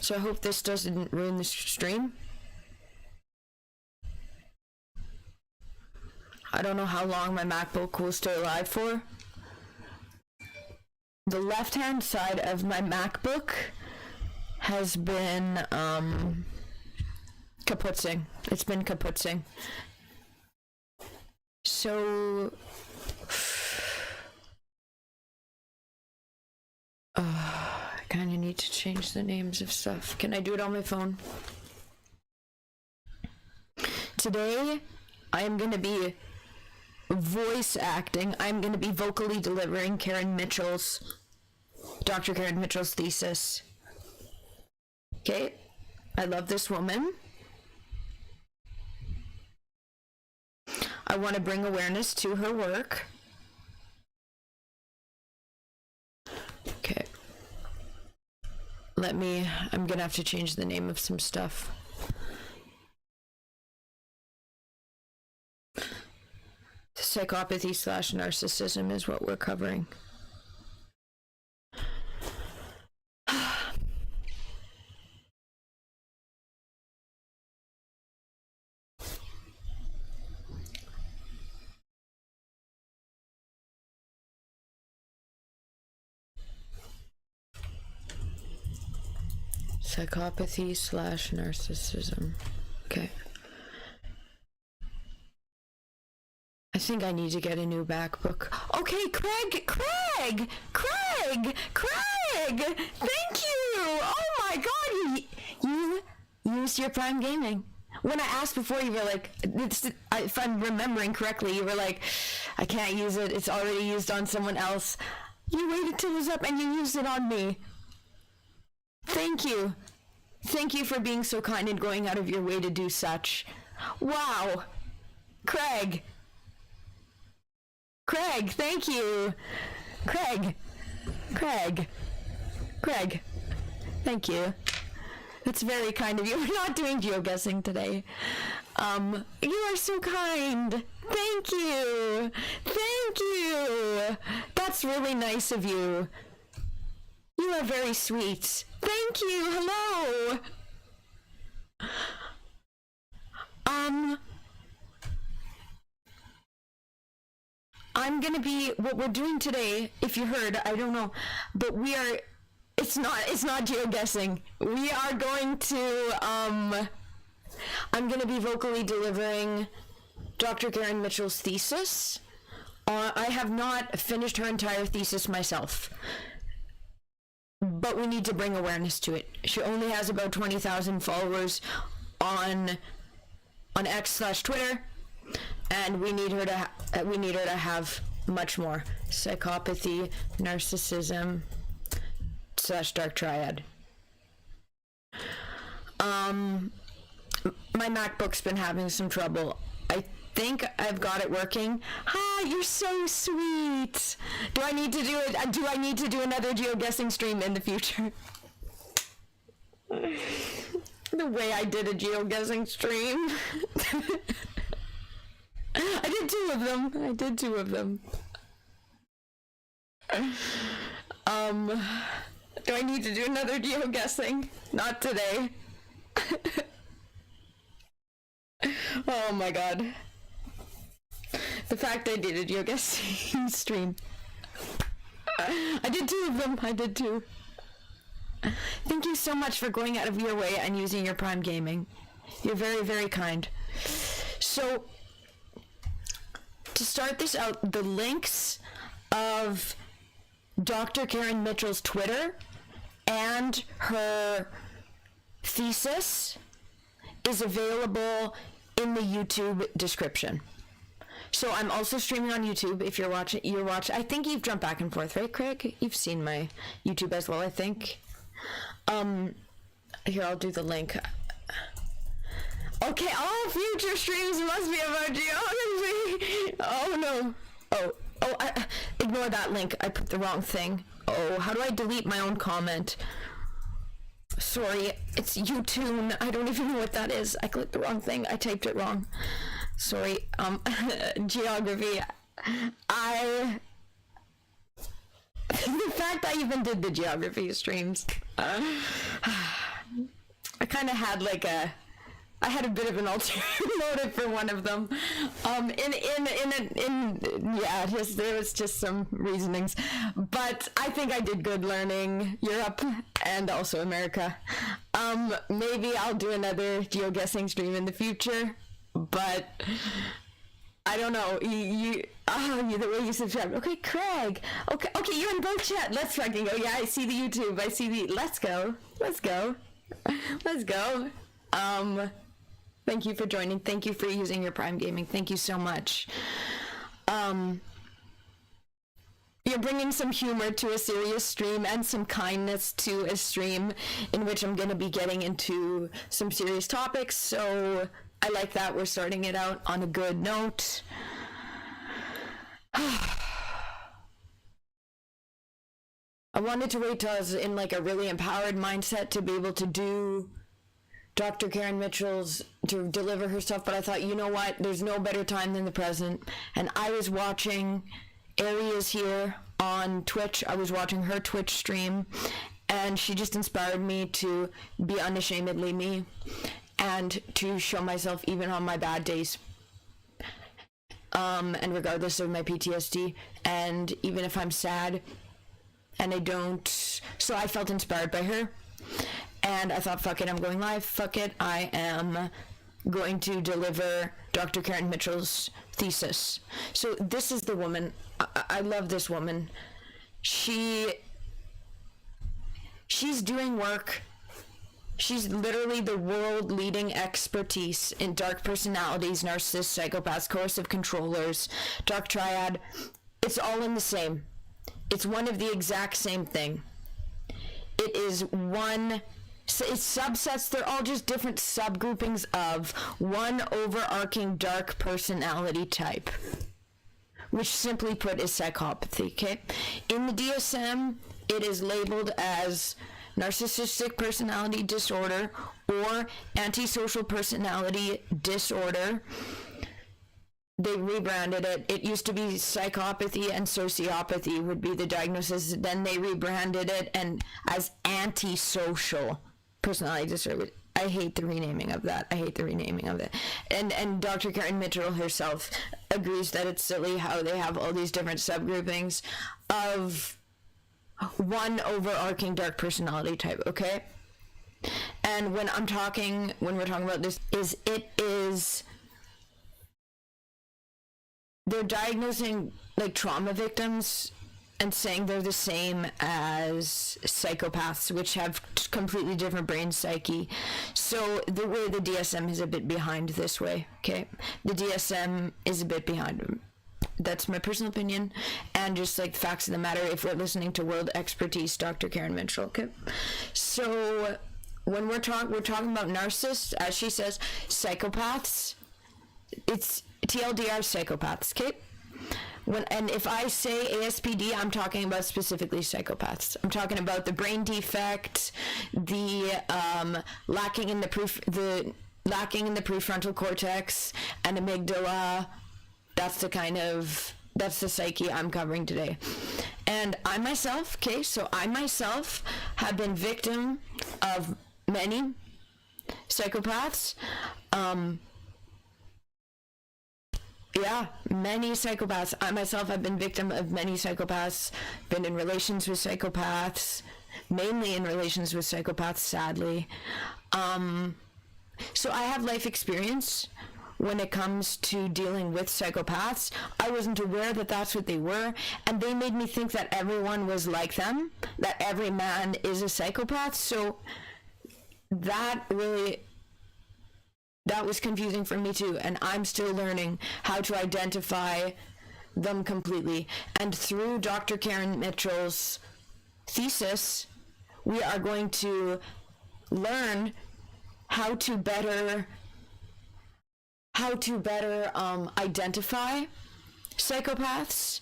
So I hope this doesn't ruin the stream. I don't know how long my MacBook will stay alive for. The left-hand side of my MacBook has been kaputzing. It's been kaputzing. So I kind of need to change the names of stuff. Can I do it on my phone? Today, I am going to be voice acting. I'm going to be vocally delivering Dr. Karen Mitchell's thesis. Okay, I love this woman. I want to bring awareness to her work. Okay. I'm gonna have to change the name of some stuff. Psychopathy / narcissism is what we're covering. Psychopathy / narcissism. Okay. I think I need to get a new MacBook. Okay, Craig! Thank you! Oh my god, you used your Prime Gaming. When I asked before, you were like, if I'm remembering correctly, you were like, I can't use it, it's already used on someone else. You waited till it was up and you used it on me. Thank you. Thank you for being so kind and going out of your way to do such. Wow. Craig, thank you. Craig, thank you. That's very kind of you. We're not doing geoguessing today. You are so kind. Thank you. That's really nice of you. You are very sweet. Thank you. Hello. I'm gonna be, what we're doing today, if you heard, I don't know, but it's not geoguessing. We are going to, I'm gonna be vocally delivering Dr. Karen Mitchell's thesis. I have not finished her entire thesis myself, but we need to bring awareness to it. She only has about 20,000 followers on X / Twitter, and we need her to have much more. Psychopathy, narcissism / dark triad. My MacBook's been having some trouble. I think I've got it working. Hi, you're so sweet. Do I need to do another geoguessing stream in the future? The way I did a geoguessing stream. I did two of them. Do I need to do another geoguessing? Not today. Oh my god. The fact I did a geoguessing stream. I did two of them. Thank you so much for going out of your way and using your Prime Gaming. You're very, very kind. So, to start this out, the links of Dr. Karen Mitchell's Twitter and her thesis is available in the YouTube description. So I'm also streaming on YouTube. If you're watching, I think you've jumped back and forth, right, Craig? You've seen my YouTube as well, I think. Here, I'll do the link. Okay, all future streams must be about geography. Oh no. Ignore that link. I put the wrong thing. Oh, how do I delete my own comment? Sorry, it's YouTube. I don't even know what that is. I clicked the wrong thing. I typed it wrong. Sorry. Geography. The fact I even did the geography streams. I kind of had like I had a bit of an ulterior motive for one of them. There was just some reasonings, but I think I did good learning Europe and also America. Maybe I'll do another geoguessing stream in the future, but I don't know. The way you subscribe. Okay, Craig. Okay, you're in both chat. Let's fucking go. Yeah, I see the YouTube. I see the. Let's go. Thank you for joining. Thank you for using your Prime Gaming. Thank you so much. You're bringing some humor to a serious stream and some kindness to a stream in which I'm going to be getting into some serious topics. So I like that. We're starting it out on a good note. I wanted to wait till I was in like a really empowered mindset to be able to do Dr. Karen Mitchell's, to deliver her stuff, but I thought, you know what, there's no better time than the present. And I was watching Areas here on Twitch. I was watching her Twitch stream, and she just inspired me to be unashamedly me and to show myself even on my bad days. And regardless of my PTSD, and even if I'm sad and I don't, so I felt inspired by her. And I thought, fuck it, I'm going live. Fuck it, I am going to deliver Dr. Karen Mitchell's thesis. So this is the woman. I love this woman. She's doing work. She's literally the world leading expertise in dark personalities, narcissists, psychopaths, coercive controllers, dark triad. It's all in the same. It's one of the exact same thing. It is one. So it's subsets, they're all just different subgroupings of one overarching dark personality type, which simply put is psychopathy, okay? In the DSM, it is labeled as narcissistic personality disorder or antisocial personality disorder. They rebranded it. It used to be psychopathy and sociopathy would be the diagnosis. Then they rebranded it and as antisocial personality disorder. I hate the renaming of that. And Dr. Karen Mitchell herself agrees that it's silly how they have all these different subgroupings of one overarching dark personality type, okay? And when we're talking about this, they're diagnosing like trauma victims and saying they're the same as psychopaths, which have completely different brain psyche. So the way the DSM is a bit behind this way, okay? The DSM is a bit behind. That's my personal opinion, and just like the facts of the matter, if we're listening to world expertise, Dr. Karen Mitchell, okay? So when we're talking about narcissists, as she says, psychopaths, it's TLDR psychopaths, okay? And if I say ASPD, I'm talking about specifically psychopaths. I'm talking about the brain defect, the lacking in the prefrontal cortex and amygdala. That's the psyche I'm covering today. And I myself have been victim of many psychopaths. Many psychopaths. I myself have been victim of many psychopaths, been in relations with psychopaths, mainly in relations with psychopaths, sadly. So I have life experience when it comes to dealing with psychopaths. I wasn't aware that that's what they were, and they made me think that everyone was like them, that every man is a psychopath. So that was confusing for me too, and I'm still learning how to identify them completely. And through Dr. Karen Mitchell's thesis, we are going to learn how to better identify psychopaths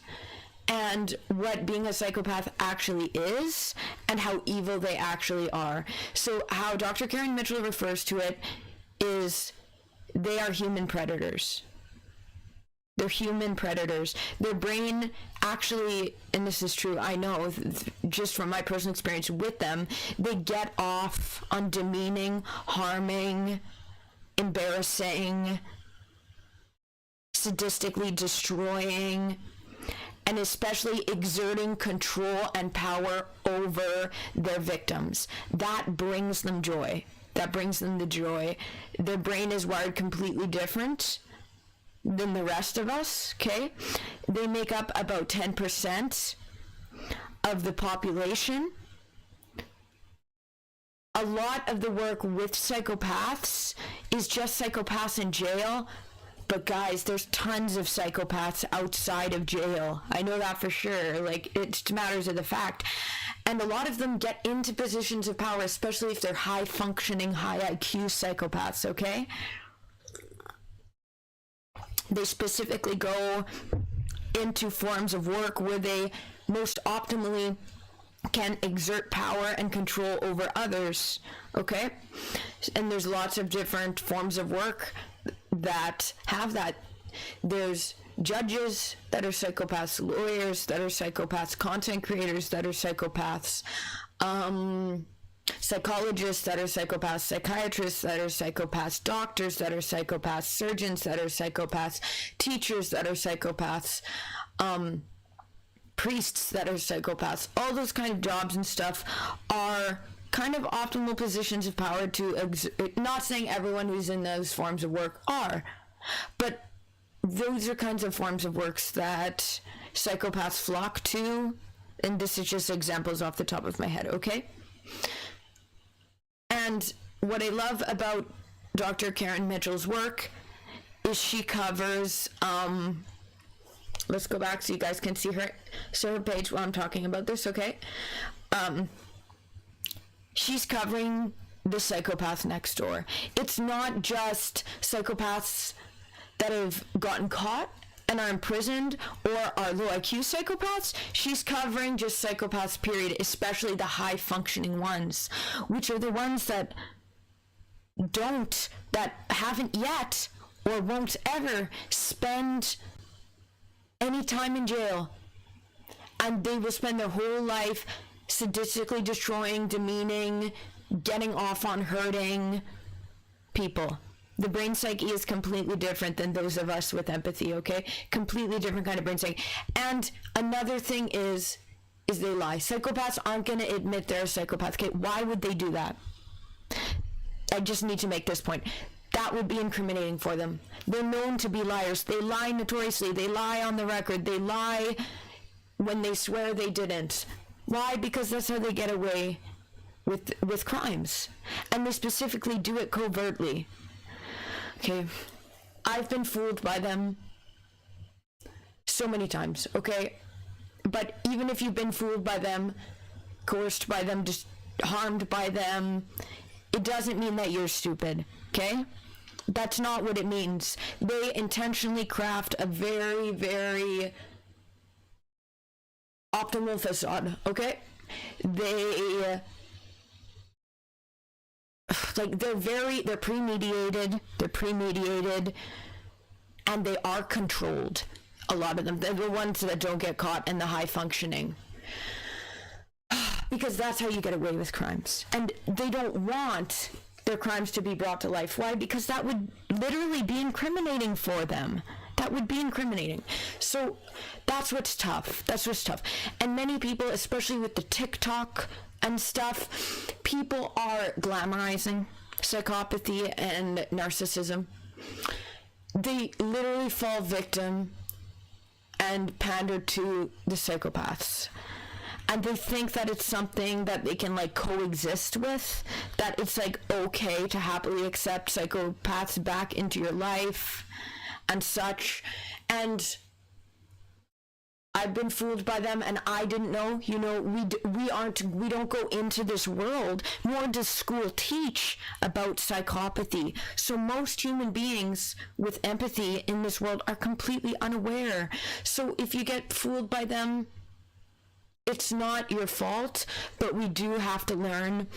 and what being a psychopath actually is and how evil they actually are. So how Dr. Karen Mitchell refers to it is they are human predators. They're human predators. Their brain actually, and this is true, I know, just from my personal experience with them, they get off on demeaning, harming, embarrassing, sadistically destroying, and especially exerting control and power over their victims. That brings them joy. That brings them the joy. Their brain is wired completely different than the rest of us, okay? They make up about 10% of the population. A lot of the work with psychopaths is just psychopaths in jail. But guys, there's tons of psychopaths outside of jail. I know that for sure. Like, it just matters of the fact. And a lot of them get into positions of power, especially if they're high-functioning, high IQ psychopaths, okay? They specifically go into forms of work where they most optimally can exert power and control over others, okay? And there's lots of different forms of work that have that. There's judges that are psychopaths, lawyers that are psychopaths, content creators that are psychopaths, psychologists that are psychopaths, psychiatrists that are psychopaths, doctors that are psychopaths, surgeons that are psychopaths, teachers that are psychopaths, priests that are psychopaths. All those kind of jobs and stuff are kind of optimal positions of power to not saying everyone who's in those forms of work are, but those are kinds of forms of works that psychopaths flock to, and this is just examples off the top of my head, okay? And what I love about Dr. Karen Mitchell's work is she covers, let's go back so you guys can see her page while I'm talking about this, okay? She's covering the psychopath next door. It's not just psychopaths that have gotten caught and are imprisoned or are low IQ psychopaths. She's covering just psychopaths, period, especially the high-functioning ones, which are the ones that haven't yet or won't ever spend any time in jail. And they will spend their whole life sadistically destroying, demeaning, getting off on hurting people. The brain psyche is completely different than those of us with empathy, okay? Completely different kind of brain psyche. And another thing is they lie. Psychopaths aren't going to admit they're a psychopath, okay? Why would they do that? I just need to make this point. That would be incriminating for them. They're known to be liars. They lie notoriously. They lie on the record. They lie when they swear they didn't. Why? Because that's how they get away with crimes. And they specifically do it covertly. Okay? I've been fooled by them so many times, okay? But even if you've been fooled by them, coerced by them, just harmed by them, it doesn't mean that you're stupid, okay? That's not what it means. They intentionally craft a very, very optimal facade, okay? They're premeditated, and they are controlled. A lot of them, they're the ones that don't get caught and the high functioning. Because that's how you get away with crimes. And they don't want their crimes to be brought to life. Why? Because that would literally be incriminating for them. That would be incriminating. So that's what's tough. And many people, especially with the TikTok and stuff, people are glamorizing psychopathy and narcissism. They literally fall victim and pander to the psychopaths. And they think that it's something that they can like coexist with, that it's like okay to happily accept psychopaths back into your life and such. And I've been fooled by them, and I didn't know. You know, we don't go into this world, nor does school teach about psychopathy. So most human beings with empathy in this world are completely unaware. So if you get fooled by them, it's not your fault, but we do have to learn.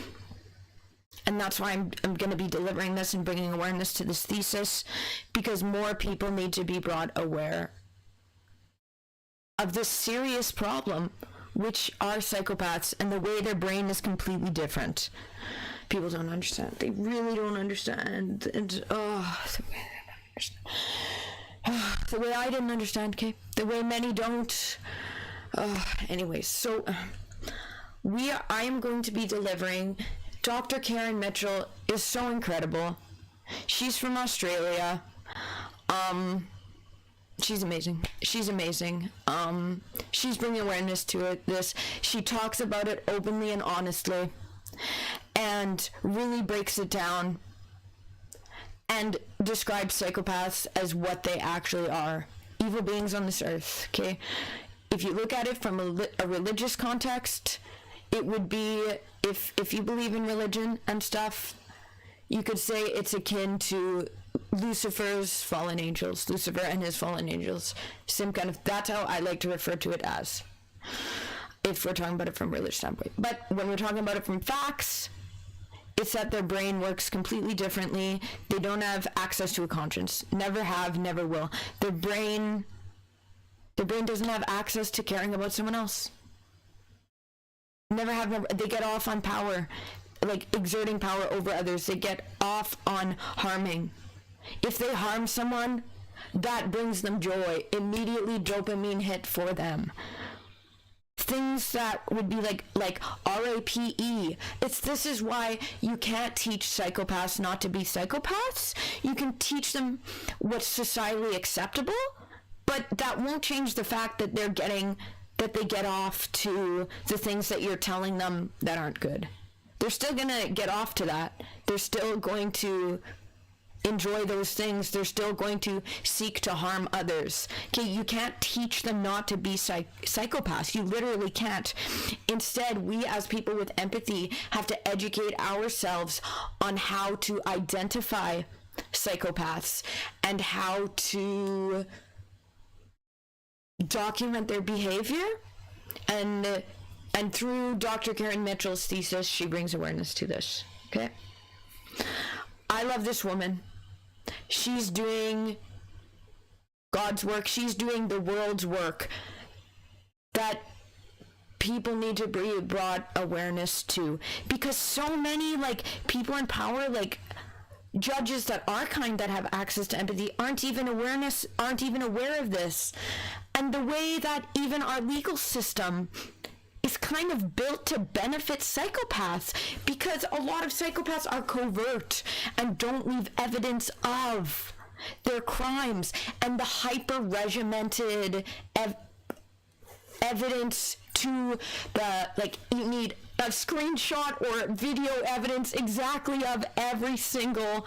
And that's why I'm going to be delivering this and bringing awareness to this thesis, because more people need to be brought aware of this serious problem which are psychopaths, and the way their brain is completely different. People don't understand. They really don't understand. And the way I didn't understand, okay? The way many don't. Anyways, so I am going to be delivering. Dr. Karen Mitchell is so incredible. She's from Australia. She's amazing. She's bringing awareness to this. She talks about it openly and honestly, and really breaks it down and describes psychopaths as what they actually are. Evil beings on this earth, okay? If you look at it from a religious context, it would be, if you believe in religion and stuff, you could say it's akin to Lucifer's fallen angels, Lucifer and his fallen angels. Same kind of, that's how I like to refer to it as, if we're talking about it from a religious standpoint. But when we're talking about it from facts, it's that their brain works completely differently. They don't have access to a conscience. Never have, never will. Their brain doesn't have access to caring about someone else. Never have, never. They get off on power, like exerting power over others. They get off on harming. If they harm someone, that brings them joy. Immediately dopamine hit for them. Things that would be like RAPE. This is why you can't teach psychopaths not to be psychopaths. You can teach them what's societally acceptable, but that won't change the fact that they get off to the things that you're telling them that aren't good. They're still gonna get off to that. They're still going to enjoy those things. They're still going to seek to harm others. Okay, you can't teach them not to be psychopaths. You literally can't. Instead, we as people with empathy have to educate ourselves on how to identify psychopaths and how to document their behavior. And through Dr. Karen Mitchell's thesis, she brings awareness to this. Okay? I love this woman. She's doing God's work. She's doing the world's work that people need to be brought awareness to, because so many people in power, judges that are kind, that have access to empathy, aren't even aware of this. And the way that even our legal system is kind of built to benefit psychopaths, because a lot of psychopaths are covert and don't leave evidence of their crimes, and the hyper-regimented evidence to the, you need a screenshot or video evidence exactly of every single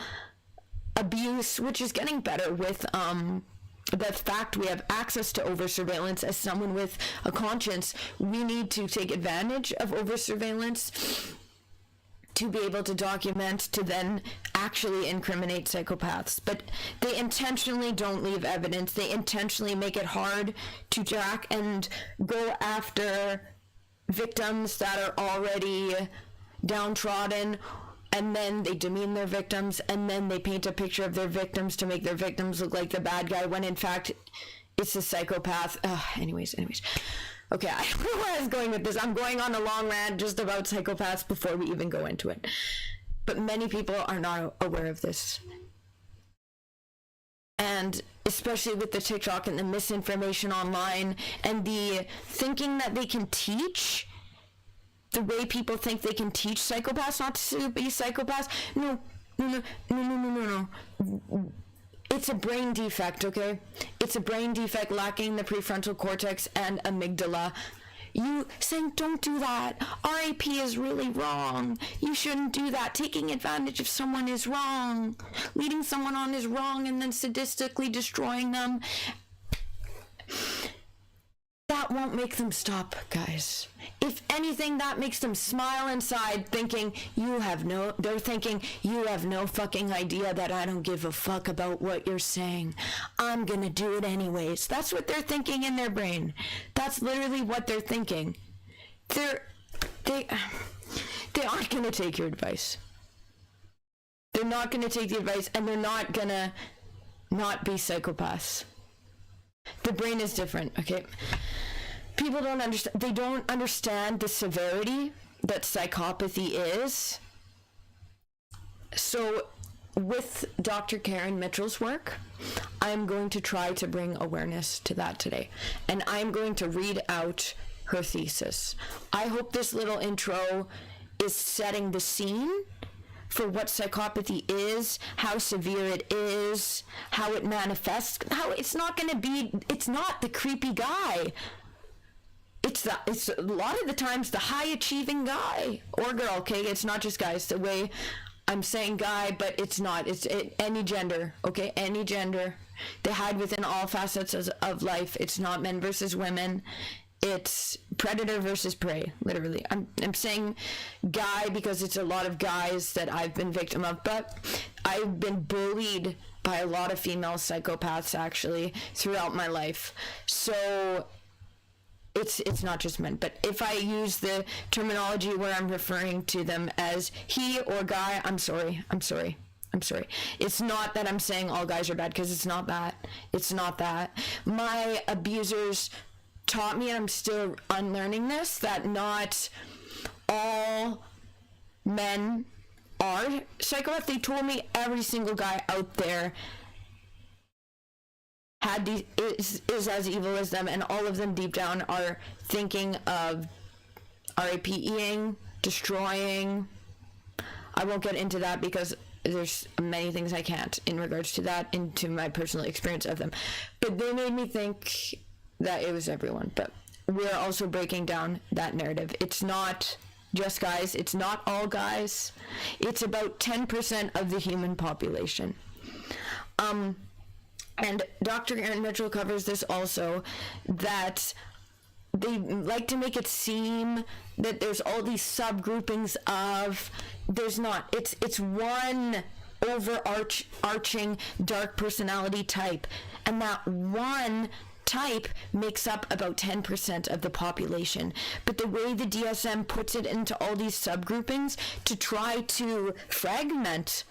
abuse, which is getting better with the fact we have access to over-surveillance. As someone with a conscience, we need to take advantage of over-surveillance to be able to document, to then actually incriminate psychopaths. But they intentionally don't leave evidence. They intentionally make it hard to track and go after victims that are already downtrodden, and then they demean their victims, and then they paint a picture of their victims to make their victims look like the bad guy, when in fact it's a psychopath. Anyways. Okay, I don't know where I was going with this. I'm going on a long rant just about psychopaths before we even go into it. But many people are not aware of this. And especially with the TikTok and the misinformation online and the thinking that they can teach, the way people think they can teach psychopaths not to be psychopaths. No. It's a brain defect, okay? It's a brain defect lacking the prefrontal cortex and amygdala. You saying, don't do that. RAP is really wrong. You shouldn't do that. Taking advantage of someone is wrong. Leading someone on is wrong, and then sadistically destroying them. That won't make them stop, guys. If anything, that makes them smile inside, thinking they're thinking, you have no fucking idea that I don't give a fuck about what you're saying. I'm gonna do it anyways. That's what they're thinking in their brain. That's literally what they're thinking. They aren't gonna take your advice. They're not gonna take the advice, and they're not gonna not be psychopaths. The brain is different, okay? people don't understand. They don't understand the severity that psychopathy is. So with Dr. Karen Mitchell's work, I'm going to try to bring awareness to that today. And I'm going to read out her thesis. I hope this little intro is setting the scene for what psychopathy is, how severe it is, how it manifests, how it's not the creepy guy. It's a lot of the times the high achieving guy or girl, okay? It's not just guys. The way I'm saying guy, but it's not. It's any gender, okay? Any gender. They hide within all facets of life. It's not men versus women. It's predator versus prey, literally. I'm saying guy because it's a lot of guys that I've been victim of, but I've been bullied by a lot of female psychopaths, actually, throughout my life. So it's not just men, but if I use the terminology where I'm referring to them as he or guy, I'm sorry. It's not that I'm saying all guys are bad, because it's not that. My abusers taught me, and I'm still unlearning this, that not all men are psychopaths. They told me every single guy out there is as evil as them, and all of them deep down are thinking of RIPing, destroying. I won't get into that because there's many things I can't in regards to that, into my personal experience of them. But they made me think that it was everyone. But we're also breaking down that narrative. It's not just guys. It's not all guys. It's about 10% of the human population. And Dr. Karen Mitchell covers this also, that they like to make it seem that there's all these subgroupings of, there's not. It's one overarching dark personality type, and that one type makes up about 10% of the population. But the way the DSM puts it into all these subgroupings to try to fragment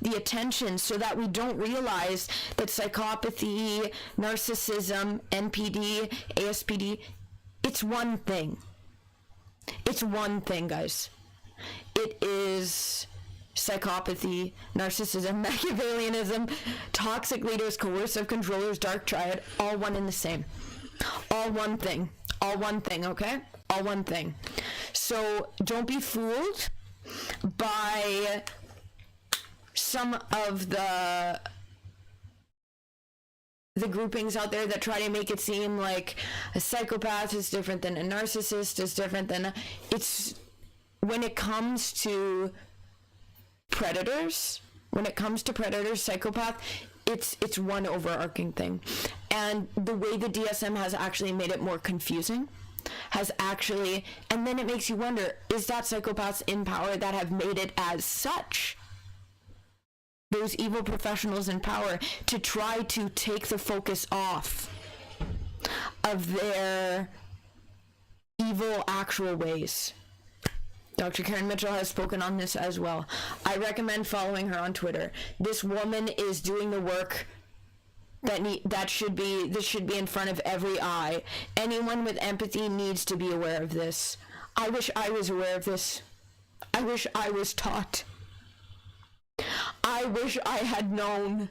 the attention, so that we don't realize that psychopathy, narcissism, NPD, ASPD, it's one thing. It's one thing, guys. It is psychopathy, narcissism, Machiavellianism, toxic leaders, coercive controllers, dark triad, all one and the same. All one thing, okay? All one thing. So don't be fooled by some of the groupings out there that try to make it seem like a psychopath is different than a narcissist, is different than it's when it comes to predators, psychopath, it's one overarching thing. And the way the DSM has actually made it more confusing, and then it makes you wonder, is that psychopaths in power that have made it as such? Those evil professionals in power, to try to take the focus off of their evil actual ways. Dr. Karen Mitchell has spoken on this as well. I recommend following her on Twitter. This woman is doing the work this should be in front of every eye. Anyone with empathy needs to be aware of this. I wish I was aware of this. I wish I was taught. I wish I had known.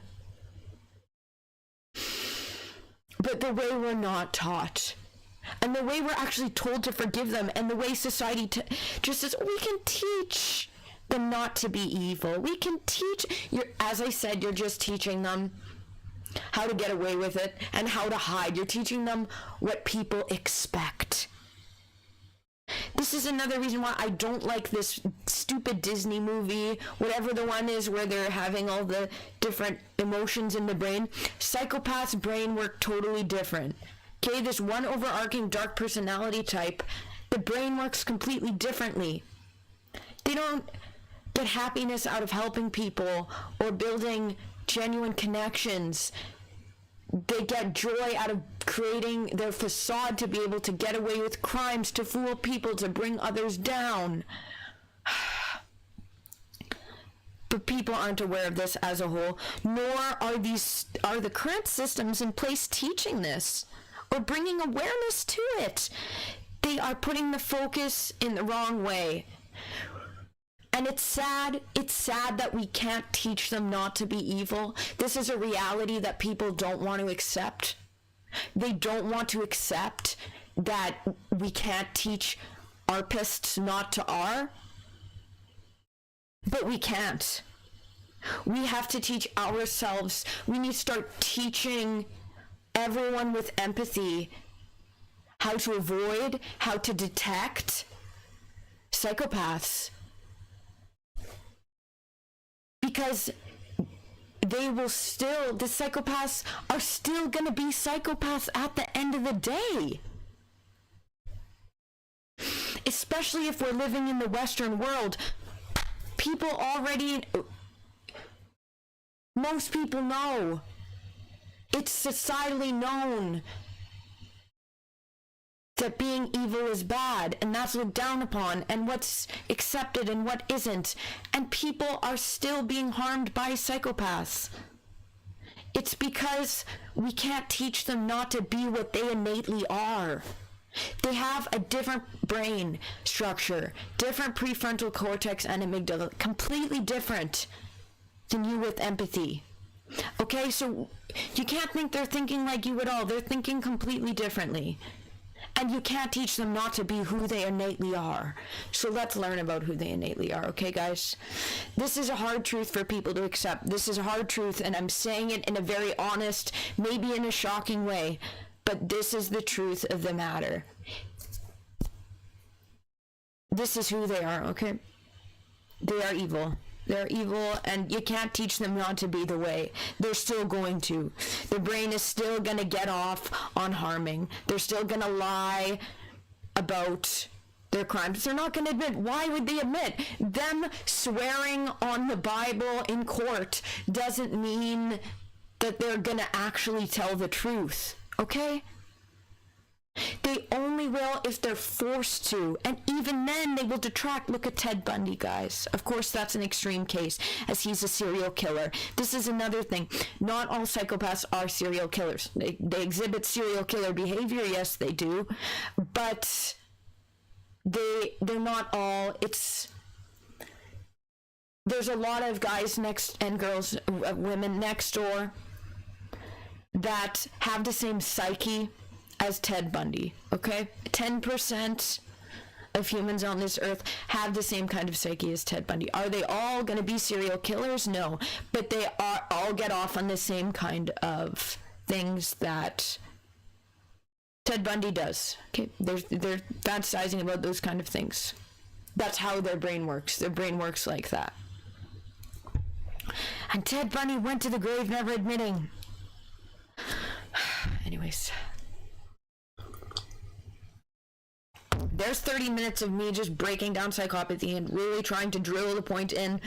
But the way we're not taught, and the way we're actually told to forgive them, and the way society just says, we can teach them not to be evil. We can teach, as I said, you're just teaching them how to get away with it and how to hide. You're teaching them what people expect. This is another reason why I don't like this stupid Disney movie, whatever the one is where they're having all the different emotions in the brain. Psychopaths' brain work totally different. Okay, this one overarching dark personality type, the brain works completely differently. They don't get happiness out of helping people or building genuine connections. They get joy out of creating their facade to be able to get away with crimes, to fool people, to bring others down. But people aren't aware of this as a whole, nor are the current systems in place teaching this. or bringing awareness to it. They are putting the focus in the wrong way. And it's sad that we can't teach them not to be evil. This is a reality that people don't want to accept. They don't want to accept that we can't teach ARPists not to R. But we can't. We have to teach ourselves. We need to start teaching everyone with empathy how to avoid, how to detect psychopaths. Because the psychopaths are still going to be psychopaths at the end of the day. Especially if we're living in the Western world. Most people know. It's societally known that being evil is bad, and that's looked down upon, and what's accepted and what isn't. And people are still being harmed by psychopaths. It's because we can't teach them not to be what they innately are. They have a different brain structure, different prefrontal cortex and amygdala, completely different than you with empathy. Okay, so you can't think they're thinking like you at all. They're thinking completely differently. And you can't teach them not to be who they innately are. So let's learn about who they innately are, okay, guys? This is a hard truth for people to accept. This is a hard truth, and I'm saying it in a very honest, maybe in a shocking way, but this is the truth of the matter. This is who they are, okay? They are evil. They're evil, and you can't teach them not to be the way. They're still going to. Their brain is still going to get off on harming. They're still going to lie about their crimes. They're not going to admit. Why would they admit? Them swearing on the Bible in court doesn't mean that they're going to actually tell the truth, okay? They only will if they're forced to, and even then they will detract. Look at Ted Bundy, guys. Of course, that's an extreme case, as he's a serial killer. This is another thing. Not all psychopaths are serial killers. They exhibit serial killer behavior, yes, they do, but they're not all. There's a lot of guys and girls, women next door that have the same psyche as Ted Bundy, okay? 10% of humans on this earth have the same kind of psyche as Ted Bundy. Are they all going to be serial killers? No. But they all get off on the same kind of things that Ted Bundy does, okay? They're fantasizing about those kind of things. That's how their brain works. Their brain works like that. And Ted Bundy went to the grave never admitting. Anyways. There's 30 minutes of me just breaking down psychopathy and really trying to drill the point in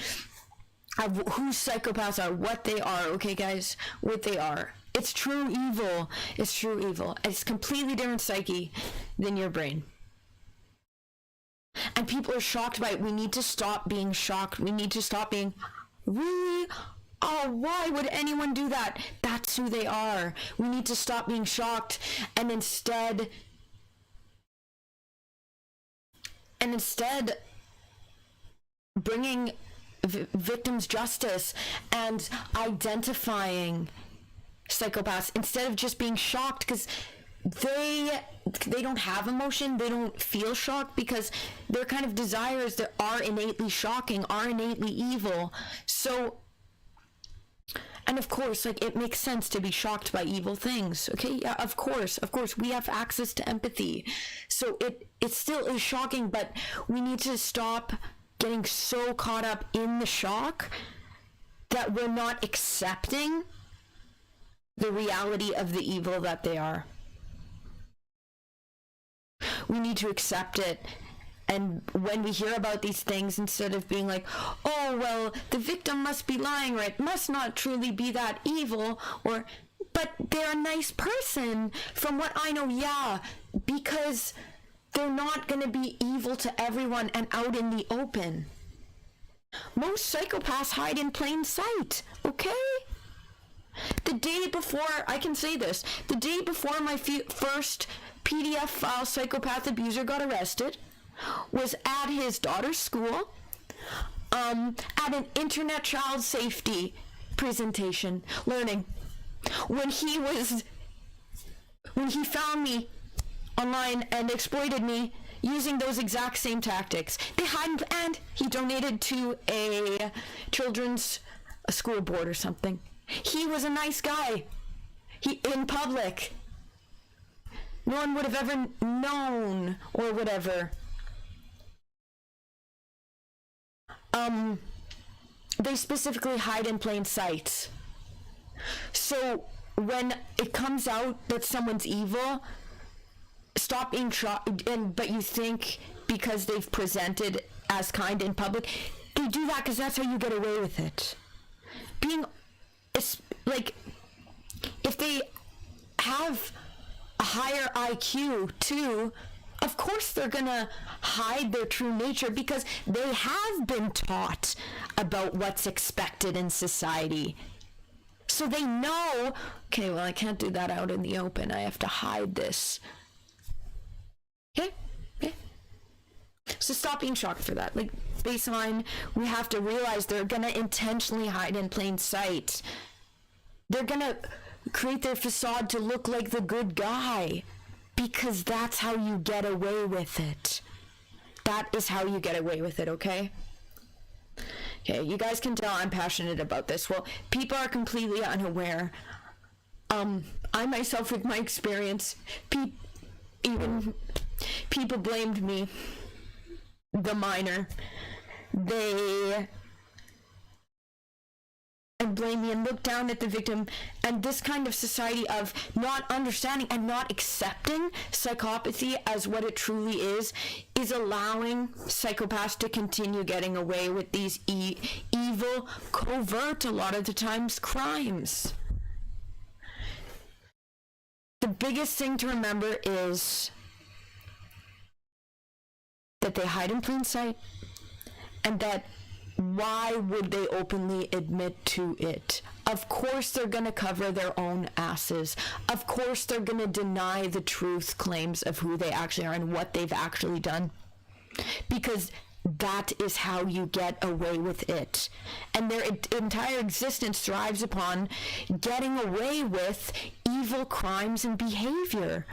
of who psychopaths are, what they are, okay, guys? What they are. It's true evil. It's true evil. It's completely different psyche than your brain. And people are shocked by it. We need to stop being shocked. We need to stop being, really? Oh, why would anyone do that? That's who they are. We need to stop being shocked and instead bringing victims justice and identifying psychopaths instead of just being shocked, because they don't have emotion. They don't feel shocked because their kind of desires that are innately shocking, are innately evil. So, and of course, like, it makes sense to be shocked by evil things, okay? Yeah, of course, we have access to empathy. So it still is shocking, but we need to stop getting so caught up in the shock that we're not accepting the reality of the evil that they are. We need to accept it. And when we hear about these things, instead of being like, oh, well, the victim must be lying, or it must not truly be that evil, but they're a nice person, from what I know, yeah, because they're not going to be evil to everyone and out in the open. Most psychopaths hide in plain sight, okay? The day before, I can say this, the day before my first PDF file psychopath abuser got arrested was at his daughter's school, at an internet child safety presentation, learning. When he found me online and exploited me using those exact same tactics, they hide, and he donated to a children's school board or something. He was a nice guy. In public. No one would have ever known or whatever. They specifically hide in plain sight. So when it comes out that someone's evil, stop being shocked, but you think because they've presented as kind in public, they do that because that's how you get away with it. Like, if they have a higher IQ too, of course they're gonna hide their true nature because they have been taught about what's expected in society. So they know, okay, well, I can't do that out in the open. I have to hide this. Okay? So stop being shocked for that. Like, baseline, we have to realize they're gonna intentionally hide in plain sight. They're gonna create their facade to look like the good guy because that's how you get away with it. That is how you get away with it, okay? Okay, you guys can tell I'm passionate about this. Well, people are completely unaware. I myself, with my experience, even people blamed me, the minor. They blame me and look down at the victim, and this kind of society of not understanding and not accepting psychopathy as what it truly is allowing psychopaths to continue getting away with these evil, covert, a lot of the times, crimes. The biggest thing to remember is that they hide in plain sight, and that why would they openly admit to it? Of course they're going to cover their own asses. Of course they're going to deny the truth claims of who they actually are and what they've actually done. Because that is how you get away with it. And their entire existence thrives upon getting away with evil crimes and behavior.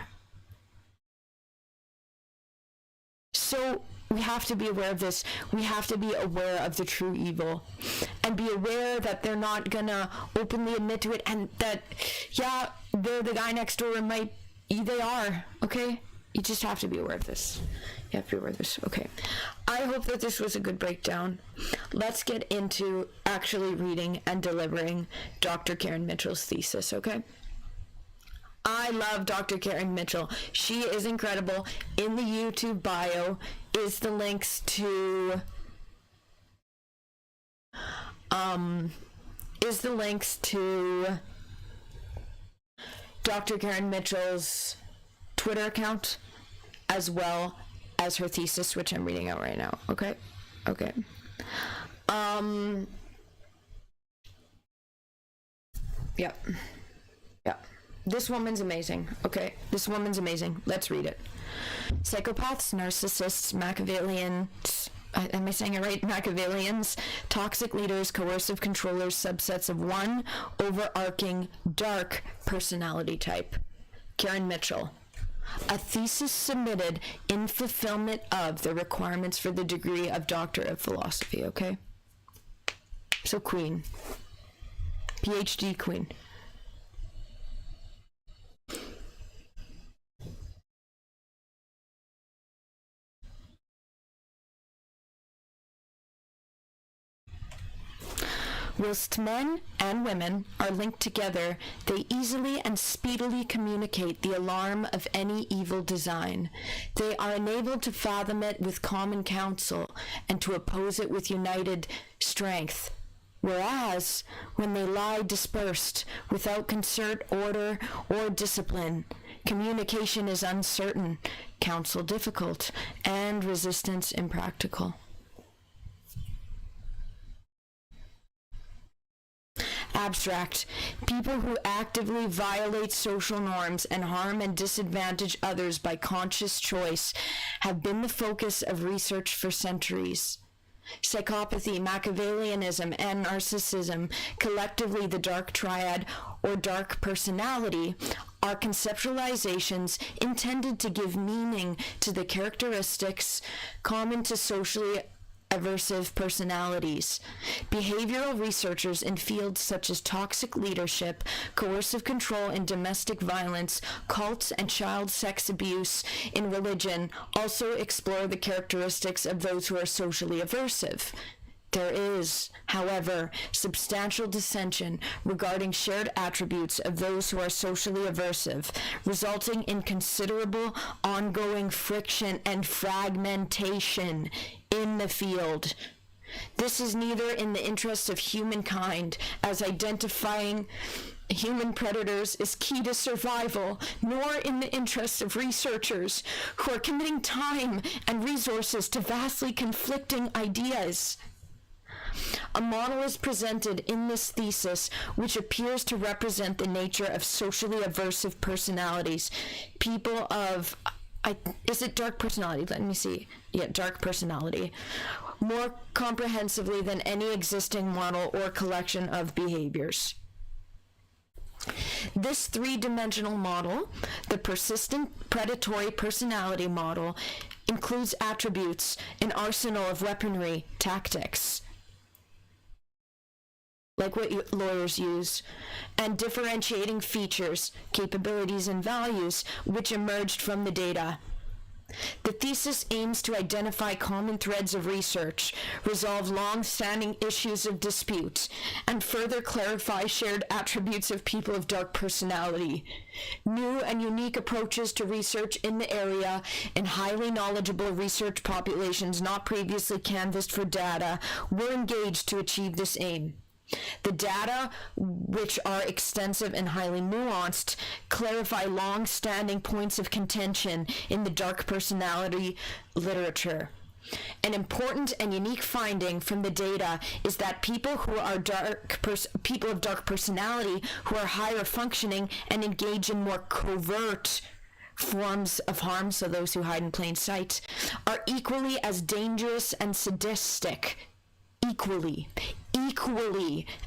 So we have to be aware of this. We have to be aware of the true evil and be aware that they're not gonna openly admit to it, and that, yeah, they're the guy next door and they are, okay? You just have to be aware of this. You have to be aware of this, okay? I hope that this was a good breakdown. Let's get into actually reading and delivering Dr. Karen Mitchell's thesis, okay? I love Dr. Karen Mitchell. She is incredible. In the YouTube bio is the links to Dr. Karen Mitchell's Twitter account, as well as her thesis, which I'm reading out right now. Okay. Yep. This woman's amazing. Okay, this woman's amazing. Let's read it. Psychopaths, narcissists, Machiavellians, am I saying it right? Machiavellians, toxic leaders, coercive controllers, subsets of one overarching dark personality type. Karen Mitchell. A thesis submitted in fulfillment of the requirements for the degree of Doctor of Philosophy, okay? So queen. PhD queen. Whilst men and women are linked together, they easily and speedily communicate the alarm of any evil design. They are enabled to fathom it with common counsel and to oppose it with united strength. Whereas, when they lie dispersed, without concert, order, or discipline, communication is uncertain, counsel difficult, and resistance impractical. Abstract. People who actively violate social norms and harm and disadvantage others by conscious choice have been the focus of research for centuries. Psychopathy, Machiavellianism, and Narcissism, collectively the dark triad or dark personality, are conceptualizations intended to give meaning to the characteristics common to socially aversive personalities. Behavioral researchers in fields such as toxic leadership, coercive control and domestic violence, cults, and child sex abuse in religion also explore the characteristics of those who are socially aversive. There is, however, substantial dissension regarding shared attributes of those who are socially aversive, resulting in considerable ongoing friction and fragmentation in the field. This is neither in the interest of humankind, as identifying human predators is key to survival, nor in the interest of researchers who are committing time and resources to vastly conflicting ideas. A model is presented in this thesis which appears to represent the nature of socially aversive personalities, people of, is it dark personality? Let me see. Yeah, dark personality. More comprehensively than any existing model or collection of behaviors. This three-dimensional model, the persistent predatory personality model, includes attributes, an arsenal of weaponry, tactics, like what lawyers use, and differentiating features, capabilities, and values which emerged from the data. The thesis aims to identify common threads of research, resolve long-standing issues of dispute, and further clarify shared attributes of people of dark personality. New and unique approaches to research in the area and highly knowledgeable research populations not previously canvassed for data were engaged to achieve this aim. The data, which are extensive and highly nuanced, clarify long-standing points of contention in the dark personality literature. An important and unique finding from the data is that people who are people of dark personality who are higher functioning and engage in more covert forms of harm, so those who hide in plain sight, are equally as dangerous and sadistic. Equally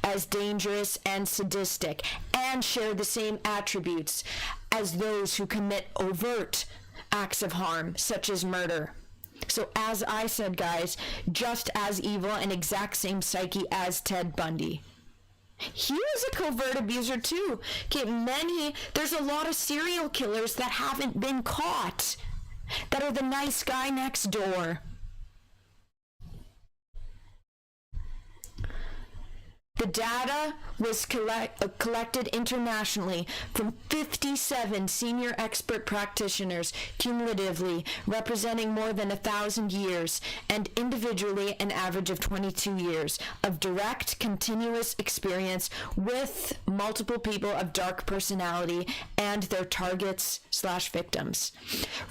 as dangerous and sadistic, and share the same attributes as those who commit overt acts of harm, such as murder. So as I said, guys, just as evil and exact same psyche as Ted Bundy. He was a covert abuser too. Okay, there's a lot of serial killers that haven't been caught, that are the nice guy next door. The data was collected internationally from 57 senior expert practitioners cumulatively, representing more than 1,000 years, and individually an average of 22 years of direct, continuous experience with multiple people of dark personality and their targets/victims.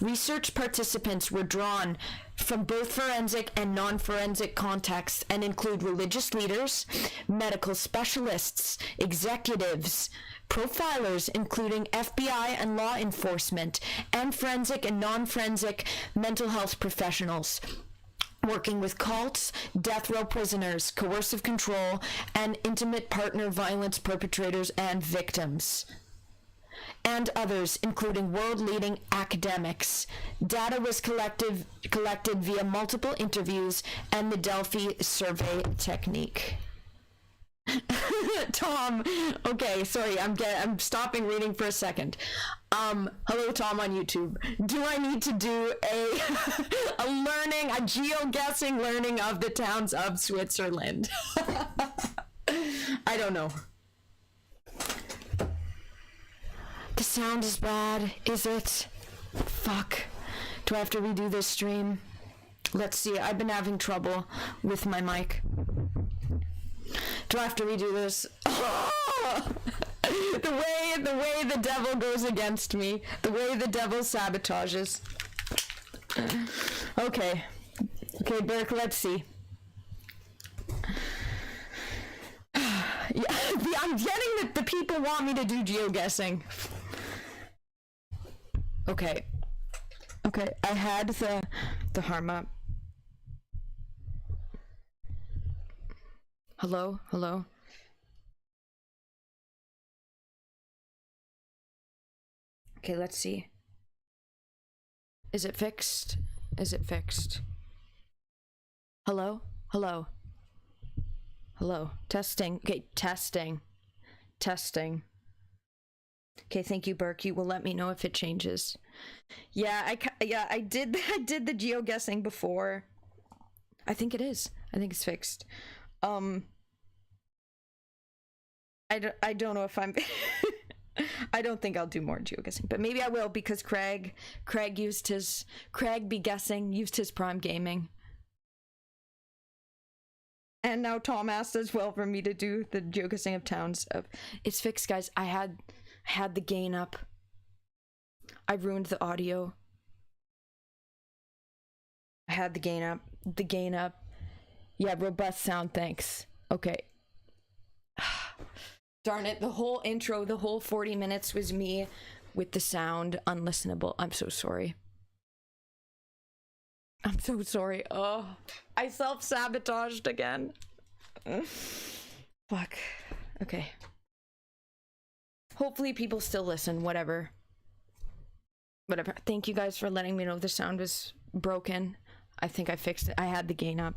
Research participants were drawn from both forensic and non-forensic contexts and include religious leaders, medical specialists, executives, profilers including FBI and law enforcement, and forensic and non-forensic mental health professionals working with cults, death row prisoners, coercive control, and intimate partner violence perpetrators and victims, and others, including world-leading academics. Data was collected via multiple interviews and the Delphi survey technique. Tom, okay, sorry, I'm stopping reading for a second. Hello, Tom on YouTube. Do I need to do a geoguessing learning of the towns of Switzerland? I don't know. The sound is bad, is it? Fuck. Do I have to redo this stream? Let's see, I've been having trouble with my mic. Do I have to redo this? The way the devil goes against me. The way the devil sabotages. Okay, Burke, let's see. Yeah, I'm getting that the people want me to do geoguessing. Okay. Okay, I had the Harma. Hello? Hello? Okay, let's see. Is it fixed? Is it fixed? Hello? Hello? Hello? Testing. Okay, testing. Testing. Okay, thank you, Burke. You will let me know if it changes. Yeah, I did the geoguessing before. I think it is. I think it's fixed. I don't know if I'm I don't think I'll do more geoguessing, but maybe I will, because Craig used his used his Prime Gaming. And now Tom asked as well for me to do the geoguessing of towns. It's fixed, guys. I had the gain up. I ruined the audio. I had the gain up. The gain up. Yeah, robust sound, thanks. Okay. Darn it, the whole intro, the whole 40 minutes was me with the sound unlistenable. I'm so sorry. I'm so sorry. Oh, I self-sabotaged again. Fuck. Okay. Hopefully people still listen, whatever. Whatever. Thank you guys for letting me know the sound was broken. I think I fixed it. I had the gain up.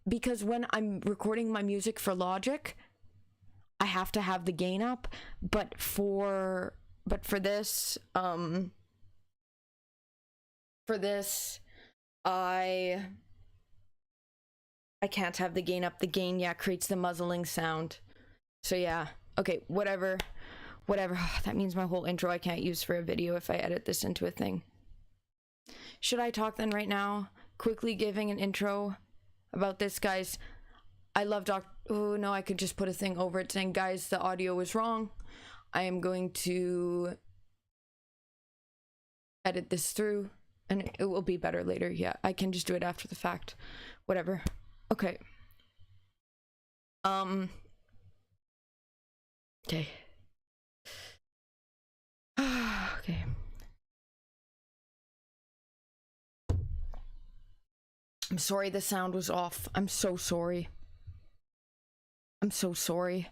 Because when I'm recording my music for Logic, I have to have the gain up, but for this, I can't have the gain up. The gain, yeah, creates the muzzling sound. So yeah, okay, whatever. That means my whole intro I can't use for a video if I edit this into a thing. Should I talk then right now? Quickly giving an intro about this, guys. I love oh no, I could just put a thing over it saying, guys, the audio was wrong. I am going to edit this through and it will be better later. Yeah, I can just do it after the fact. Whatever. Okay. Okay. Okay. I'm sorry the sound was off. I'm so sorry. I'm so sorry.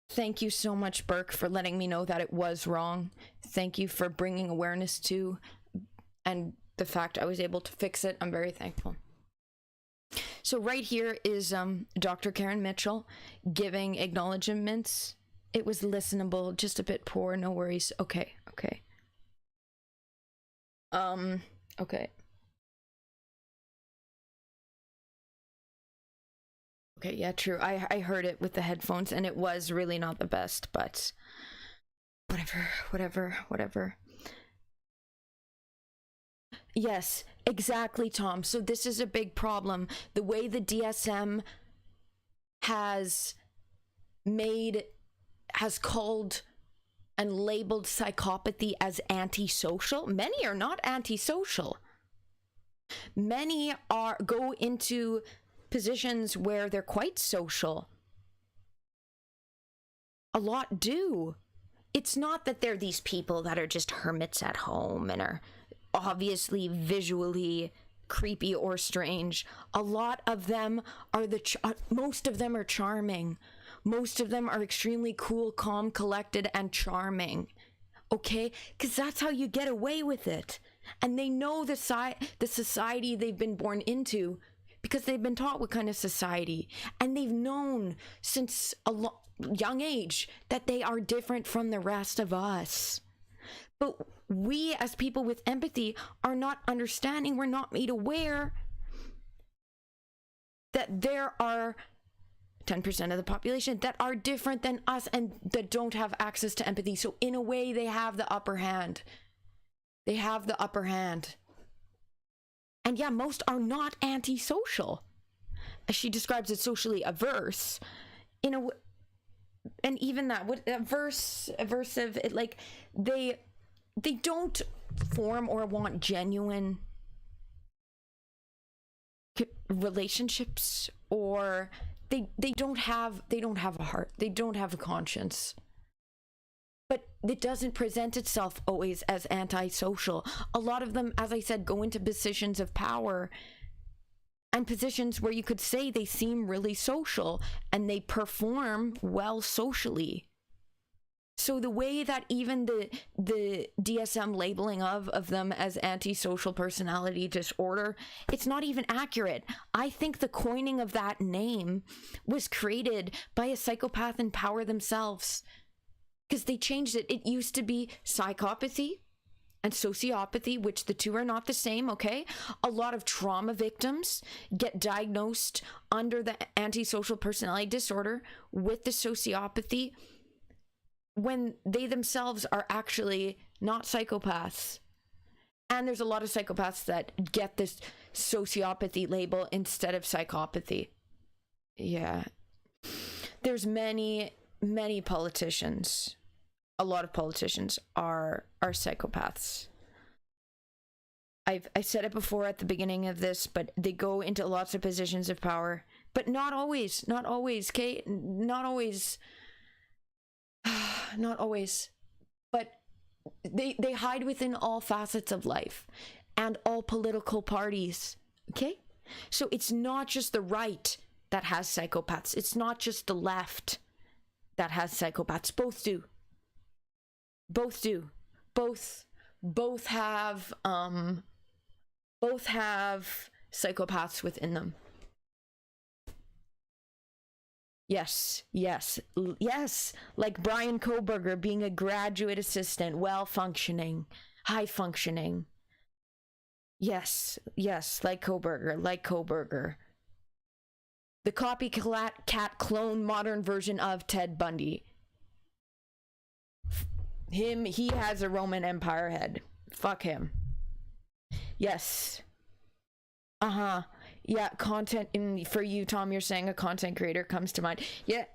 Thank you so much, Burke, for letting me know that it was wrong. Thank you for bringing awareness to and the fact I was able to fix it. I'm very thankful. So right here is Dr. Karen Mitchell giving acknowledgements. It was listenable, just a bit poor, no worries. Okay. Okay, yeah, true. I heard it with the headphones and it was really not the best, but whatever. Yes, exactly, Tom. So this is a big problem. The way the DSM has called and labeled psychopathy as antisocial. Many are not antisocial. Many go into positions where they're quite social. A lot do. It's not that they're these people that are just hermits at home and are obviously visually creepy or strange. A lot of them are most of them are charming. Most of them are extremely cool, calm, collected, and charming. Okay? Because that's how you get away with it. And they know the society they've been born into, because they've been taught what kind of society, and they've known since a young age that they are different from the rest of us. But we as people with empathy are not understanding, we're not made aware that there are 10% of the population that are different than us and that don't have access to empathy. So in a way, they have the upper hand. They have the upper hand. And yeah, most are not antisocial. As she describes it, socially averse. And even that, aversive, it, like, they don't form or want genuine relationships or they don't have a heart. They don't have a conscience. But it doesn't present itself always as antisocial. A lot of them, as I said, go into positions of power and positions where you could say they seem really social and they perform well socially. So the way that even the DSM labeling of them as antisocial personality disorder, it's not even accurate. I think the coining of that name was created by a psychopath in power themselves, because they changed it. It used to be psychopathy and sociopathy, which the two are not the same, okay? A lot of trauma victims get diagnosed under the antisocial personality disorder with the sociopathy when they themselves are actually not psychopaths. And there's a lot of psychopaths that get this sociopathy label instead of psychopathy. Yeah. There's many politicians. A lot of politicians are psychopaths. I said it before at the beginning of this, but they go into lots of positions of power, but not always, okay? Not always, but they hide within all facets of life and all political parties, okay? So it's not just the right that has psychopaths. It's not just the left that has psychopaths. Both do. Both have psychopaths within them. Yes, like Brian Koberger being a graduate assistant, well functioning, high functioning. Yes, like Koberger. The copycat clone modern version of Ted Bundy. He has a Roman Empire head. Fuck him. Yes. Yeah, content for you, Tom, you're saying a content creator comes to mind. Yeah,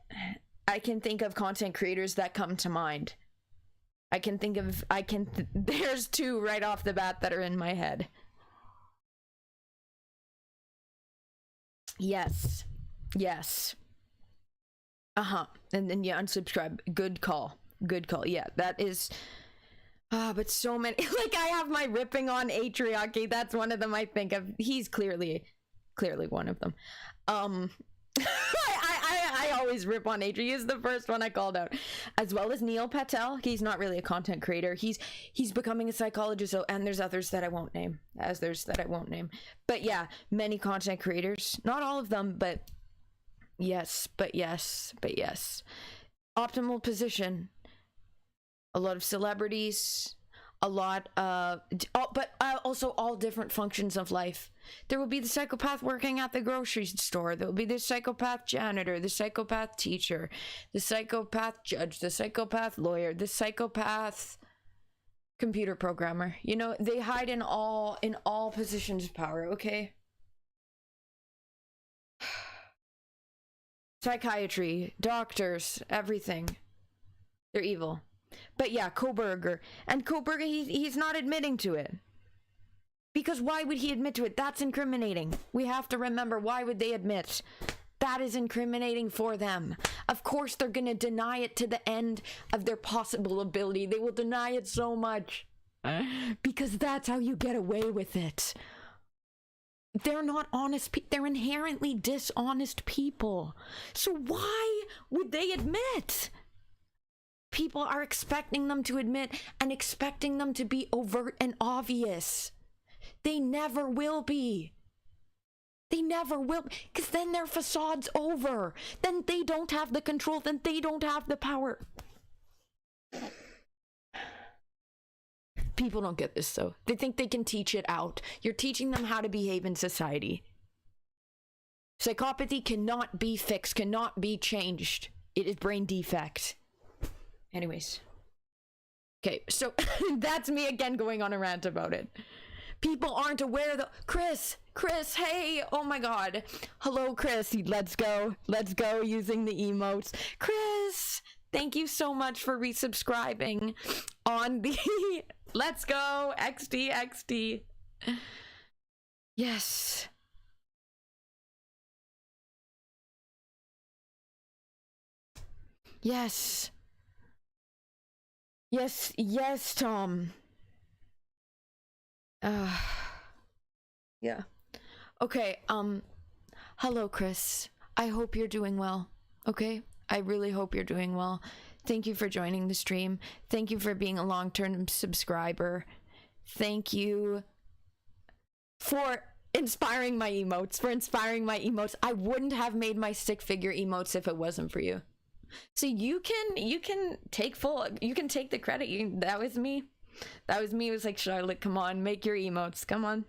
I can think of content creators that come to mind. There's two right off the bat that are in my head. Yes. And then yeah, unsubscribe. Good call. Yeah, that is but so many. Like, I have my ripping on Atriarchy. That's one of them I think of. He's clearly one of them. I always rip on Atri. He's the first one I called out, as well as Neil Patel. He's not really a content creator. He's becoming a psychologist. So, and there's others that I won't name. But yeah, many content creators. Not all of them, but yes. Optimal position. A lot of celebrities, but also all different functions of life. There will be the psychopath working at the grocery store. There will be the psychopath janitor, the psychopath teacher, the psychopath judge, the psychopath lawyer, the psychopath computer programmer. You know, they hide in all positions of power, okay? Psychiatry, doctors, everything. They're evil. But yeah, Koberger. And Koberger, he's not admitting to it. Because why would he admit to it? That's incriminating. We have to remember, why would they admit? That is incriminating for them. Of course, they're going to deny it to the end of their possible ability. They will deny it so much. Because that's how you get away with it. They're not honest. They're inherently dishonest people. So why would they admit? People are expecting them to admit and expecting them to be overt and obvious. They never will be. Because then their facade's over. Then they don't have the control. Then they don't have the power. People don't get this, though. They think they can teach it out. You're teaching them how to behave in society. Psychopathy cannot be fixed, cannot be changed. It is brain defect. Anyways. Okay, so that's me again going on a rant about it. People aren't aware that Chris, hey, oh my god. Hello, Chris. Let's go using the emotes. Chris, thank you so much for resubscribing on the Let's go XD. Yes. Yes. Yes, Tom. Yeah. Okay, hello, Chris. I hope you're doing well, okay? I really hope you're doing well. Thank you for joining the stream. Thank you for being a long-term subscriber. Thank you for inspiring my emotes. I wouldn't have made my stick figure emotes if it wasn't for you. So you can take the credit. That was me. It was like, Charlotte, come on, make your emotes. Come on.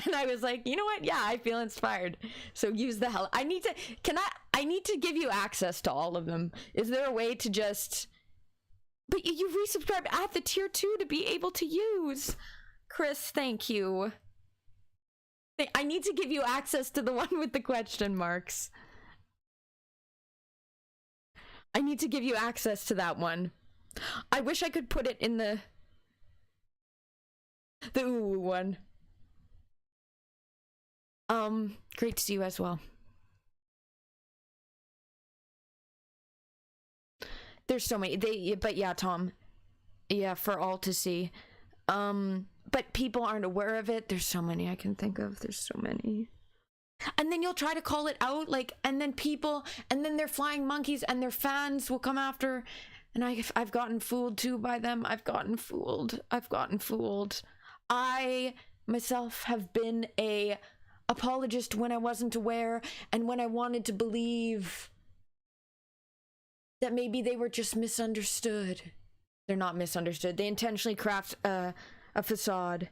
And I was like, you know what? Yeah, I feel inspired. So use the hell. I need to give you access to all of them. Is there a way to just... But you resubscribe at the tier 2 to be able to use. Chris, thank you. I need to give you access to the one with the question marks. I need to give you access to that one. I wish I could put it in the ooh one. Great to see you as well. There's so many. But yeah, Tom. Yeah, for all to see. But people aren't aware of it. There's so many I can think of. There's so many. And then you'll try to call it out, like, and then their flying monkeys and their fans will come after. And I've gotten fooled too by them. I've gotten fooled. I myself have been a apologist when I wasn't aware, and when I wanted to believe that maybe they were just misunderstood. They're not misunderstood. They intentionally craft a facade.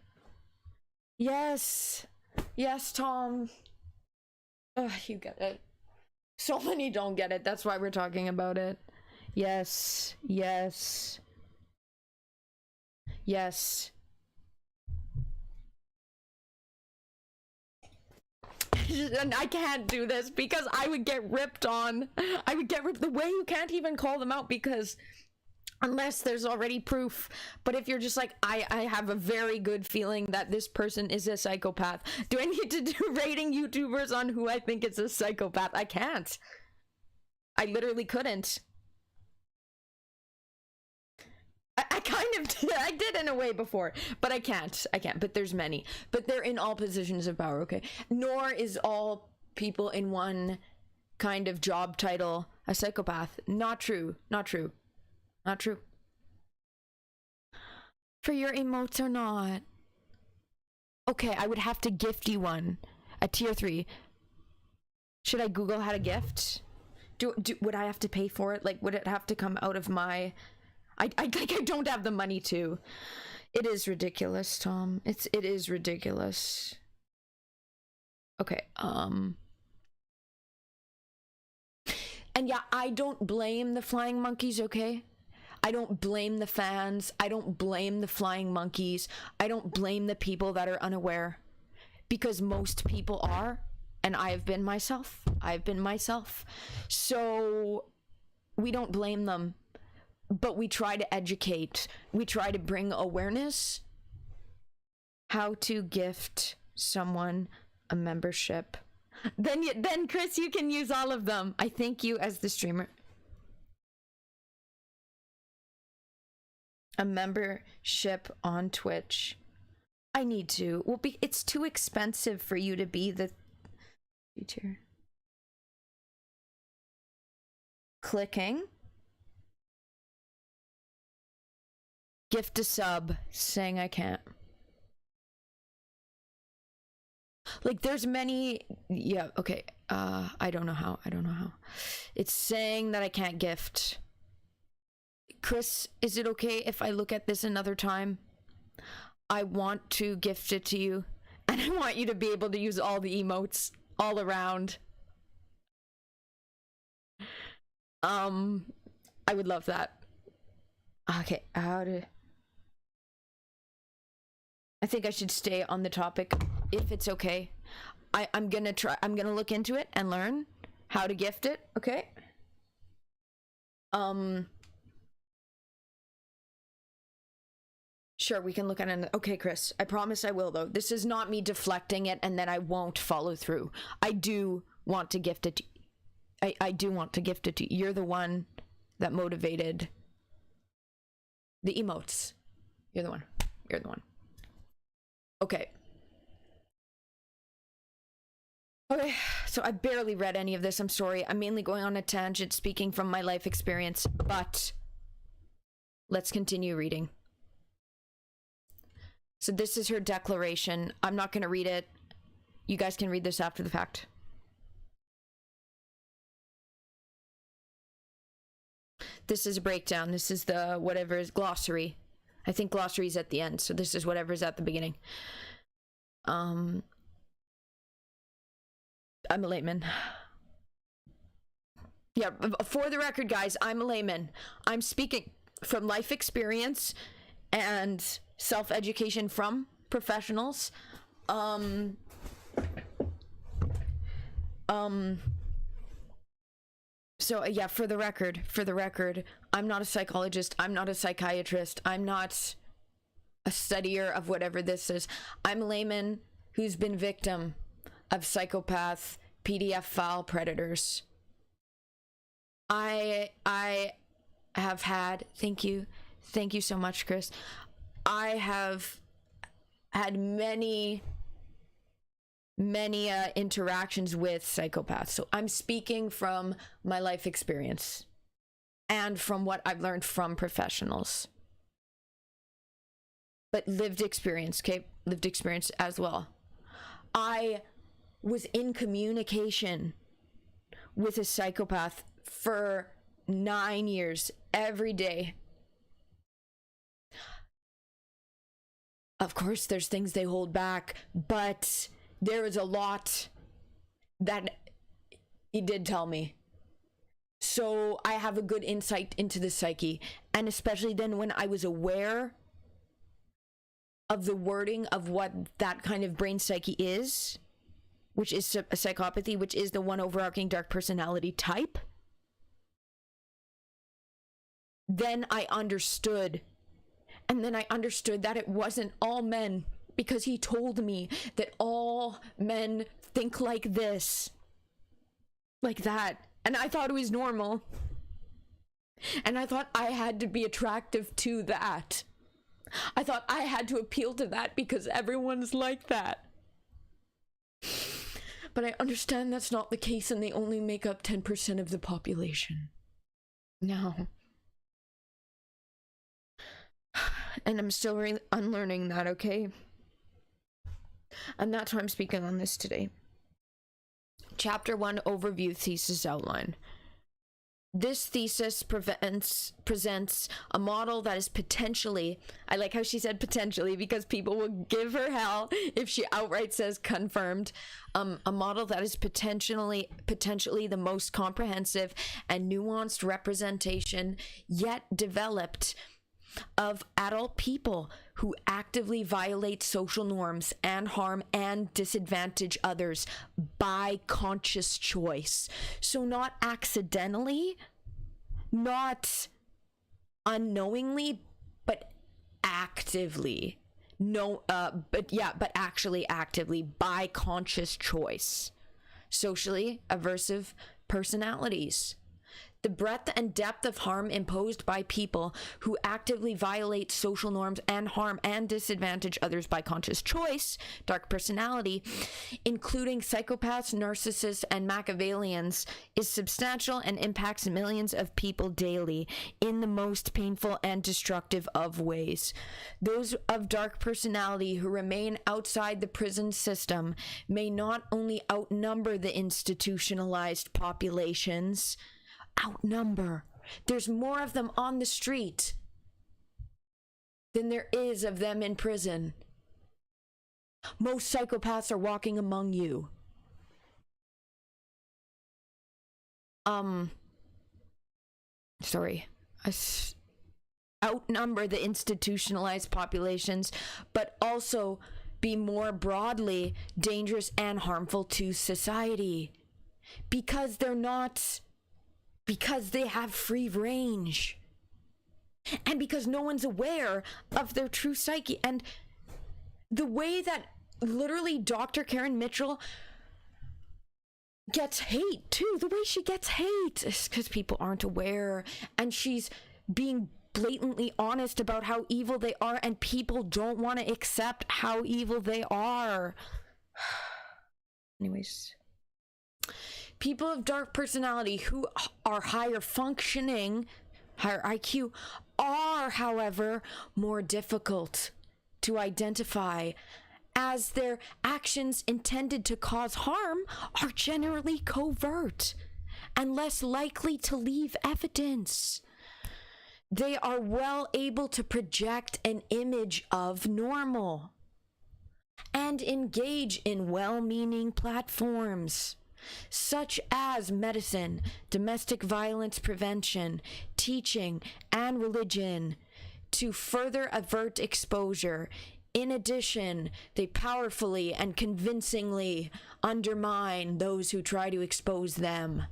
Yes, Tom. You get it. So many don't get it. That's why we're talking about it. Yes. And I can't do this because I would get ripped on. The way you can't even call them out because unless there's already proof. But if you're just like, I have a very good feeling that this person is a psychopath. Do I need to do rating YouTubers on who I think is a psychopath? I can't. I literally couldn't. I kind of did. I did in a way before, but I can't. But there's many. But they're in all positions of power, okay? Nor is all people in one kind of job title a psychopath. Not true. For your emotes or not. Okay, I would have to gift you one. A tier 3. Should I Google how to gift? Would I have to pay for it? Like, would it have to come out of my... I don't have the money to. It is ridiculous, Tom. It is ridiculous. Okay, And yeah, I don't blame the flying monkeys, okay? I don't blame the fans. I don't blame the flying monkeys. I don't blame the people that are unaware. Because most people are. And I have been myself. So we don't blame them. But we try to educate. We try to bring awareness. How to gift someone a membership. Then Chris, you can use all of them. I thank you as the streamer. A membership on Twitch. I need to. Well, it's too expensive for you to be the teacher. Clicking. Gift a sub, saying I can't. Like, there's many... Yeah, okay. I don't know how. It's saying that I can't gift. Chris, is it okay if I look at this another time? I want to gift it to you. And I want you to be able to use all the emotes all around. I would love that. Okay, how to... I think I should stay on the topic if it's okay. I'm gonna look into it and learn how to gift it, okay? Sure, we can look at it. Okay, Chris, I promise I will, though. This is not me deflecting it and then I won't follow through. I do want to gift it to you. I do want to gift it to you. You're the one that motivated the emotes. You're the one. You're the one. Okay. Okay, so I barely read any of this. I'm sorry. I'm mainly going on a tangent speaking from my life experience, but let's continue reading. So this is her declaration. I'm not going to read it. You guys can read this after the fact. This is a breakdown. This is the whatever is glossary. I think glossary is at the end, so this is whatever's at the beginning. I'm a layman. Yeah, for the record, guys, I'm a layman. I'm speaking from life experience and self-education from professionals. So yeah, for the record, I'm not a psychologist. I'm not a psychiatrist. I'm not a studier of whatever this is. I'm a layman who's been victim of psychopath PDF file predators. I have had, thank you so much, Chris. I have had many interactions with psychopaths. So I'm speaking from my life experience and from what I've learned from professionals. But lived experience, okay? Lived experience as well. I was in communication with a psychopath for 9 years, every day. Of course, there's things they hold back, but there is a lot that he did tell me. So I have a good insight into the psyche. And especially then when I was aware of the wording of what that kind of brain psyche is, which is a psychopathy, which is the one overarching dark personality type, then I understood. And then I understood that it wasn't all men, because he told me that all men think like this, like that. And I thought it was normal. And I thought I had to be attractive to that. I thought I had to appeal to that because everyone's like that. But I understand that's not the case, and they only make up 10% of the population. No. And I'm still unlearning that, okay? And that's why I'm speaking on this today. Chapter 1, Overview, Thesis Outline. This thesis presents a model that is potentially, I like how she said potentially because people will give her hell if she outright says confirmed, a model that is potentially the most comprehensive and nuanced representation yet developed of adult people who actively violate social norms and harm and disadvantage others by conscious choice. So not accidentally, not unknowingly, but actively. But actually actively by conscious choice. Socially aversive personalities. The breadth and depth of harm imposed by people who actively violate social norms and harm and disadvantage others by conscious choice, dark personality, including psychopaths, narcissists, and Machiavellians, is substantial and impacts millions of people daily in the most painful and destructive of ways. Those of dark personality who remain outside the prison system may not only outnumber the institutionalized populations, there's more of them on the street than there is of them in prison. Most psychopaths are walking among you. Outnumber the institutionalized populations, but also be more broadly dangerous and harmful to society because they have free range, and because no one's aware of their true psyche. And the way that literally Dr. Karen Mitchell gets hate too. The way she gets hate is because people aren't aware, and she's being blatantly honest about how evil they are, and people don't want to accept how evil they are. Anyways, people of dark personality who are higher functioning, higher IQ, are, however, more difficult to identify, as their actions intended to cause harm are generally covert and less likely to leave evidence. They are well able to project an image of normal and engage in well-meaning platforms such as medicine, domestic violence prevention, teaching, and religion to further avert exposure. In addition, they powerfully and convincingly undermine those who try to expose them.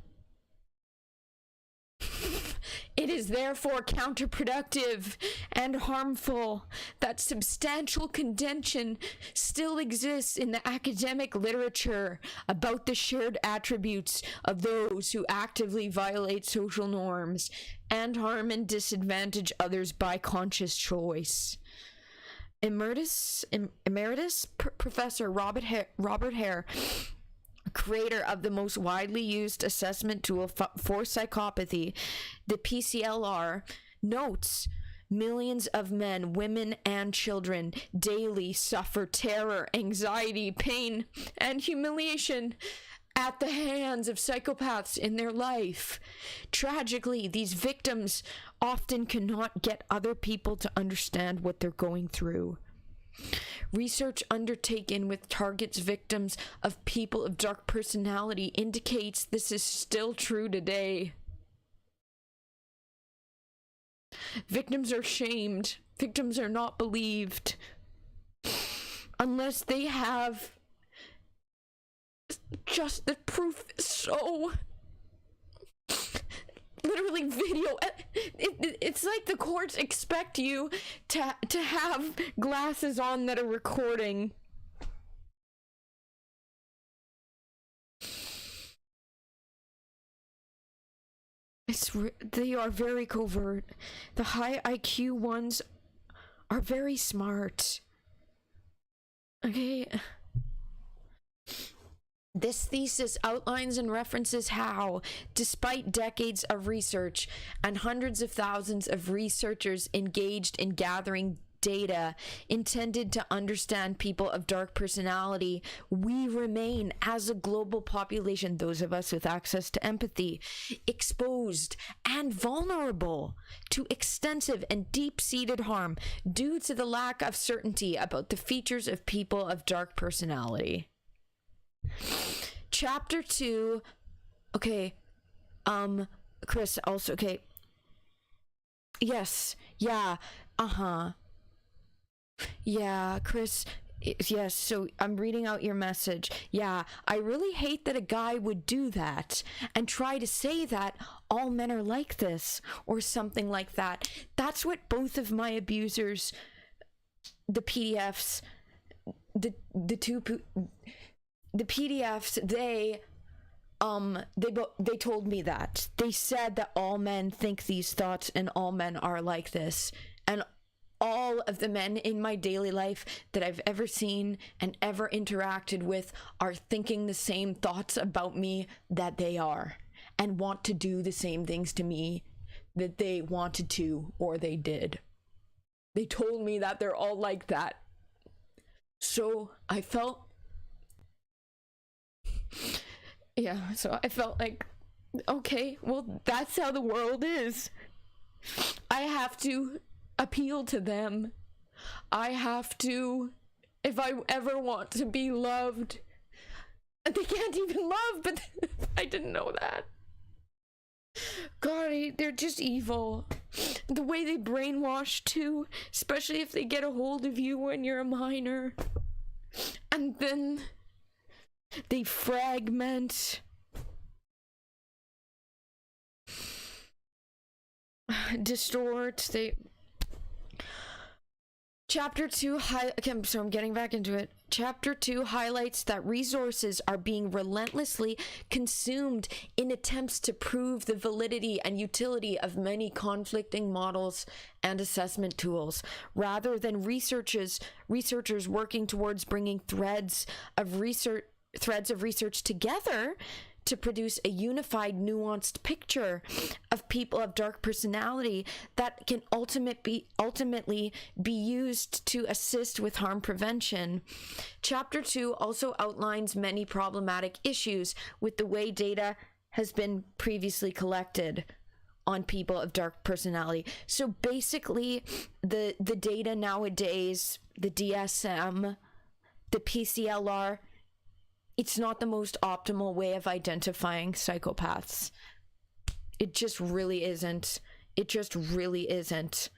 It is therefore counterproductive and harmful that substantial contention still exists in the academic literature about the shared attributes of those who actively violate social norms and harm and disadvantage others by conscious choice. Emeritus Professor Robert Hare, creator of the most widely used assessment tool for psychopathy, the PCLR, notes millions of men, women, and children daily suffer terror, anxiety, pain, and humiliation at the hands of psychopaths in their life. Tragically, these victims often cannot get other people to understand what they're going through. Research undertaken with targets victims of people of dark personality indicates this is still true today. Victims are shamed. Victims are not believed unless they have just the proof. So literally video, it's like the courts expect you to have glasses on that are recording. They are very covert. The high IQ ones are very smart. Okay. This thesis outlines and references how, despite decades of research and hundreds of thousands of researchers engaged in gathering data intended to understand people of dark personality, we remain, as a global population, those of us with access to empathy, exposed and vulnerable to extensive and deep-seated harm due to the lack of certainty about the features of people of dark personality. Chapter 2. Okay. Chris, also, okay. Yes. Yeah. Yeah, Chris. Yes, so I'm reading out your message. Yeah, I really hate that a guy would do that and try to say that all men are like this or something like that. That's what both of my abusers, the PDFs, the PDFs, they told me that. They said that all men think these thoughts and all men are like this. And all of the men in my daily life that I've ever seen and ever interacted with are thinking the same thoughts about me that they are, and want to do the same things to me that they wanted to or they did. They told me that they're all like that. So I felt like, okay, well, that's how the world is. I have to appeal to them. I have to, if I ever want to be loved. They can't even love, but I didn't know that. God, they're just evil. The way they brainwash too, especially if they get a hold of you when you're a minor. And then they fragment, distort, Chapter 2 okay, so I'm getting back into it. Chapter 2 highlights that resources are being relentlessly consumed in attempts to prove the validity and utility of many conflicting models and assessment tools, rather than researchers working towards bringing threads of research together to produce a unified, nuanced picture of people of dark personality that can ultimately be used to assist with harm prevention. Chapter 2 also outlines many problematic issues with the way data has been previously collected on people of dark personality. So basically, the data nowadays, the DSM, the PCLR, it's not the most optimal way of identifying psychopaths. It just really isn't. It just really isn't.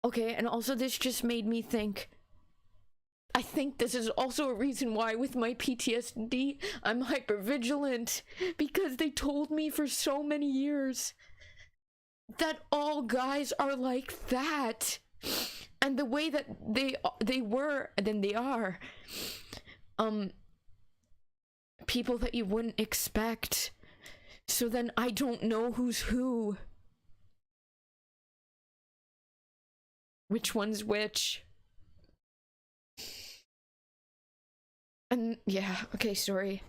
Okay, and also this just made me think, I think this is also a reason why with my PTSD, I'm hypervigilant, because they told me for so many years that all guys are like that. And the way that they were, and then they are, people that you wouldn't expect. So then I don't know who's who. Which one's which. And yeah, okay, sorry.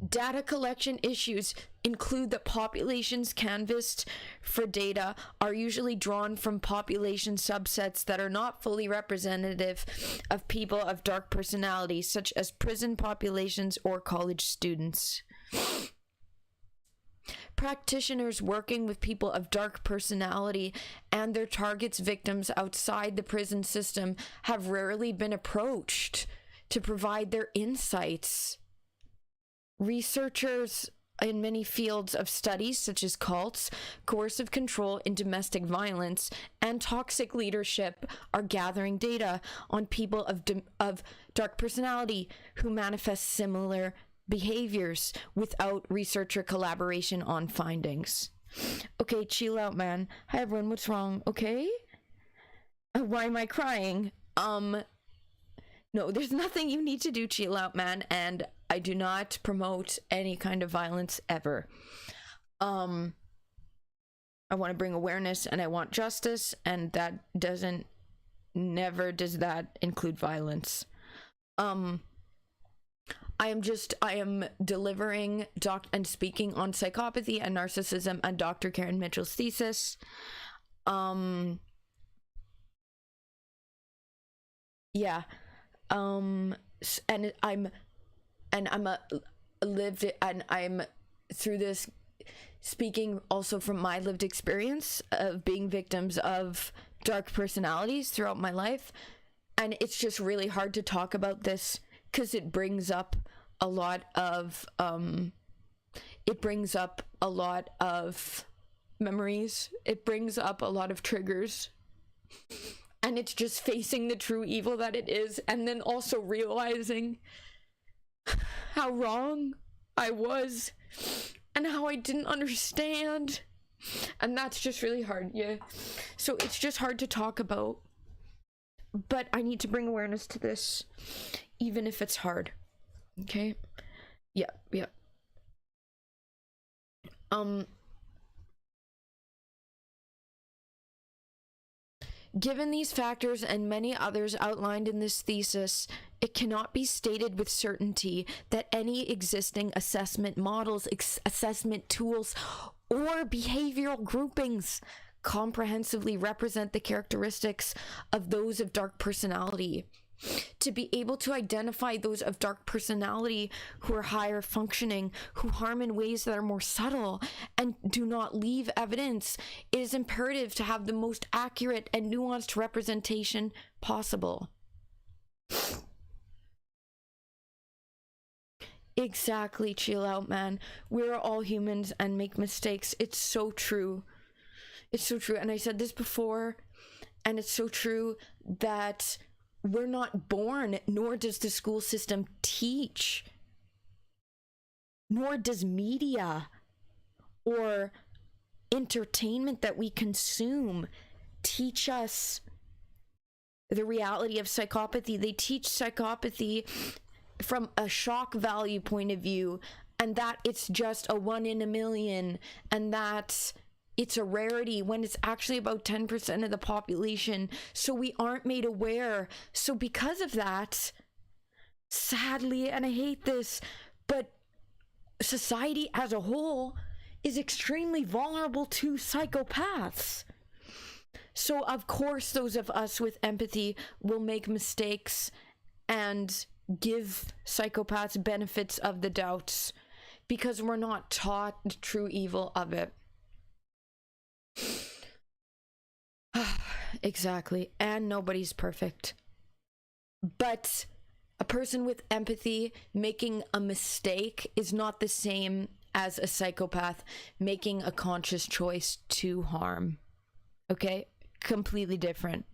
Data collection issues include that populations canvassed for data are usually drawn from population subsets that are not fully representative of people of dark personality, such as prison populations or college students. Practitioners working with people of dark personality and their targets' victims outside the prison system have rarely been approached to provide their insights. Researchers in many fields of studies, such as cults, coercive control in domestic violence, and toxic leadership, are gathering data on people of dark personality who manifest similar behaviors without researcher collaboration on findings. Okay, chill out, man. Hi, everyone. What's wrong? Okay? Why am I crying? No, there's nothing you need to do. Chill out, man. And I do not promote any kind of violence ever. I want to bring awareness and I want justice, and that never does that include violence. I am delivering and speaking on psychopathy and narcissism and Dr. Karen Mitchell's thesis. Yeah. And I'm through this speaking also from my lived experience of being victims of dark personalities throughout my life, and it's just really hard to talk about this because it brings up a lot of memories, it brings up a lot of triggers, and it's just facing the true evil that it is, and then also realizing how wrong I was and how I didn't understand, and that's just really hard. Yeah, so it's just hard to talk about, but I need to bring awareness to this even if it's hard. Okay. Yeah. Given these factors and many others outlined in this thesis, it cannot be stated with certainty that any existing assessment models, assessment tools, or behavioral groupings comprehensively represent the characteristics of those of dark personality. To be able to identify those of dark personality who are higher functioning, who harm in ways that are more subtle and do not leave evidence, it is imperative to have the most accurate and nuanced representation possible. Exactly, chill out, man. We're all humans and make mistakes. It's so true. It's so true. And I said this before, and it's so true that we're not born, nor does the school system teach, nor does media or entertainment that we consume teach us the reality of psychopathy. They teach psychopathy from a shock value point of view, and that it's just a 1 in a million, and that it's a rarity when it's actually about 10% of the population. So we aren't made aware. So because of that, sadly, and I hate this, but society as a whole is extremely vulnerable to psychopaths. So of course those of us with empathy will make mistakes and give psychopaths benefits of the doubts because we're not taught the true evil of it. Exactly. And nobody's perfect. But a person with empathy making a mistake is not the same as a psychopath making a conscious choice to harm. Okay? Completely different.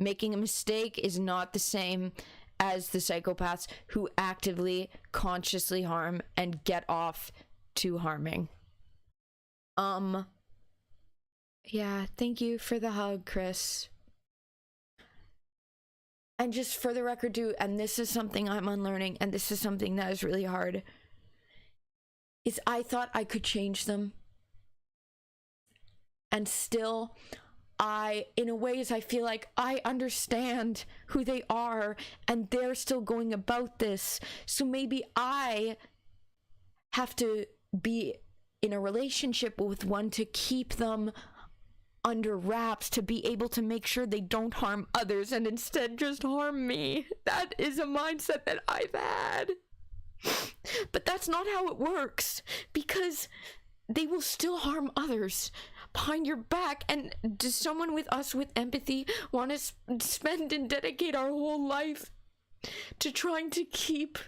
Making a mistake is not the same as the psychopaths who actively, consciously harm and get off to harming. Yeah, thank you for the hug, Chris. And just for the record too, and this is something I'm unlearning, and this is something that is really hard, is I thought I could change them. And still, in a ways, I feel like I understand who they are, and they're still going about this. So maybe I have to be in a relationship with one to keep them under wraps, to be able to make sure they don't harm others and instead just harm me. That is a mindset that I've had. But that's not how it works, because they will still harm others behind your back. And does someone with us with empathy want to spend and dedicate our whole life to trying to keep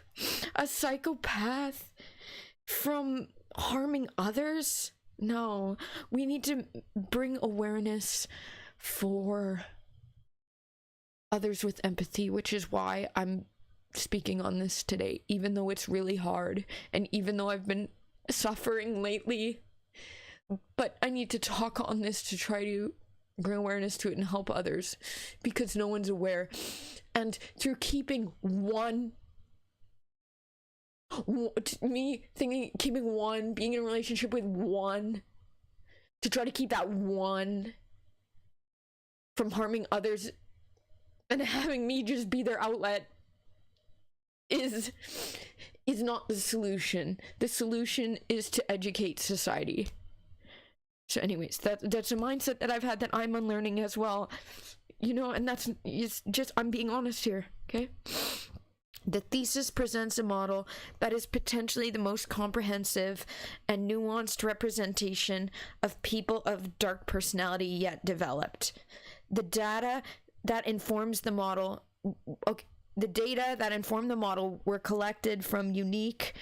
a psychopath from harming others? No, we need to bring awareness for others with empathy, which is why I'm speaking on this today, even though it's really hard, and even though I've been suffering lately. But I need to talk on this to try to bring awareness to it and help others, because no one's aware. And through keeping keeping one, being in a relationship with one, to try to keep that one from harming others and having me just be their outlet is not the solution. The solution is to educate society. So anyways, that's a mindset that I've had that I'm unlearning as well, you know, and it's just, I'm being honest here, okay? The thesis presents a model that is potentially the most comprehensive and nuanced representation of people of dark personality yet developed. The data that informs the model, were collected from unique,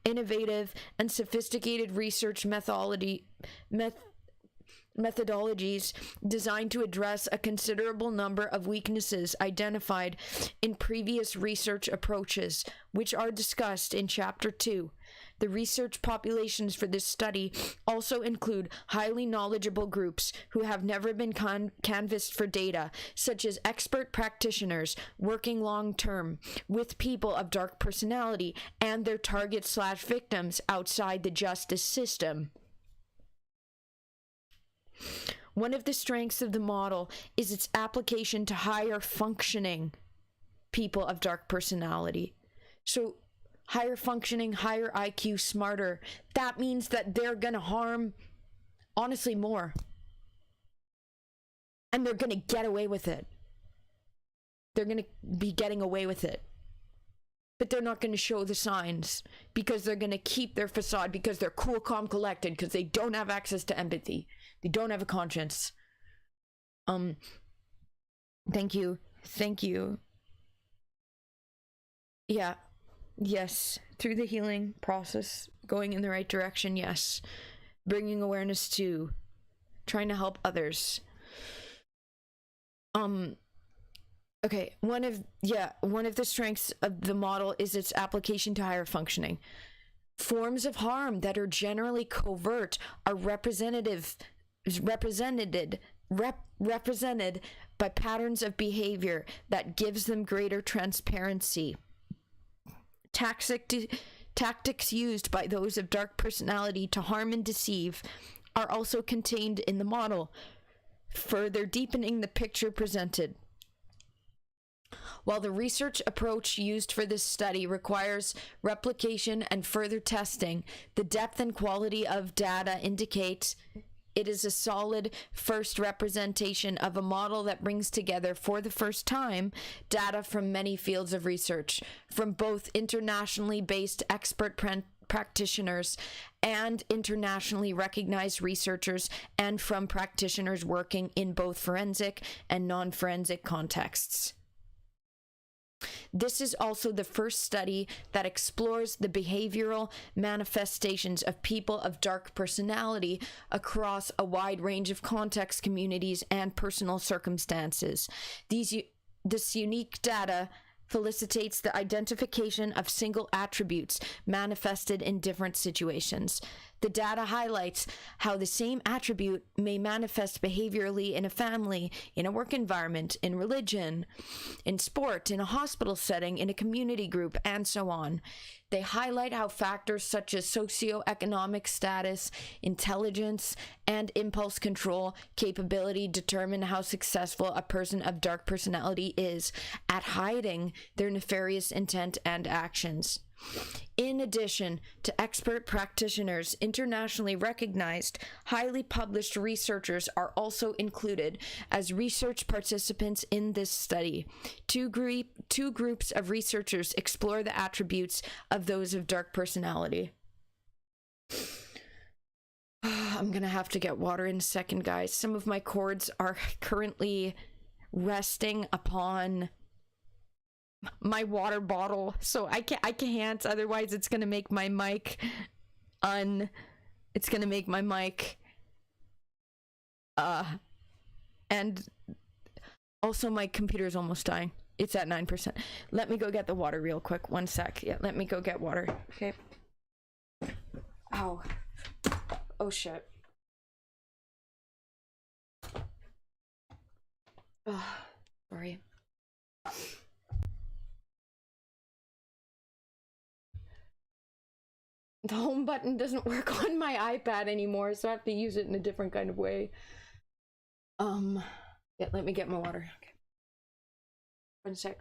innovative, and sophisticated research methodologies designed to address a considerable number of weaknesses identified in previous research approaches, which are discussed in Chapter 2. The research populations for this study also include highly knowledgeable groups who have never been canvassed for data, such as expert practitioners working long-term with people of dark personality and their targets/victims outside the justice system. One of the strengths of the model is its application to higher functioning people of dark personality. So higher functioning, higher IQ, smarter. That means that they're gonna harm, honestly, more. And they're gonna get away with it. They're gonna be getting away with it. But they're not gonna show the signs, because they're gonna keep their facade, because they're cool, calm, collected, because they don't have access to empathy. They don't have a conscience. Thank you. Yeah. Yes. Through the healing process, going in the right direction, yes. Bringing awareness to, trying to help others. Okay, one of the strengths of the model is its application to higher functioning. Forms of harm that are generally covert are represented by patterns of behavior that gives them greater transparency. Tactics used by those of dark personality to harm and deceive are also contained in the model, further deepening the picture presented. While the research approach used for this study requires replication and further testing, the depth and quality of data indicates it is a solid first representation of a model that brings together, for the first time, data from many fields of research, from both internationally based expert practitioners and internationally recognized researchers, and from practitioners working in both forensic and non-forensic contexts. This is also the first study that explores the behavioral manifestations of people of dark personality across a wide range of contexts, communities, and personal circumstances. This unique data felicitates the identification of single attributes manifested in different situations. The data highlights how the same attribute may manifest behaviorally in a family, in a work environment, in religion, in sport, in a hospital setting, in a community group, and so on. They highlight how factors such as socioeconomic status, intelligence, and impulse control capability determine how successful a person of dark personality is at hiding their nefarious intent and actions. In addition to expert practitioners, internationally recognized, highly published researchers are also included as research participants in this study. Two groups of researchers explore the attributes of those of dark personality. I'm gonna have to get water in a second, guys. Some of my cords are currently resting upon my water bottle, so I can't, otherwise it's gonna make my mic and also my computer's almost dying. It's at 9%. Let me go get the water real quick. 1 sec. Yeah, let me go get water. Okay. Ow. Oh shit. Oh, sorry. The home button doesn't work on my iPad anymore, so I have to use it in a different kind of way. Yeah, let me get my water. Okay. 1 sec.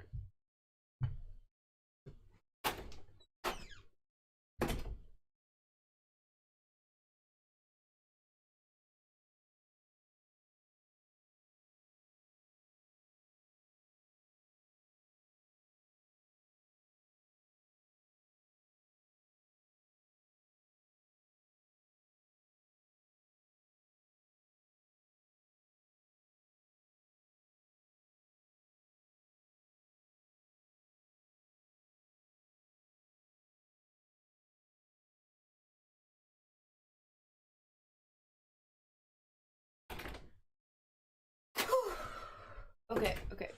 Okay.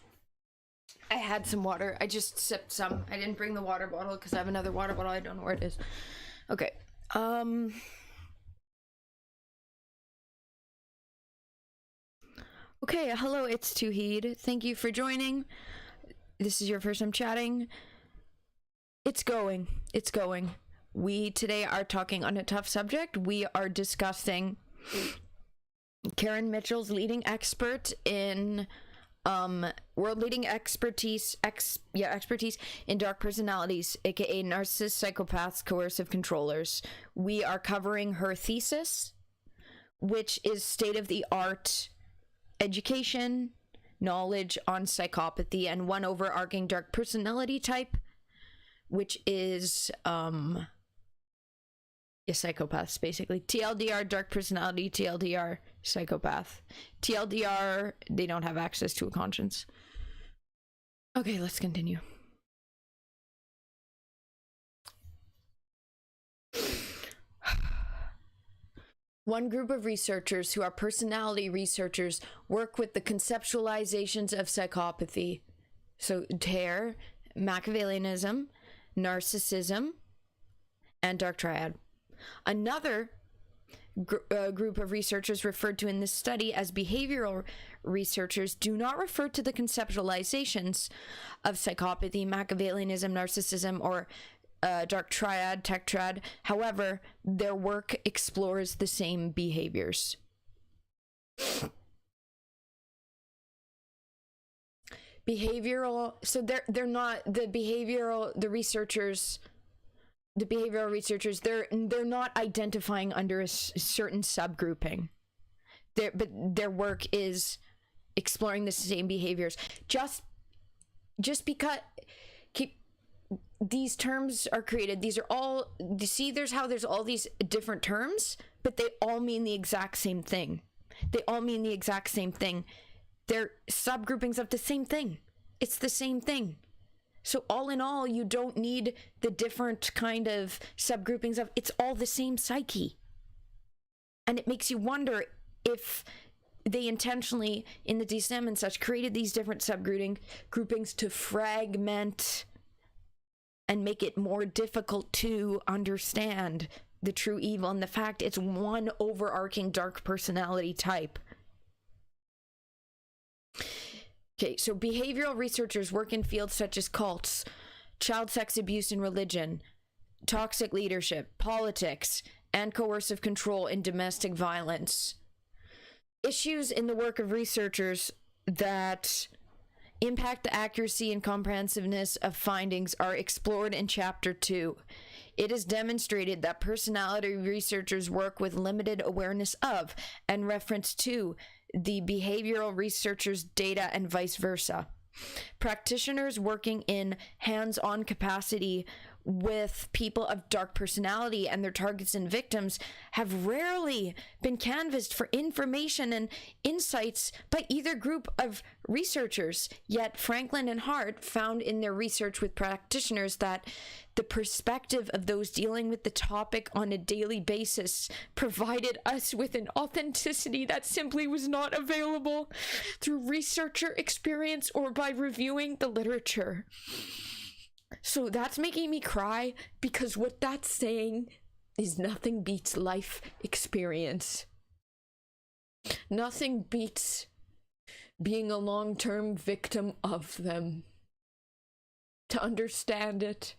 I had some water. I just sipped some. I didn't bring the water bottle because I have another water bottle. I don't know where it is. Okay. Okay, hello, it's Tuhid. Thank you for joining. This is your first time chatting. It's going. We today are talking on a tough subject. We are discussing Karen Mitchell's leading expert in world-leading expertise in dark personalities, aka narcissists, psychopaths, coercive controllers. We are covering her thesis, which is state-of-the-art education, knowledge on psychopathy, and one overarching dark personality type, which is psychopaths, basically. TLDR, dark personality. TLDR, psychopath. TLDR, they don't have access to a conscience. Okay, let's continue. One group of researchers who are personality researchers work with the conceptualizations of psychopathy. So, terror, Machiavellianism, narcissism, and dark triad. Another group of researchers referred to in this study as behavioral researchers do not refer to the conceptualizations of psychopathy, Machiavellianism, narcissism, or dark triad, tetrad. However, their work explores the same behaviors. Behavioral, so they're not the behavioral, the behavioral researchers, they're not identifying under a certain subgrouping. But their work is exploring the same behaviors. Just because these terms are created, these are all, you see, there's all these different terms, but they all mean the exact same thing. They all mean the exact same thing. They're subgroupings of the same thing. It's the same thing. So all in all, you don't need the different kind of subgroupings of, it's all the same psyche. And it makes you wonder if they intentionally, in the DSM and such, created these different subgroupings to fragment and make it more difficult to understand the true evil and the fact it's one overarching dark personality type. Okay, so behavioral researchers work in fields such as cults, child sex abuse and religion, toxic leadership, politics, and coercive control in domestic violence. Issues in the work of researchers that impact the accuracy and comprehensiveness of findings are explored in Chapter 2. It is demonstrated that personality researchers work with limited awareness of and reference to the behavioral researchers' data and vice versa. Practitioners working in hands-on capacity with people of dark personality and their targets and victims have rarely been canvassed for information and insights by either group of researchers. Yet Franklin and Hart found in their research with practitioners that the perspective of those dealing with the topic on a daily basis provided us with an authenticity that simply was not available through researcher experience or by reviewing the literature. So that's making me cry, because what that's saying is nothing beats life experience. Nothing beats being a long-term victim of them. To understand it.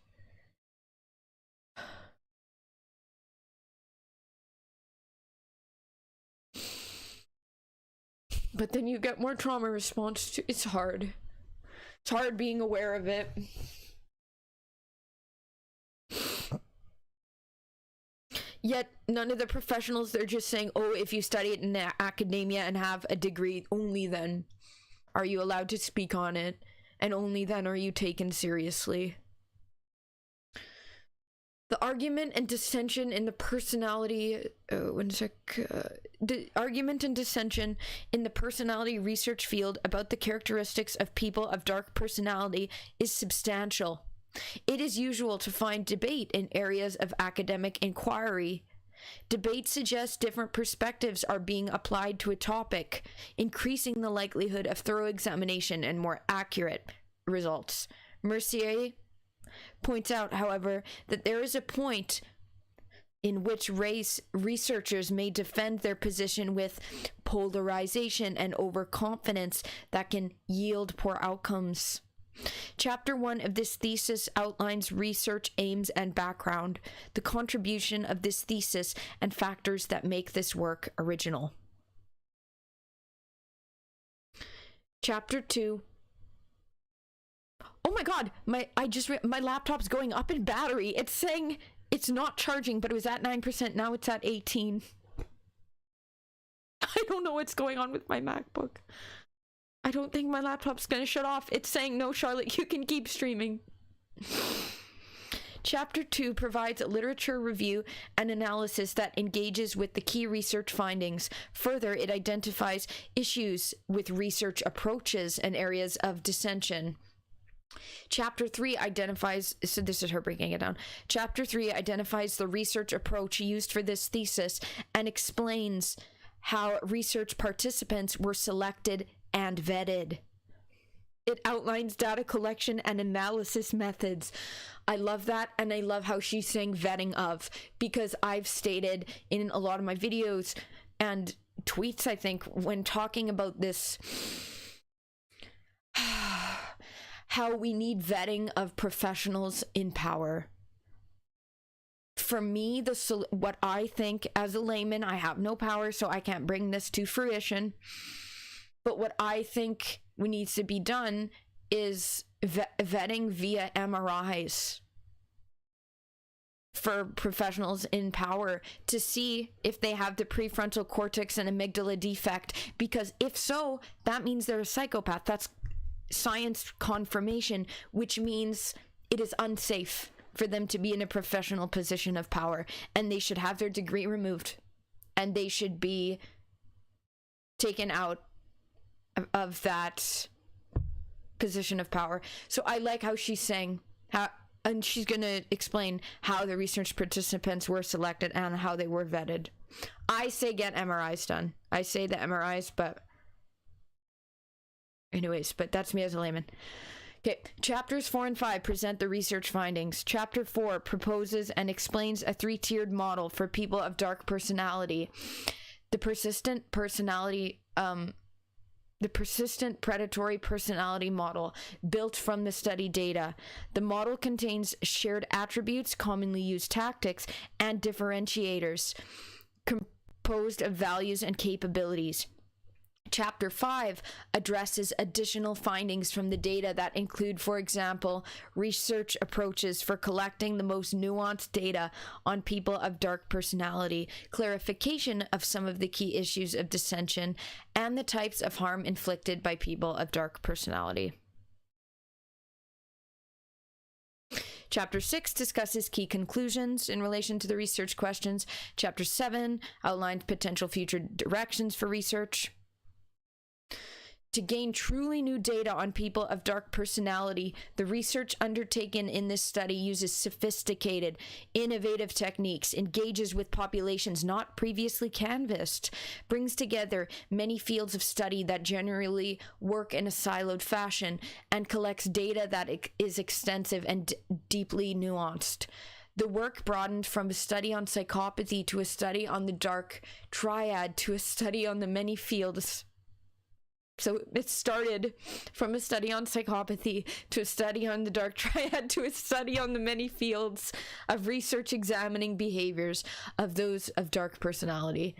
But then you get more trauma response to, it's hard. It's hard being aware of it. Yet none of the professionals, they're just saying, oh, if you study it in academia and have a degree, only then are you allowed to speak on it, and only then are you taken seriously. The argument and dissension in the personality, the argument and dissension in the personality research field about the characteristics of people of dark personality is substantial. It is usual to find debate in areas of academic inquiry. Debate suggests different perspectives are being applied to a topic, increasing the likelihood of thorough examination and more accurate results. Mercier points out, however, that there is a point in which race researchers may defend their position with polarization and overconfidence that can yield poor outcomes. Chapter 1 of this thesis outlines research aims and background, the contribution of this thesis, and factors that make this work original. Chapter 2. Oh my god, my laptop's going up in battery. It's saying it's not charging, but it was at 9%. Now it's at 18. I don't know what's going on with my MacBook. I don't think my laptop's gonna shut off. It's saying, no, Charlotte, you can keep streaming. Chapter 2 provides a literature review and analysis that engages with the key research findings. Further, it identifies issues with research approaches and areas of dissension. Chapter 3 identifies, so this is her breaking it down. Chapter 3 identifies the research approach used for this thesis and explains how research participants were selected and vetted. It outlines data collection and analysis methods. I love that, and I love how she's saying vetting of, because I've stated in a lot of my videos and tweets, I think, when talking about this, how we need vetting of professionals in power. For me, what I think as a layman, I have no power, so I can't bring this to fruition. But what I think needs to be done is vetting via MRIs for professionals in power to see if they have the prefrontal cortex and amygdala defect, because if so, that means they're a psychopath. That's science confirmation, which means it is unsafe for them to be in a professional position of power, and they should have their degree removed, and they should be taken out of that position of power. So I like how she's saying and she's going to explain how the research participants were selected and how they were vetted. I say get MRIs done. I say the MRIs, but anyways, but that's me as a layman. Okay, chapters 4 and 5 present the research findings. Chapter 4 proposes and explains a 3-tiered model for people of dark personality. The persistent predatory personality model built from the study data. The model contains shared attributes, commonly used tactics, and differentiators composed of values and capabilities. Chapter 5 addresses additional findings from the data that include, for example, research approaches for collecting the most nuanced data on people of dark personality, clarification of some of the key issues of dissension, and the types of harm inflicted by people of dark personality. Chapter 6 discusses key conclusions in relation to the research questions. Chapter 7 outlines potential future directions for research. To gain truly new data on people of dark personality, the research undertaken in this study uses sophisticated, innovative techniques, engages with populations not previously canvassed, brings together many fields of study that generally work in a siloed fashion, and collects data that is extensive and deeply nuanced. The work broadened from a study on psychopathy to a study on the dark triad to a study on the many fields. So it started from a study on psychopathy to a study on the dark triad to a study on the many fields of research examining behaviors of those of dark personality.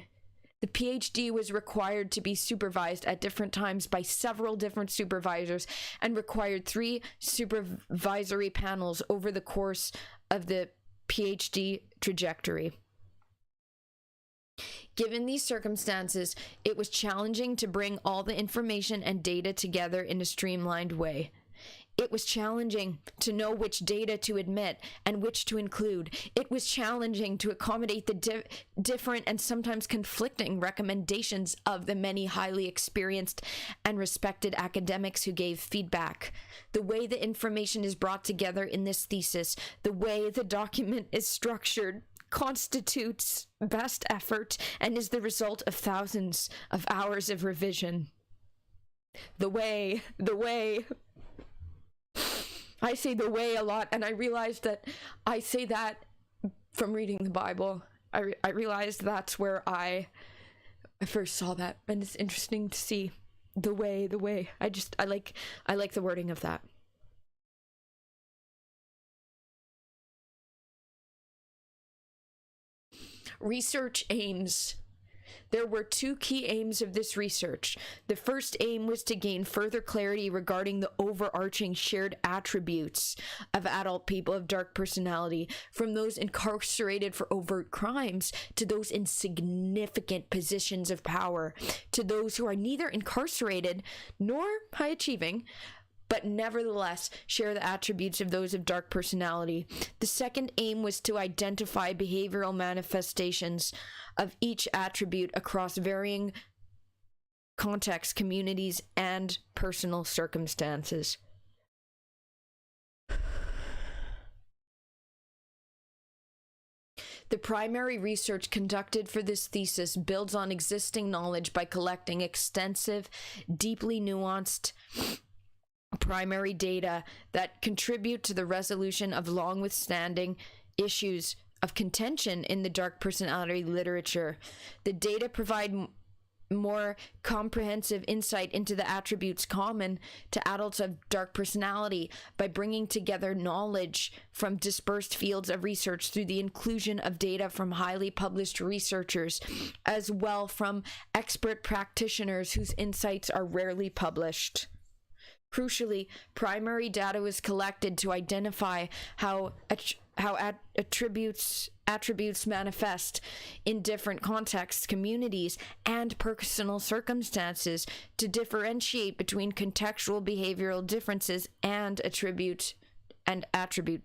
The PhD was required to be supervised at different times by several different supervisors and required 3 supervisory panels over the course of the PhD trajectory. Given these circumstances, it was challenging to bring all the information and data together in a streamlined way. It was challenging to know which data to admit and which to include. It was challenging to accommodate the different and sometimes conflicting recommendations of the many highly experienced and respected academics who gave feedback. The way the information is brought together in this thesis, the way the document is structured, constitutes best effort and is the result of thousands of hours of revision. The way. I say the way a lot, and I realized that I say that from reading the Bible. I realized that's where I first saw that, and it's interesting to see the way. I like the wording of that. Research aims. There were 2 key aims of this research. The first aim was to gain further clarity regarding the overarching shared attributes of adult people of dark personality, from those incarcerated for overt crimes to those in significant positions of power, to those who are neither incarcerated nor high achieving, but nevertheless share the attributes of those of dark personality. The second aim was to identify behavioral manifestations of each attribute across varying contexts, communities, and personal circumstances. The primary research conducted for this thesis builds on existing knowledge by collecting extensive, deeply nuanced primary data that contribute to the resolution of long withstanding issues of contention in the dark personality literature. The data provide more comprehensive insight into the attributes common to adults of dark personality by bringing together knowledge from dispersed fields of research through the inclusion of data from highly published researchers, as well from expert practitioners whose insights are rarely published. Crucially, primary data was collected to identify how attributes manifest in different contexts, communities, and personal circumstances, to differentiate between contextual behavioral differences and attribute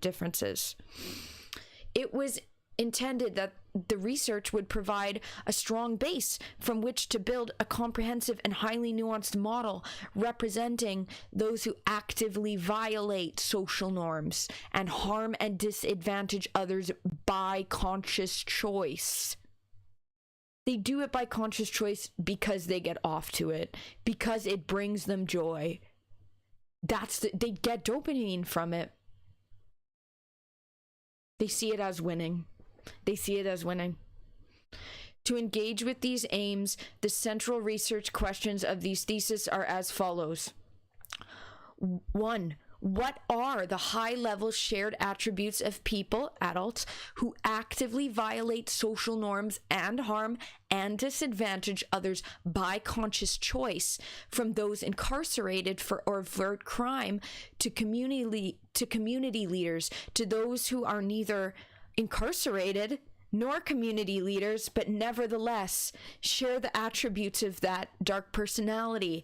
differences. It was intended that the research would provide a strong base from which to build a comprehensive and highly nuanced model representing those who actively violate social norms and harm and disadvantage others by conscious choice. They do it by conscious choice because they get off to it, because it brings them joy. They get dopamine from it. They see it as winning. To engage with these aims, the central research questions of these theses are as follows. 1. What are the high-level shared attributes of people, adults, who actively violate social norms and harm and disadvantage others by conscious choice, from those incarcerated for overt crime to community leaders, to those who are neither incarcerated nor community leaders, but nevertheless share the attributes of that dark personality?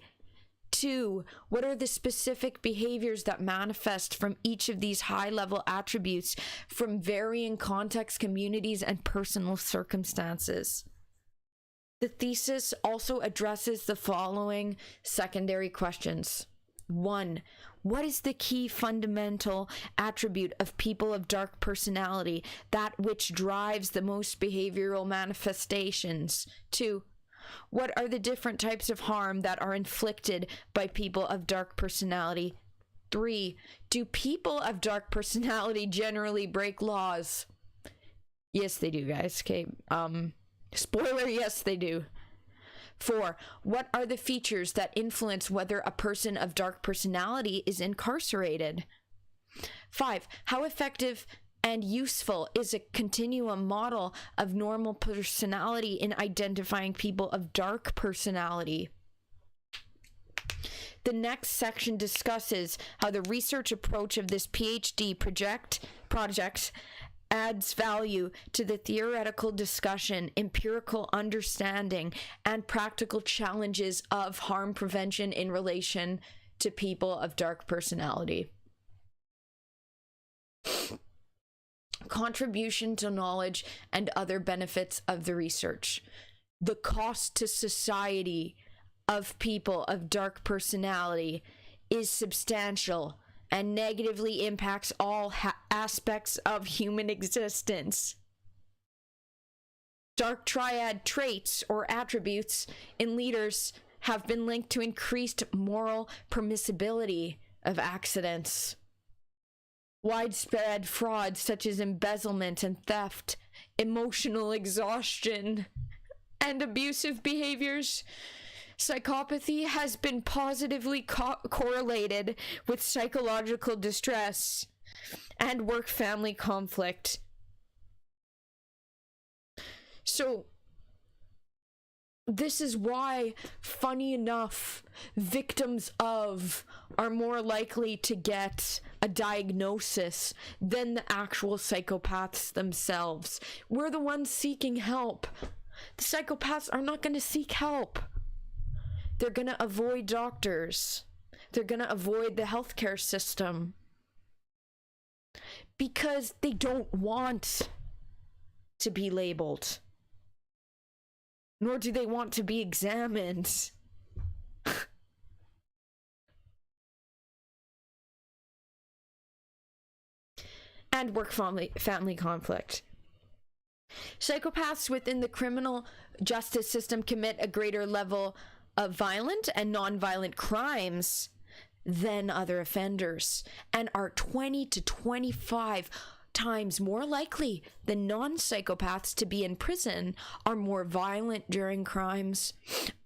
2, what are the specific behaviors that manifest from each of these high-level attributes from varying contexts, communities, and personal circumstances? The thesis also addresses the following secondary questions. 1. What is the key fundamental attribute of people of dark personality, that which drives the most behavioral manifestations? 2. What are the different types of harm that are inflicted by people of dark personality? 3. Do people of dark personality generally break laws? Yes, they do, guys. Okay. Spoiler, yes, they do. 4. What are the features that influence whether a person of dark personality is incarcerated? 5. How effective and useful is a continuum model of normal personality in identifying people of dark personality? The next section discusses how the research approach of this PhD project adds value to the theoretical discussion, empirical understanding, and practical challenges of harm prevention in relation to people of dark personality. Contribution to knowledge and other benefits of the research. The cost to society of people of dark personality is substantial and negatively impacts all aspects of human existence. Dark triad traits or attributes in leaders have been linked to increased moral permissibility of accidents. Widespread fraud such as embezzlement and theft, emotional exhaustion, and abusive behaviors. Psychopathy has been positively correlated with psychological distress and work-family conflict. So, this is why, funny enough, victims of are more likely to get a diagnosis than the actual psychopaths themselves. We're the ones seeking help. The psychopaths are not going to seek help. They're going to avoid doctors. They're going to avoid the healthcare system because they don't want to be labeled, nor do they want to be examined. And work-family conflict. Psychopaths within the criminal justice system commit a greater level of violent and non-violent crimes than other offenders and are 20 to 25 times more likely than non-psychopaths to be in prison, are more violent during crimes,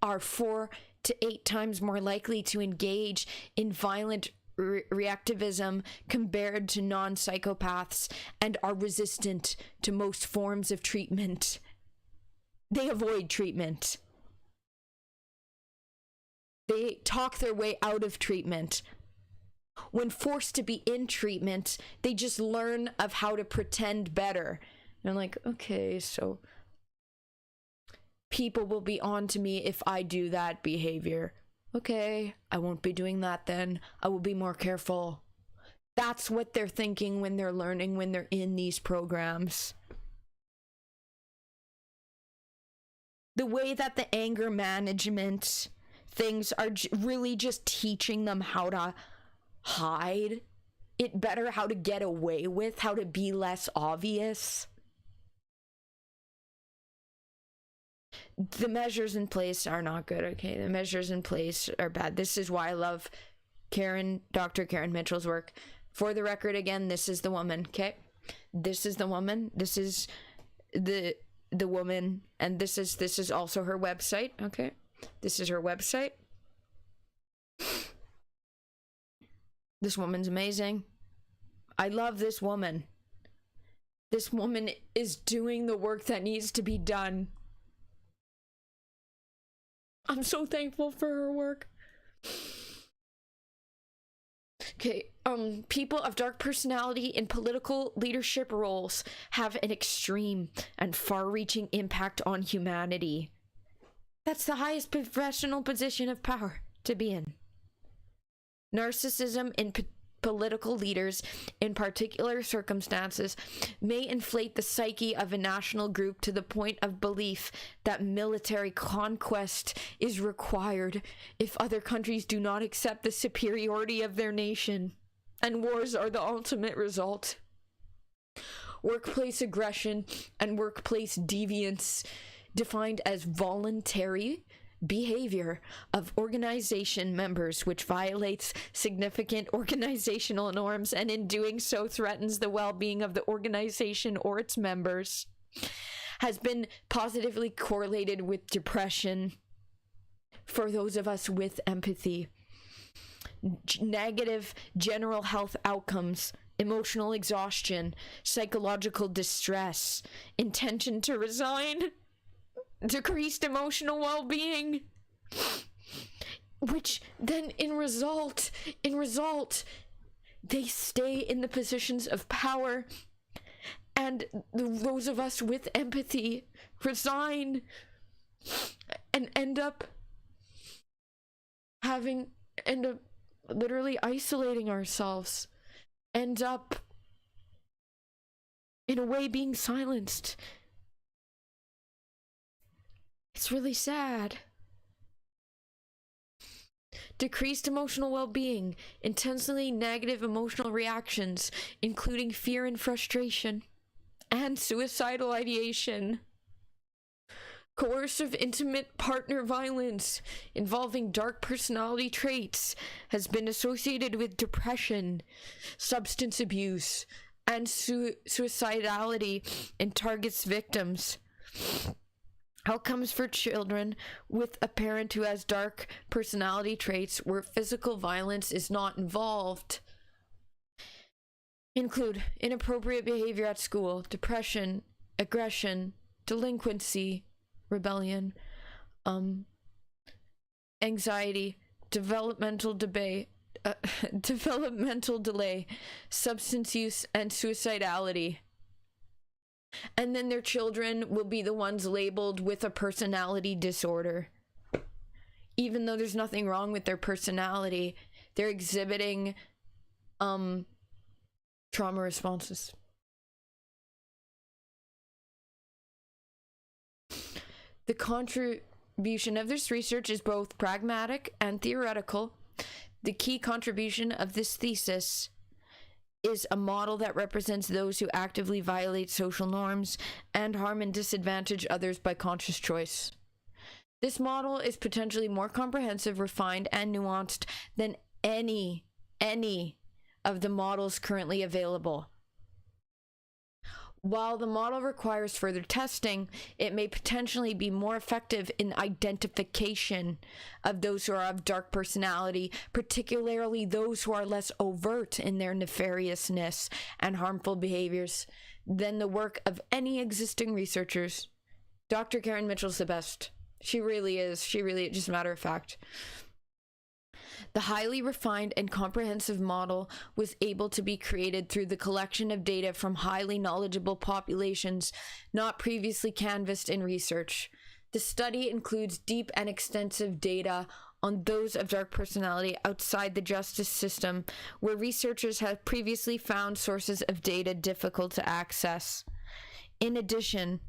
are 4 to 8 times more likely to engage in violent reactivism compared to non-psychopaths, and are resistant to most forms of treatment. They avoid treatment. They talk their way out of treatment. When forced to be in treatment, they just learn of how to pretend better. And I'm like, okay, so people will be on to me if I do that behavior. Okay, I won't be doing that then. I will be more careful. That's what they're thinking when they're learning, when they're in these programs. The way that the anger management things are really just teaching them how to hide it better, how to get away with, how to be less obvious. The measures in place are not good, okay? The measures in place are bad. This is why I love Dr. Karen Mitchell's work. For the record, again, this is the woman, okay? This is the woman. This is the woman, and this is also her website, okay? This is her website. This woman's amazing. I love this woman. This woman is doing the work that needs to be done. I'm so thankful for her work. Okay, people of dark personality in political leadership roles have an extreme and far-reaching impact on humanity. That's the highest professional position of power to be in. Narcissism in political leaders in particular circumstances may inflate the psyche of a national group to the point of belief that military conquest is required if other countries do not accept the superiority of their nation, and wars are the ultimate result. Workplace aggression and workplace deviance, defined as voluntary behavior of organization members which violates significant organizational norms and in doing so threatens the well-being of the organization or its members, has been positively correlated with depression for those of us with empathy, negative general health outcomes, emotional exhaustion, psychological distress, intention to resign, decreased emotional well-being, which then in result they stay in the positions of power, and those of us with empathy resign and end up literally isolating ourselves, end up in a way being silenced. It's really sad. Decreased emotional well-being, intensely negative emotional reactions, including fear and frustration, and suicidal ideation. Coercive intimate partner violence involving dark personality traits has been associated with depression, substance abuse, and suicidality in targets victims. Outcomes for children with a parent who has dark personality traits where physical violence is not involved include inappropriate behavior at school, depression, aggression, delinquency, rebellion, anxiety, developmental delay, substance use, and suicidality. And then their children will be the ones labeled with a personality disorder. Even though there's nothing wrong with their personality, they're exhibiting trauma responses. The contribution of this research is both pragmatic and theoretical. The key contribution of this thesis is a model that represents those who actively violate social norms and harm and disadvantage others by conscious choice. This model is potentially more comprehensive, refined, and nuanced than any of the models currently available. While the model requires further testing, it may potentially be more effective in identification of those who are of dark personality, particularly those who are less overt in their nefariousness and harmful behaviors, than the work of any existing researchers. Dr. Karen Mitchell's the best. She really is. She really, just a matter of fact. The highly refined and comprehensive model was able to be created through the collection of data from highly knowledgeable populations not previously canvassed in research. The study includes deep and extensive data on those of dark personality outside the justice system, where researchers have previously found sources of data difficult to access. In addition,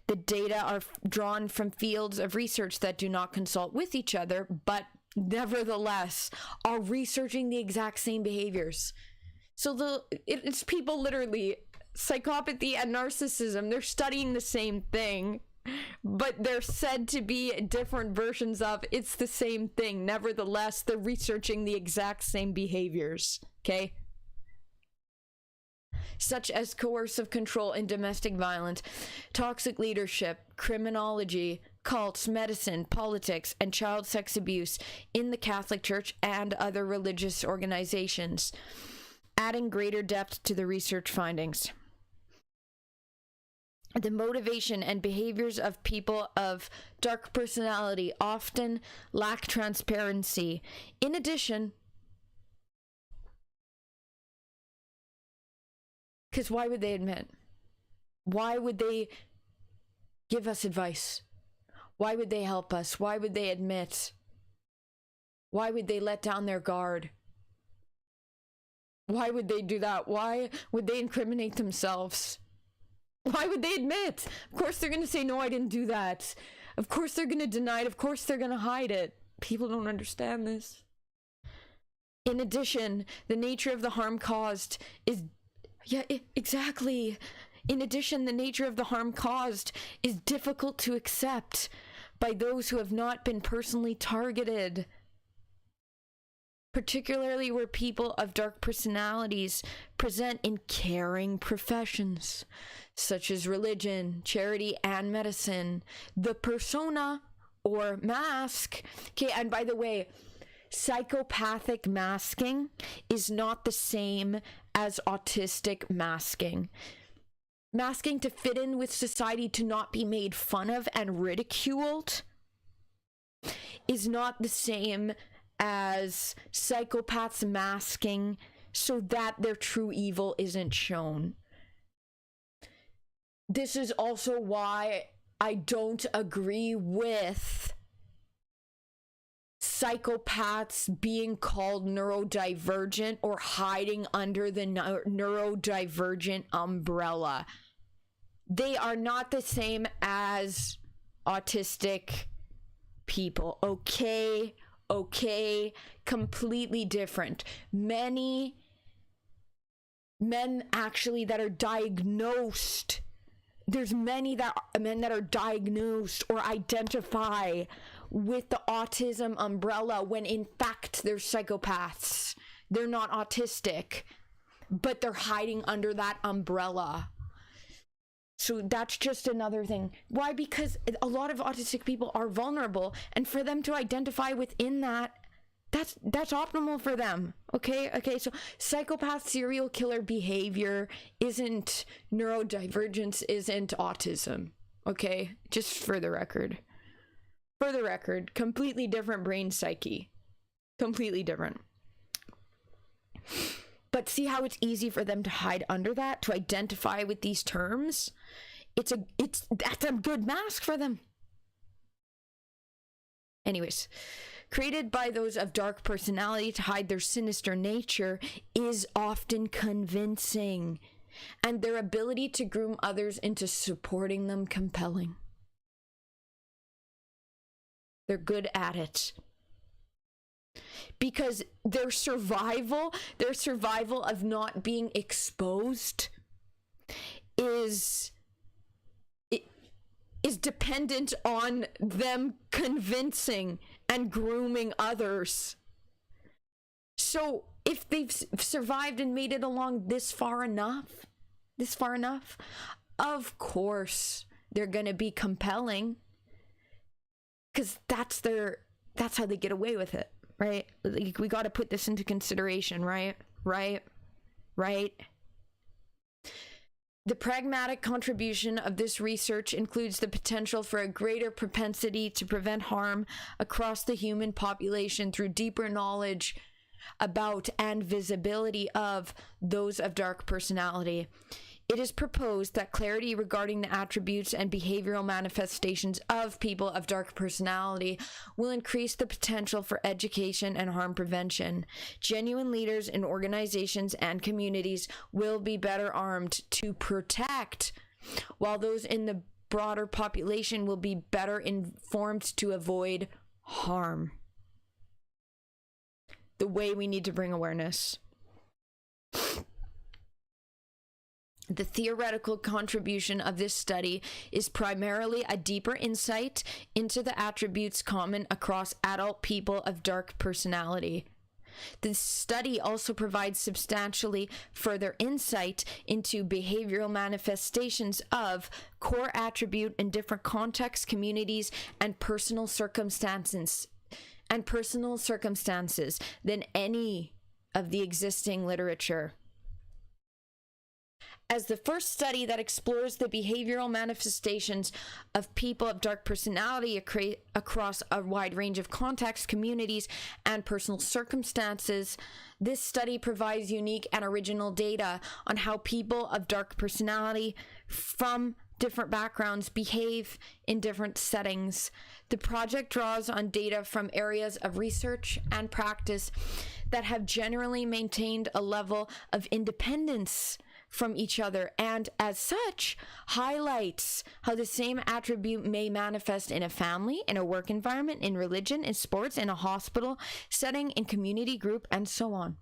the data are drawn from fields of research that do not consult with each other, but nevertheless are researching the exact same behaviors. So it's people literally, psychopathy and narcissism, they're studying the same thing, but they're said to be different versions of it's the same thing. Nevertheless, they're researching the exact same behaviors, okay? Such as coercive control and domestic violence, toxic leadership, criminology, cults, medicine, politics, and child sex abuse in the Catholic Church and other religious organizations, adding greater depth to the research findings. The motivation and behaviors of people of dark personality often lack transparency. In addition, because why would they admit? Why would they give us advice? Why would they help us? Why would they admit? Why would they let down their guard? Why would they do that? Why would they incriminate themselves? Why would they admit? Of course they're going to say, no, I didn't do that. Of course they're going to deny it. Of course they're going to hide it. People don't understand this. In addition, the nature of the harm caused is... exactly. In addition, the nature of the harm caused is difficult to accept by those who have not been personally targeted, particularly where people of dark personalities present in caring professions, such as religion, charity, and medicine. The persona or mask, okay, and by the way, psychopathic masking is not the same as autistic masking. Masking to fit in with society, to not be made fun of and ridiculed, is not the same as psychopaths masking so that their true evil isn't shown. This is also why I don't agree with psychopaths being called neurodivergent or hiding under the neurodivergent umbrella. They are not the same as autistic people. Okay, completely different. Many men actually that are diagnosed, there's many men that are diagnosed or identify with the autism umbrella when in fact they're psychopaths. They're not autistic, but they're hiding under that umbrella. So that's just another thing. Why? Because a lot of autistic people are vulnerable, and for them to identify within that, that's optimal for them. Okay, so psychopath serial killer behavior isn't neurodivergence, isn't autism. Okay, just for the record. For the record, completely different brain psyche. Completely different. But see how it's easy for them to hide under that, to identify with these terms? That's a good mask for them. Anyways, created by those of dark personality to hide their sinister nature is often convincing, and their ability to groom others into supporting them compelling. They're good at it. Because their survival of not being exposed is dependent on them convincing and grooming others. So if they've survived and made it along this far enough, of course they're going to be compelling, because that's how they get away with it, right? Like, we got to put this into consideration, right? The pragmatic contribution of this research includes the potential for a greater propensity to prevent harm across the human population through deeper knowledge about and visibility of those of dark personality. It is proposed that clarity regarding the attributes and behavioral manifestations of people of dark personality will increase the potential for education and harm prevention. Genuine leaders in organizations and communities will be better armed to protect, while those in the broader population will be better informed to avoid harm. The way we need to bring awareness. The theoretical contribution of this study is primarily a deeper insight into the attributes common across adult people of dark personality. The study also provides substantially further insight into behavioral manifestations of core attribute in different contexts, communities, and personal circumstances than any of the existing literature. As the first study that explores the behavioral manifestations of people of dark personality across a wide range of contexts, communities, and personal circumstances, this study provides unique and original data on how people of dark personality from different backgrounds behave in different settings. The project draws on data from areas of research and practice that have generally maintained a level of independence from each other, and as such highlights how the same attribute may manifest in a family, in a work environment, in religion, in sports, in a hospital setting, in community group, and so on.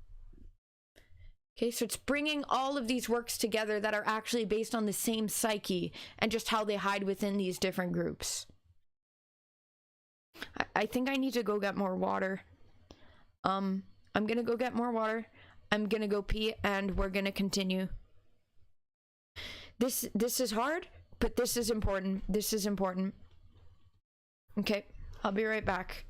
Okay, so it's bringing all of these works together that are actually based on the same psyche and just how they hide within these different groups. I think I need to go get more water. I'm gonna go get more water. I'm gonna go pee, and we're gonna continue. This is hard, but this is important. This is important. Okay, I'll be right back.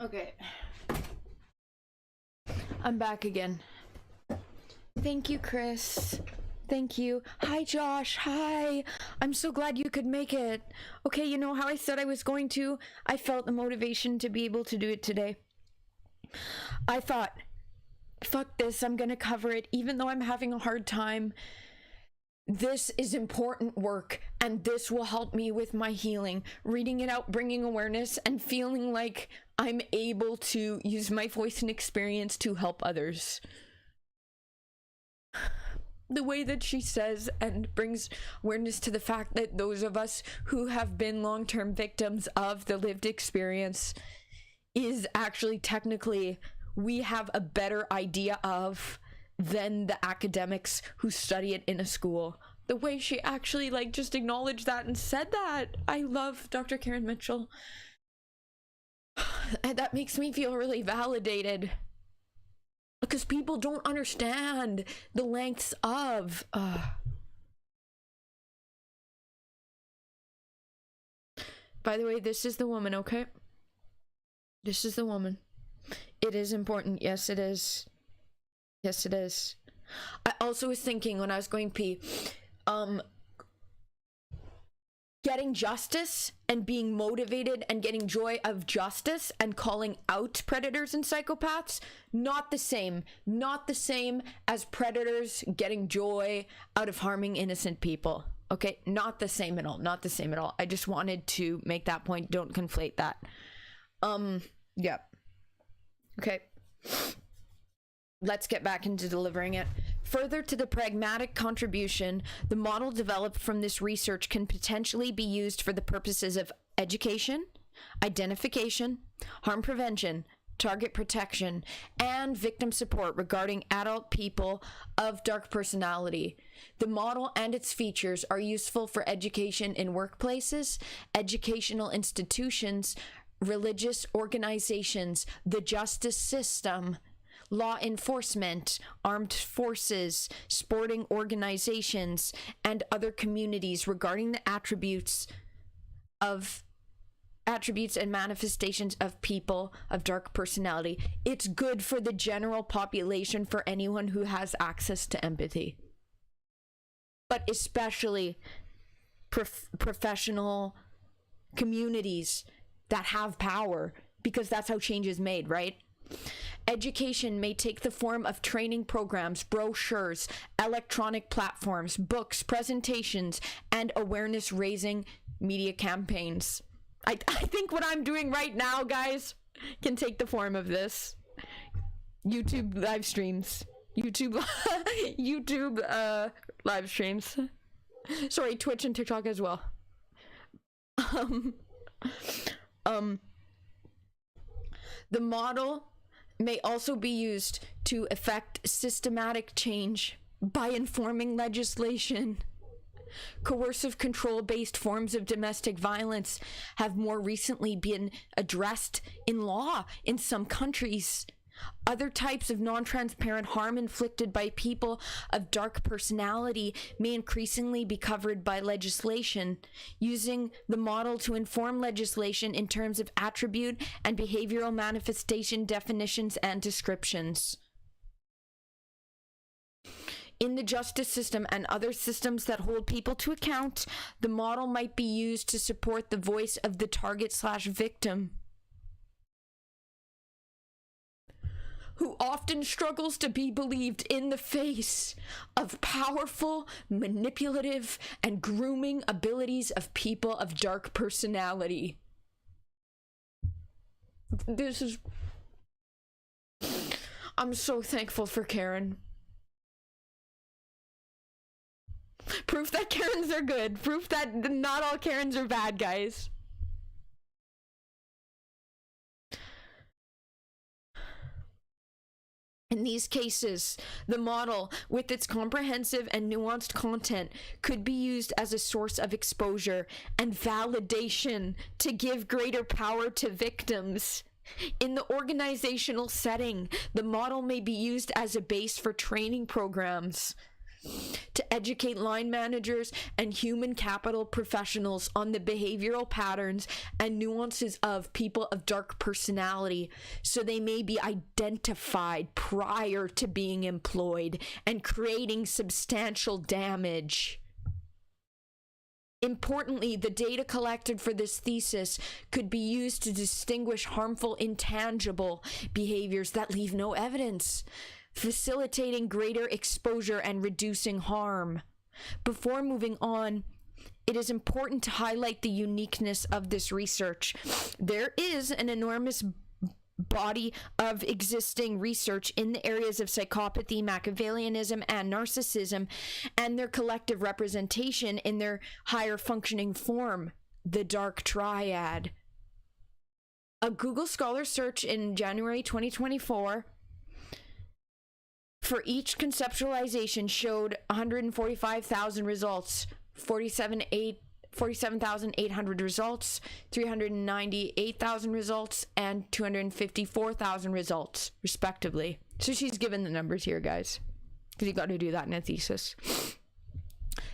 Okay. I'm back again. Thank you, Chris. Thank you. Hi, Josh. Hi. I'm so glad you could make it. Okay, you know how I said I was going to? I felt the motivation to be able to do it today. I thought, fuck this, I'm gonna cover it, even though I'm having a hard time. This is important work, and this will help me with my healing. Reading it out, bringing awareness, and feeling like I'm able to use my voice and experience to help others. The way that she says and brings awareness to the fact that those of us who have been long-term victims of the lived experience is actually technically we have a better idea of than the academics who study it in a school. The way she actually like just acknowledged that and said that. I love Dr. Karen Mitchell. And that makes me feel really validated. Because people don't understand the lengths of By the way, this is the woman, okay? This is the woman. It is important. Yes, it is. Yes, it is. I also was thinking when I was going pee, getting justice and being motivated and getting joy of justice and calling out predators and psychopaths, not the same. Not the same as predators getting joy out of harming innocent people. Okay, not the same at all. Not the same at all. I just wanted to make that point. Don't conflate that. Yeah. Okay. Let's get back into delivering it. Further to the pragmatic contribution, the model developed from this research can potentially be used for the purposes of education, identification, harm prevention, target protection, and victim support regarding adult people of dark personality. The model and its features are useful for education in workplaces, educational institutions, religious organizations, the justice system, law enforcement, armed forces, sporting organizations, and other communities regarding the attributes and manifestations of people of dark personality. It's good for the general population, for anyone who has access to empathy. But especially professional communities that have power, because that's how change is made, right? Education may take the form of training programs, brochures, electronic platforms, books, presentations, and awareness-raising media campaigns. I think what I'm doing right now, guys, can take the form of this. YouTube live streams. YouTube live streams. Sorry, Twitch and TikTok as well. The model may also be used to effect systematic change by informing legislation. Coercive control-based forms of domestic violence have more recently been addressed in law in some countries. Other types of non-transparent harm inflicted by people of dark personality may increasingly be covered by legislation, using the model to inform legislation in terms of attribute and behavioral manifestation definitions and descriptions. In the justice system and other systems that hold people to account, the model might be used to support the voice of the target/victim, who often struggles to be believed in the face of powerful, manipulative, and grooming abilities of people of dark personality. I'm so thankful for Karen. Proof that Karens are good. Proof that not all Karens are bad, guys. In these cases, the model, with its comprehensive and nuanced content, could be used as a source of exposure and validation to give greater power to victims. In the organizational setting, the model may be used as a base for training programs. to educate line managers and human capital professionals on the behavioral patterns and nuances of people of dark personality so they may be identified prior to being employed and creating substantial damage. Importantly, the data collected for this thesis could be used to distinguish harmful intangible behaviors that leave no evidence, facilitating greater exposure and reducing harm. Before moving on, it is important to highlight the uniqueness of this research. There is an enormous body of existing research in the areas of psychopathy, Machiavellianism, and narcissism, and their collective representation in their higher functioning form, the dark triad. A Google Scholar search in January 2024 for each conceptualization showed 145,000 results, 47,800 results, 398,000 results, and 254,000 results, respectively. So she's given the numbers here, guys, because you got to do that in a thesis.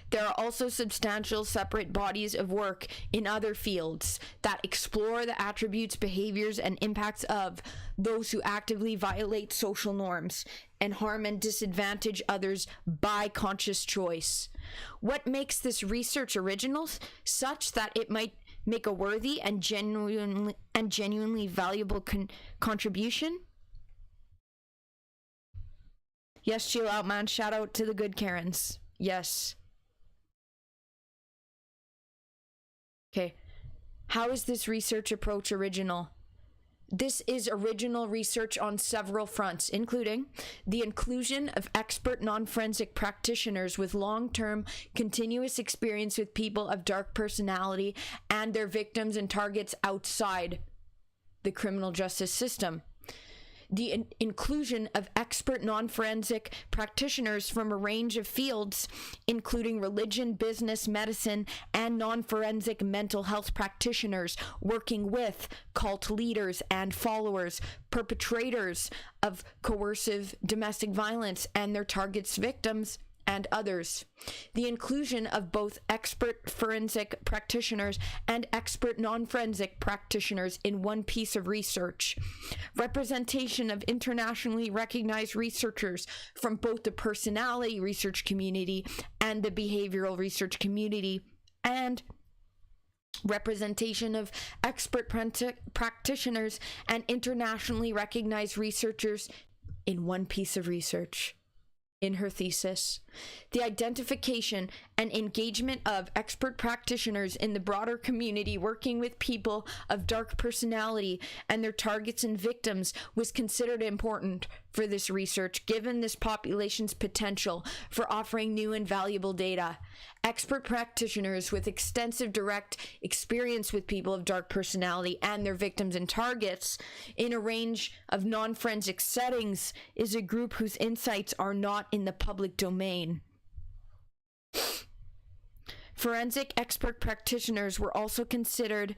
There are also substantial separate bodies of work in other fields that explore the attributes, behaviors, and impacts of those who actively violate social norms and harm and disadvantage others by conscious choice. What makes this research original such that it might make a worthy and genuinely valuable contribution? Yes, chill out, man. Shout out to the good Karens. Yes. Okay, how is this research approach original? This is original research on several fronts, including the inclusion of expert non-forensic practitioners with long-term continuous experience with people of dark personality and their victims and targets outside the criminal justice system. The inclusion of expert non-forensic practitioners from a range of fields, including religion, business, medicine, and non-forensic mental health practitioners working with cult leaders and followers, perpetrators of coercive domestic violence and their targets, victims, and others. The inclusion of both expert forensic practitioners and expert non-forensic practitioners in one piece of research. Representation of internationally recognized researchers from both the personality research community and the behavioral research community, and representation of expert practitioners and internationally recognized researchers in one piece of research. In her thesis, the identification and engagement of expert practitioners in the broader community working with people of dark personality and their targets and victims was considered important for this research, given this population's potential for offering new and valuable data. Expert practitioners with extensive direct experience with people of dark personality and their victims and targets in a range of non-forensic settings is a group whose insights are not in the public domain. Forensic expert practitioners were also considered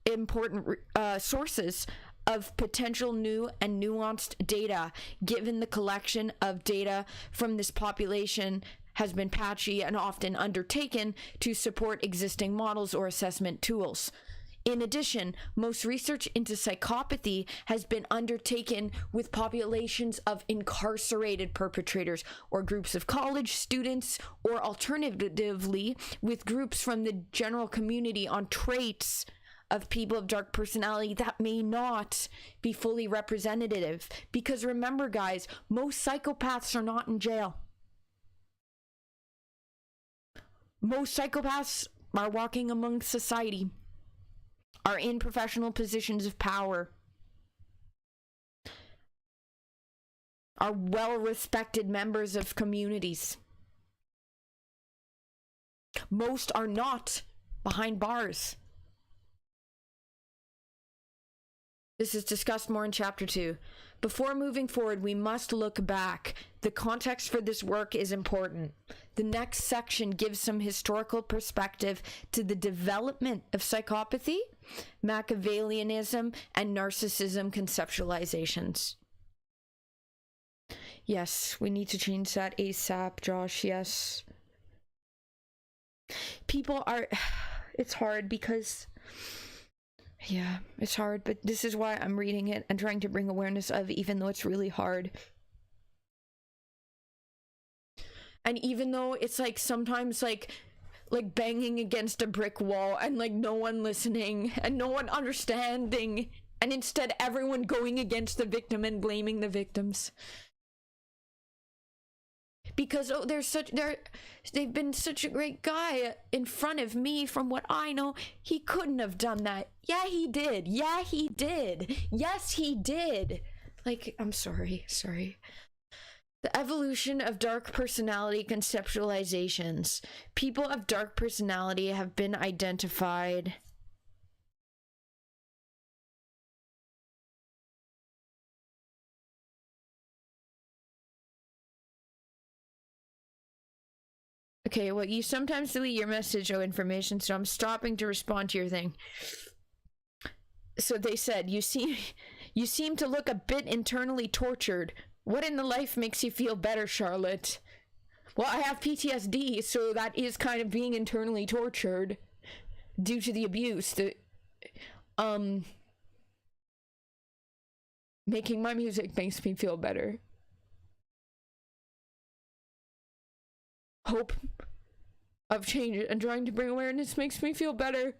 important sources of potential new and nuanced data, given the collection of data from this population has been patchy and often undertaken to support existing models or assessment tools. In addition, most research into psychopathy has been undertaken with populations of incarcerated perpetrators or groups of college students, or alternatively with groups from the general community on traits of people of dark personality that may not be fully representative. Because remember, guys, most psychopaths are not in jail. Most psychopaths are walking among society, are in professional positions of power, are well-respected members of communities. Most are not behind bars. This is discussed more in Chapter 2. Before moving forward, we must look back. The context for this work is important. The next section gives some historical perspective to the development of psychopathy, Machiavellianism, and narcissism conceptualizations. Yes, we need to change that ASAP, Josh. Yes. People are... It's hard because... Yeah, it's hard, but this is why I'm reading it and trying to bring awareness of, even though it's really hard. And even though it's like sometimes like banging against a brick wall and like no one listening and no one understanding, and instead everyone going against the victim and blaming the victims. Because they've been such a great guy in front of me. From what I know, he couldn't have done that. Yeah, he did. Yeah, he did. Yes, he did. Like, I'm sorry. The evolution of dark personality conceptualizations. People of dark personality have been identified. Okay, well, you sometimes delete your message or information, so I'm stopping to respond to your thing. So they said, you seem to look a bit internally tortured. What in the life makes you feel better, Charlotte? Well, I have PTSD, so that is kind of being internally tortured due to the abuse. Making my music makes me feel better. Hope of change and trying to bring awareness makes me feel better.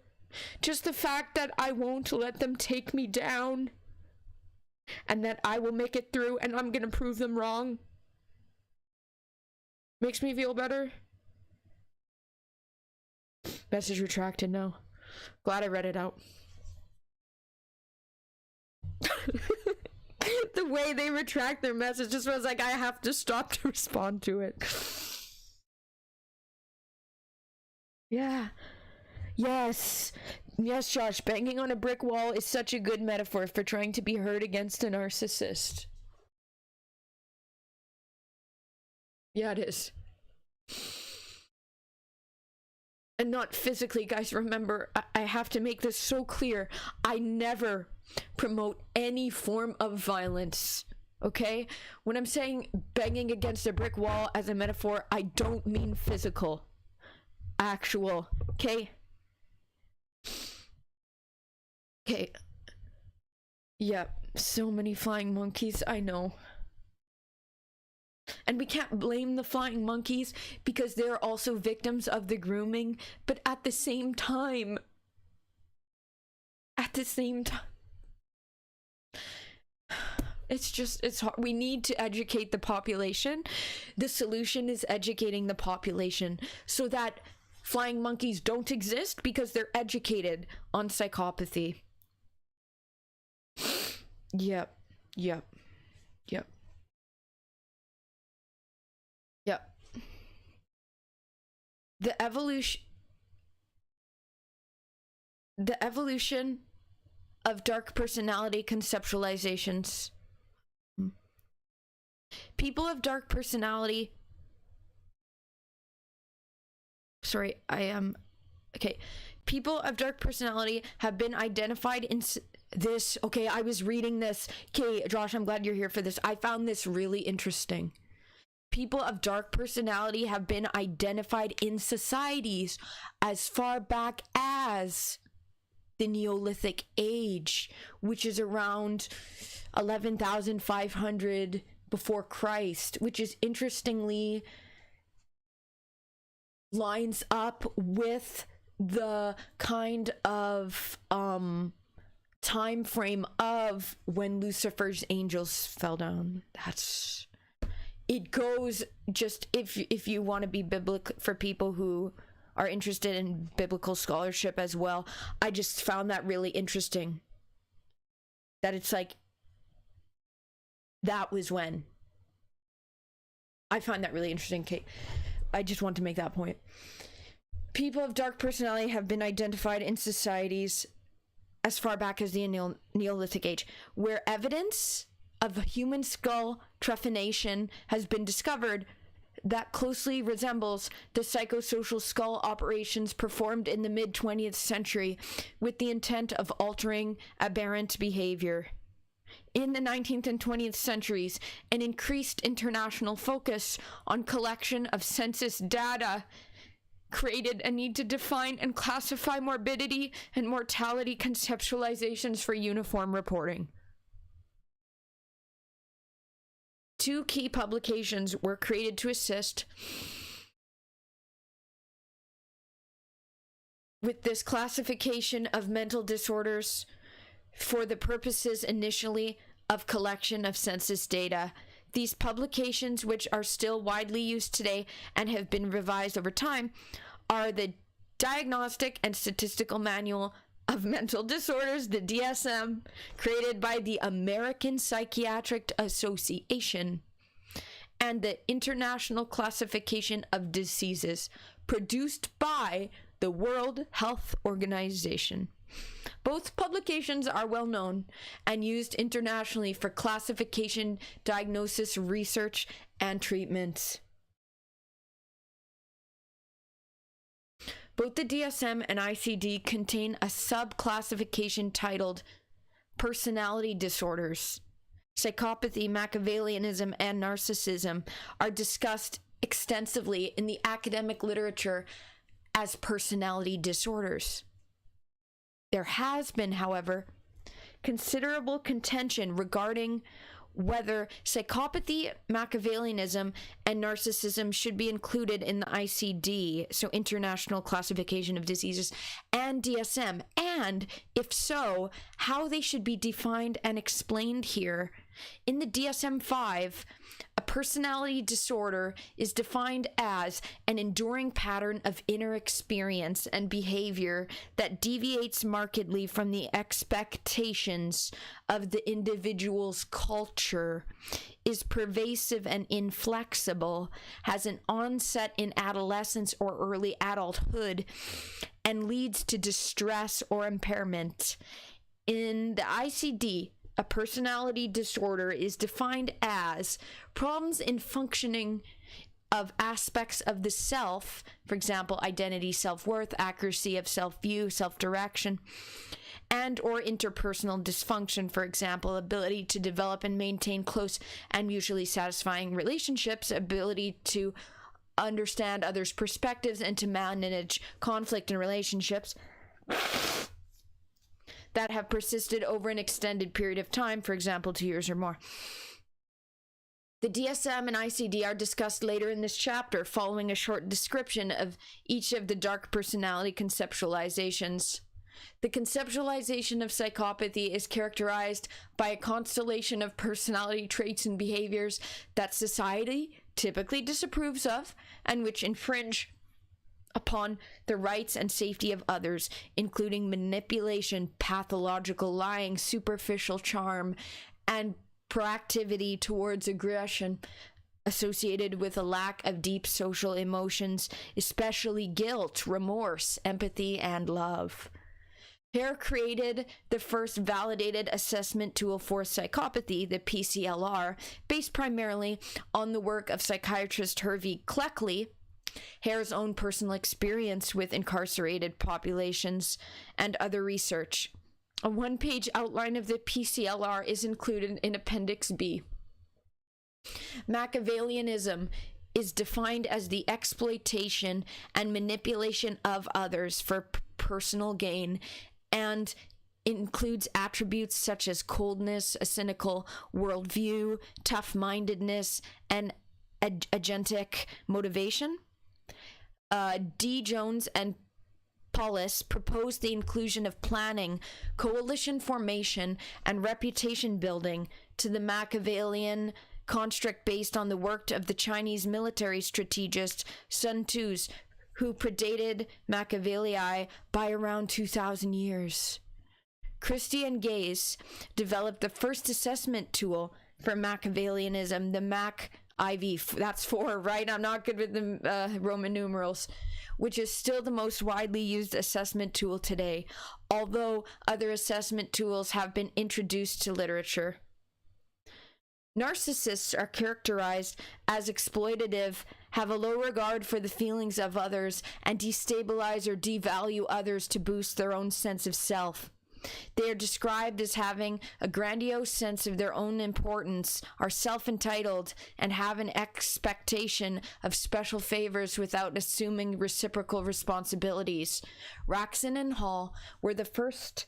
Just the fact that I won't let them take me down and that I will make it through and I'm gonna prove them wrong makes me feel better. Message retracted now. Glad I read it out. The way they retract their message just was like, I have to stop to respond to it. Yeah. Yes, Josh, banging on a brick wall is such a good metaphor for trying to be heard against a narcissist. Yeah, it is. And not physically, guys. Remember, I have to make this so clear. I never promote any form of violence, okay? When I'm saying banging against a brick wall as a metaphor, I don't mean physical. Actual, okay? Okay. Yep, so many flying monkeys, I know. And we can't blame the flying monkeys because they're also victims of the grooming, but at the same time, it's hard. We need to educate the population. The solution is educating the population so that flying monkeys don't exist because they're educated on psychopathy. Yep. The evolution of dark personality conceptualizations. People of dark personality. Sorry, okay. People of dark personality have been identified in this. Okay, I was reading this. Okay, Josh, I'm glad you're here for this. I found this really interesting. People of dark personality have been identified in societies as far back as the Neolithic Age, which is around 11,500 before Christ, which is interestingly lines up with the kind of time frame of when Lucifer's angels fell down. It goes, just if you want to be biblical, for people who are interested in biblical scholarship as well, I just found that really interesting, that it's like that was when. I find that really interesting, Kate. I just want to make that point. People of dark personality have been identified in societies as far back as the Neolithic Age, where evidence of human skull trephination has been discovered that closely resembles the psychosocial skull operations performed in the mid-20th century with the intent of altering aberrant behavior. in the 19th and 20th centuries, an increased international focus on collection of census data created a need to define and classify morbidity and mortality conceptualizations for uniform reporting. Two key publications were created to assist with this classification of mental disorders for the purposes initially of collection of census data. These publications, which are still widely used today and have been revised over time, are the Diagnostic and Statistical Manual of Mental Disorders, the DSM, created by the American Psychiatric Association, and the International Classification of Diseases, produced by the World Health Organization. Both publications are well known and used internationally for classification, diagnosis, research, and treatments. Both the DSM and ICD contain a sub-classification titled Personality Disorders. Psychopathy, Machiavellianism, and Narcissism are discussed extensively in the academic literature as personality disorders. There has been, however, considerable contention regarding whether psychopathy, Machiavellianism, and narcissism should be included in the ICD, so International Classification of Diseases, and DSM, and if so, how they should be defined and explained here. In the DSM-5, a personality disorder is defined as an enduring pattern of inner experience and behavior that deviates markedly from the expectations of the individual's culture, is pervasive and inflexible, has an onset in adolescence or early adulthood, and leads to distress or impairment. In the ICD, a personality disorder is defined as problems in functioning of aspects of the self, for example, identity, self-worth, accuracy of self-view, self-direction, and or interpersonal dysfunction, for example, ability to develop and maintain close and mutually satisfying relationships, ability to understand others' perspectives, and to manage conflict in relationships that have persisted over an extended period of time, for example, 2 years or more. The DSM and ICD are discussed later in this chapter, following a short description of each of the dark personality conceptualizations. The conceptualization of psychopathy is characterized by a constellation of personality traits and behaviors that society typically disapproves of and which infringe upon the rights and safety of others, including manipulation, pathological lying, superficial charm, and proactivity towards aggression associated with a lack of deep social emotions, especially guilt, remorse, empathy, and love. Hare created the first validated assessment tool for psychopathy, the PCLR, based primarily on the work of psychiatrist Hervey Cleckley, Hare's own personal experience with incarcerated populations, and other research. A one-page outline of the PCLR is included in Appendix B. Machiavellianism is defined as the exploitation and manipulation of others for personal gain, and includes attributes such as coldness, a cynical worldview, tough-mindedness, and agentic motivation. D. Jones and Paulus proposed the inclusion of planning, coalition formation, and reputation building to the Machiavellian construct based on the work of the Chinese military strategist Sun Tzu, who predated Machiavelli by around 2,000 years. Christie and Gaze developed the first assessment tool for Machiavellianism, the Mac-IV. That's 4, right? I'm not good with the Roman numerals, which is still the most widely used assessment tool today, although other assessment tools have been introduced to literature. Narcissists are characterized as exploitative, have a low regard for the feelings of others, and destabilize or devalue others to boost their own sense of self. They are described as having a grandiose sense of their own importance, are self-entitled, and have an expectation of special favors without assuming reciprocal responsibilities. Raxon and Hall were the first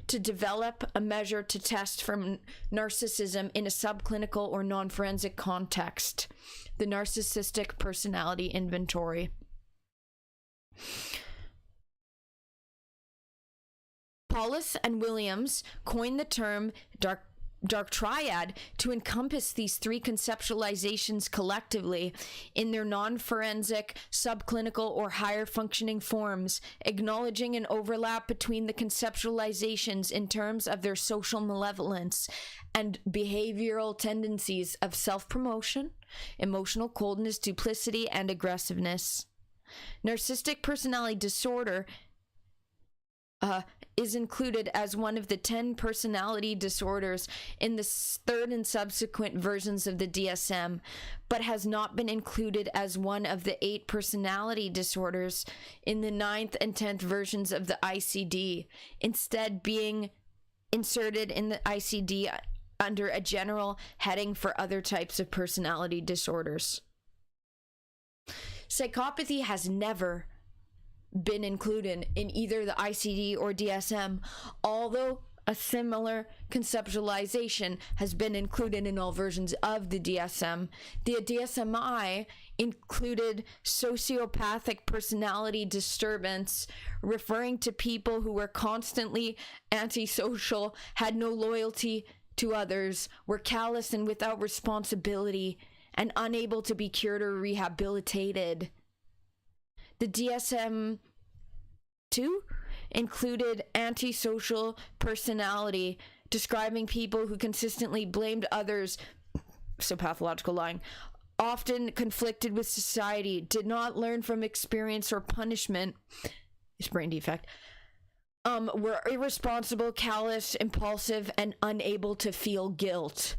to develop a measure to test for narcissism in a subclinical or non-forensic context, the Narcissistic Personality Inventory. Paulus and Williams coined the term dark triad to encompass these three conceptualizations collectively in their non-forensic, subclinical, or higher functioning forms, acknowledging an overlap between the conceptualizations in terms of their social malevolence and behavioral tendencies of self-promotion, emotional coldness, duplicity, and aggressiveness. Narcissistic personality disorder is included as one of the 10 personality disorders in the third and subsequent versions of the DSM, but has not been included as one of the 8 personality disorders in the 9th and 10th versions of the ICD, instead being inserted in the ICD under a general heading for other types of personality disorders. Psychopathy has never been included in either the ICD or DSM, although a similar conceptualization has been included in all versions of the DSM. The DSM-I included sociopathic personality disturbance, referring to people who were constantly antisocial, had no loyalty to others, were callous and without responsibility, and unable to be cured or rehabilitated. The DSM-2 included antisocial personality, describing people who consistently blamed others, so pathological lying, often conflicted with society, did not learn from experience or punishment, it's brain defect, were irresponsible, callous, impulsive, and unable to feel guilt.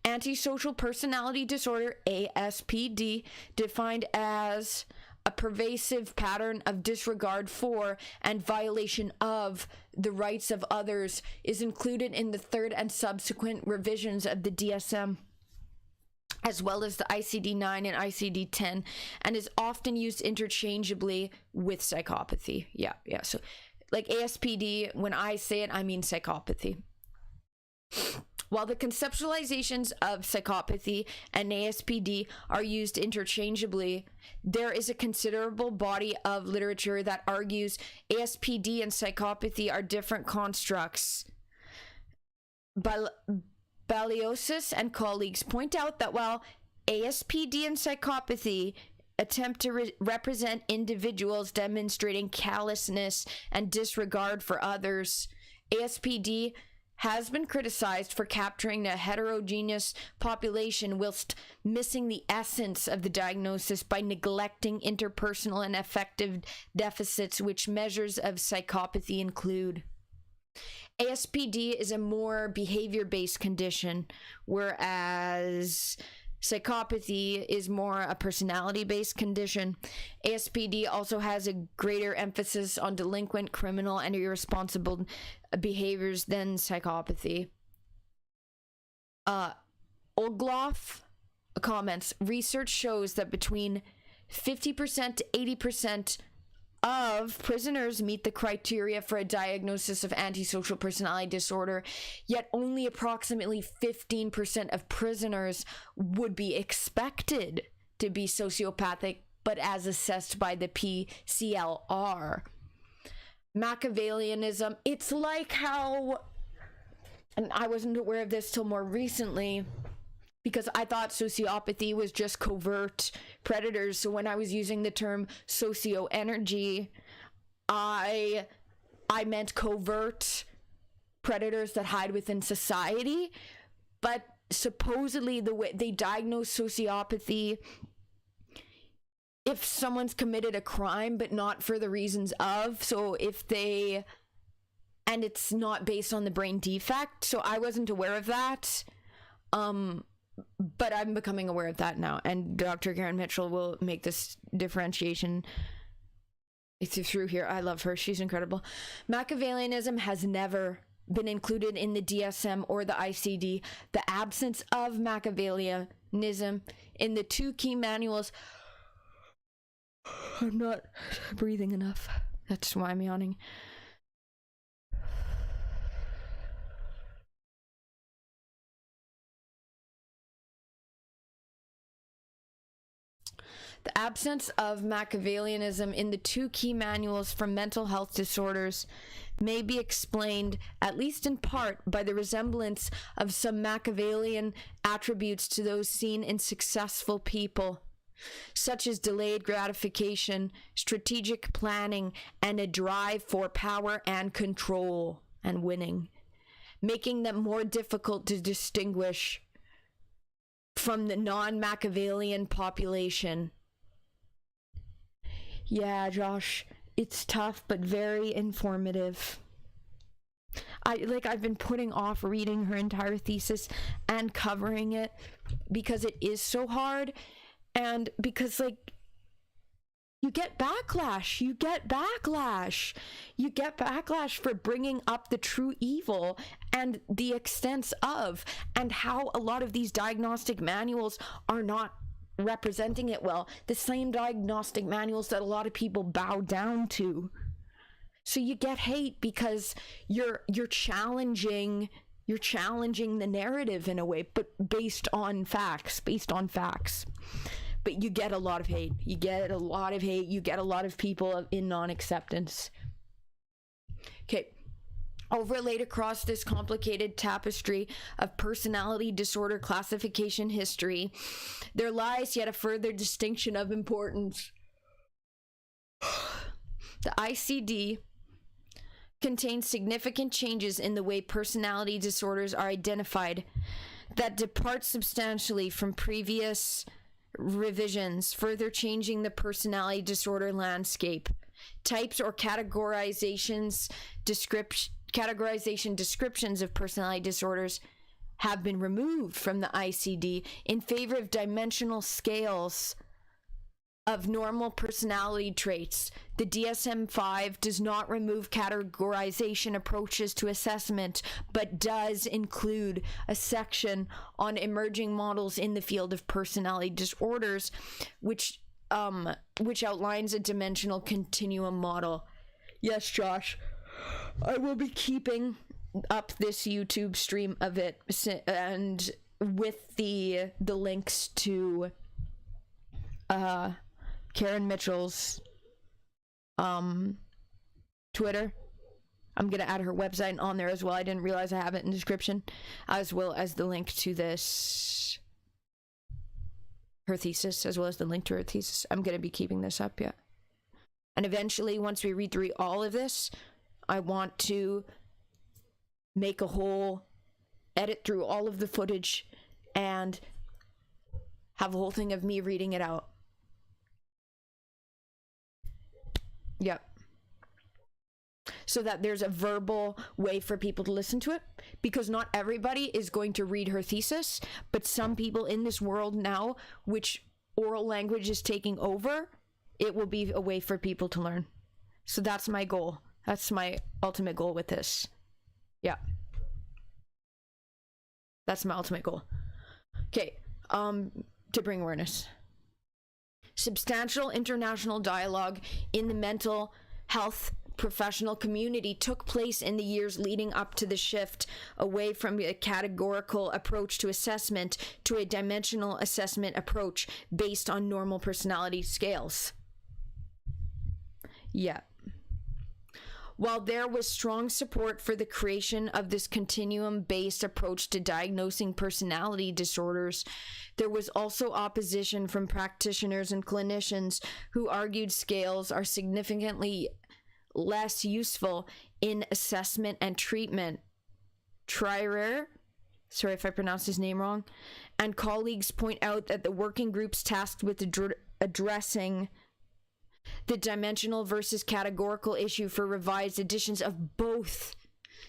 Antisocial personality disorder, ASPD, defined as a pervasive pattern of disregard for and violation of the rights of others, is included in the third and subsequent revisions of the DSM, as well as the ICD-9 and ICD-10, and is often used interchangeably with psychopathy. Yeah. So like ASPD, when I say it, I mean psychopathy. While the conceptualizations of psychopathy and ASPD are used interchangeably, there is a considerable body of literature that argues ASPD and psychopathy are different constructs. Baliosis and colleagues point out that while ASPD and psychopathy attempt to represent individuals demonstrating callousness and disregard for others, ASPD has been criticized for capturing a heterogeneous population whilst missing the essence of the diagnosis by neglecting interpersonal and affective deficits which measures of psychopathy include. ASPD is a more behavior-based condition, whereas psychopathy is more a personality-based condition. ASPD also has a greater emphasis on delinquent, criminal, and irresponsible behaviors than psychopathy. Ogloff comments, research shows that between 50% to 80% of prisoners meet the criteria for a diagnosis of antisocial personality disorder, yet only approximately 15% of prisoners would be expected to be sociopathic, but as assessed by the PCLR. Machiavellianism, it's like how, and I wasn't aware of this till more recently, because I thought sociopathy was just covert predators. So when I was using the term socio-energy, I meant covert predators that hide within society. But supposedly the way they diagnose sociopathy, if someone's committed a crime but not for the reasons of, so if they, and it's not based on the brain defect. So I wasn't aware of that. But I'm becoming aware of that now, and Dr. Karen Mitchell will make this differentiation through here. I love her. She's incredible. Machiavellianism has never been included in the DSM or the ICD. The absence of Machiavellianism in the 2 key manuals. I'm not breathing enough. That's why I'm yawning. The absence of Machiavellianism in the 2 key manuals for mental health disorders may be explained, at least in part, by the resemblance of some Machiavellian attributes to those seen in successful people, such as delayed gratification, strategic planning, and a drive for power and control and winning, making them more difficult to distinguish from the non-Machiavellian population. Yeah, Josh, it's tough, but very informative. I've been putting off reading her entire thesis and covering it because it is so hard, and because, like, you get backlash. You get backlash for bringing up the true evil and the extents of, and how a lot of these diagnostic manuals are not representing it well. The same diagnostic manuals that a lot of people bow down to. So you get hate because you're challenging the narrative in a way, but based on facts. But you get a lot of hate. You get a lot of people in non-acceptance. Okay. Overlaid across this complicated tapestry of personality disorder classification history, there lies yet a further distinction of importance. The ICD contains significant changes in the way personality disorders are identified that depart substantially from previous revisions, further changing the personality disorder landscape. Types or categorization descriptions of personality disorders have been removed from the ICD in favor of dimensional scales of normal personality traits. The DSM-5 does not remove categorization approaches to assessment, but does include a section on emerging models in the field of personality disorders, which outlines a dimensional continuum model. Yes, Josh, I will be keeping up this YouTube stream of it, and with the links to Karen Mitchell's Twitter. I'm gonna add her website on there as well. I didn't realize I have it in the description, as well as the link to her thesis, as well as the link to her thesis. I'm gonna be keeping this up, yeah. And eventually, once we read through all of this, I want to make a whole edit through all of the footage and have a whole thing of me reading it out. Yep. So that there's a verbal way for people to listen to it, because not everybody is going to read her thesis, but some people in this world now, which oral language is taking over, it will be a way for people to learn. So that's my goal. That's my ultimate goal with this. Yeah. That's my ultimate goal. Okay. To bring awareness. Substantial international dialogue in the mental health professional community took place in the years leading up to the shift away from a categorical approach to assessment to a dimensional assessment approach based on normal personality scales. Yeah. While there was strong support for the creation of this continuum-based approach to diagnosing personality disorders, there was also opposition from practitioners and clinicians who argued scales are significantly less useful in assessment and treatment. Trier, sorry if I pronounced his name wrong, and colleagues point out that the working groups tasked with addressing the dimensional versus categorical issue for revised editions of both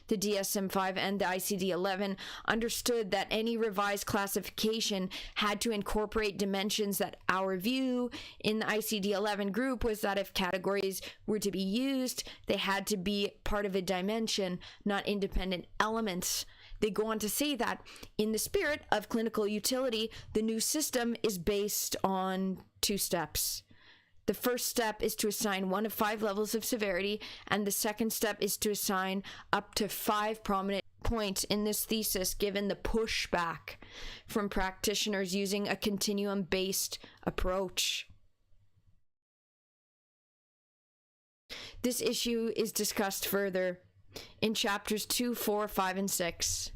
the DSM-5 and the ICD-11, understood that any revised classification had to incorporate dimensions that our view in the ICD-11 group was that if categories were to be used, they had to be part of a dimension, not independent elements. They go on to say that in the spirit of clinical utility, the new system is based on 2 steps. The first step is to assign 1 of 5 levels of severity, and the second step is to assign up to 5 prominent points in this thesis, given the pushback from practitioners using a continuum-based approach. This issue is discussed further in chapters 2, 4, 5, and 6.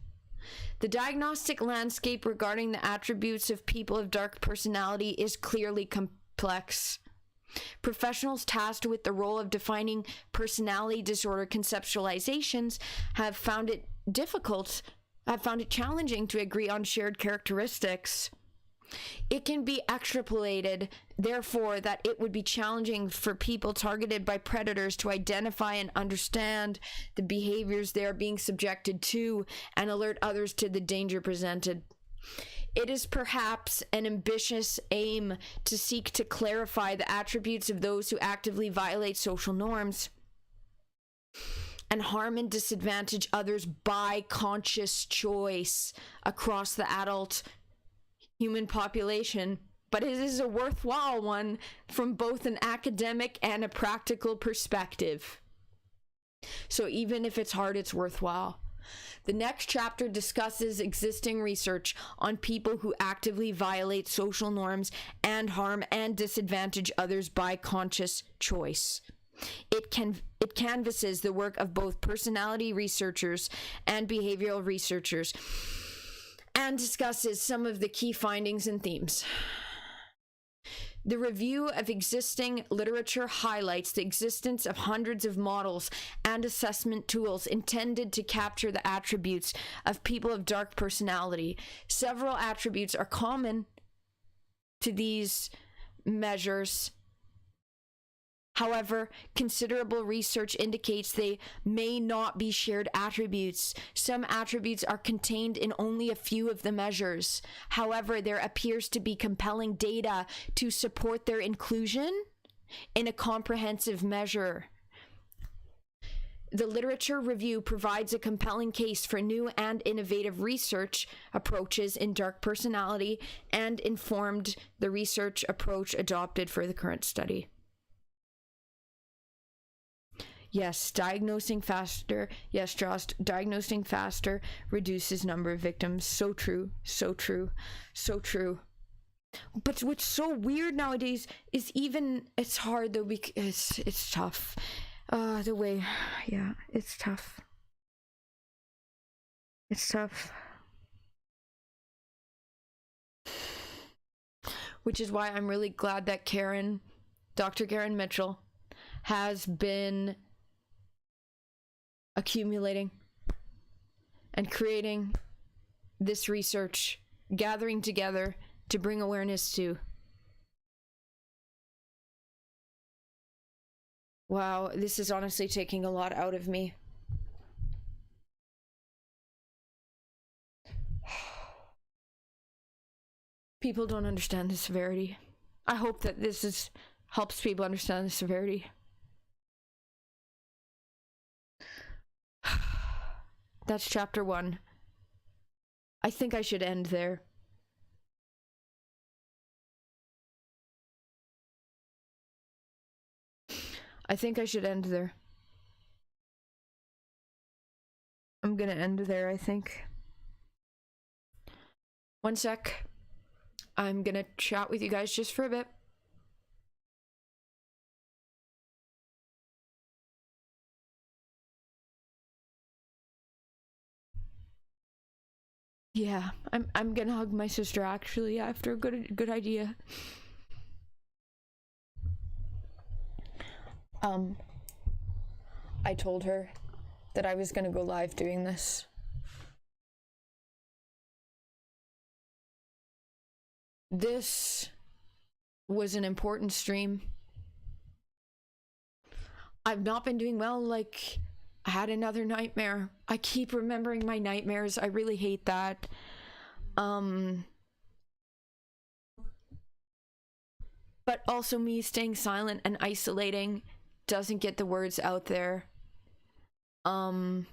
The diagnostic landscape regarding the attributes of people of dark personality is clearly complex. Professionals tasked with the role of defining personality disorder conceptualizations have found it challenging to agree on shared characteristics. It can be extrapolated, therefore, that it would be challenging for people targeted by predators to identify and understand the behaviors they are being subjected to and alert others to the danger presented. It is perhaps an ambitious aim to seek to clarify the attributes of those who actively violate social norms and harm and disadvantage others by conscious choice across the adult human population, but it is a worthwhile one from both an academic and a practical perspective. So even if it's hard, it's worthwhile. The next chapter discusses existing research on people who actively violate social norms and harm and disadvantage others by conscious choice. It canvasses the work of both personality researchers and behavioral researchers and discusses some of the key findings and themes. The review of existing literature highlights the existence of hundreds of models and assessment tools intended to capture the attributes of people of dark personality. Several attributes are common to these measures. However, considerable research indicates they may not be shared attributes. Some attributes are contained in only a few of the measures. However, there appears to be compelling data to support their inclusion in a comprehensive measure. The literature review provides a compelling case for new and innovative research approaches in dark personality and informed the research approach adopted for the current study. Yes, diagnosing faster. Yes, Jost, diagnosing faster reduces number of victims. So true, so true, so true. But what's so weird nowadays is it's hard though, because it's tough. It's tough. It's tough. Which is why I'm really glad that Dr. Karen Mitchell, has been accumulating and creating this research, gathering together to bring awareness to. Wow, this is honestly taking a lot out of me. People don't understand the severity. I hope that this helps people understand the severity. That's chapter 1. I think I should end there. I'm gonna end there, I think. One sec. I'm gonna chat with you guys just for a bit. Yeah, I'm gonna hug my sister actually after a good idea. I told her that I was gonna go live doing this. This was an important stream. I've not been doing well, like, I had another nightmare. I keep remembering my nightmares. I really hate that. But also me staying silent and isolating doesn't get the words out there. And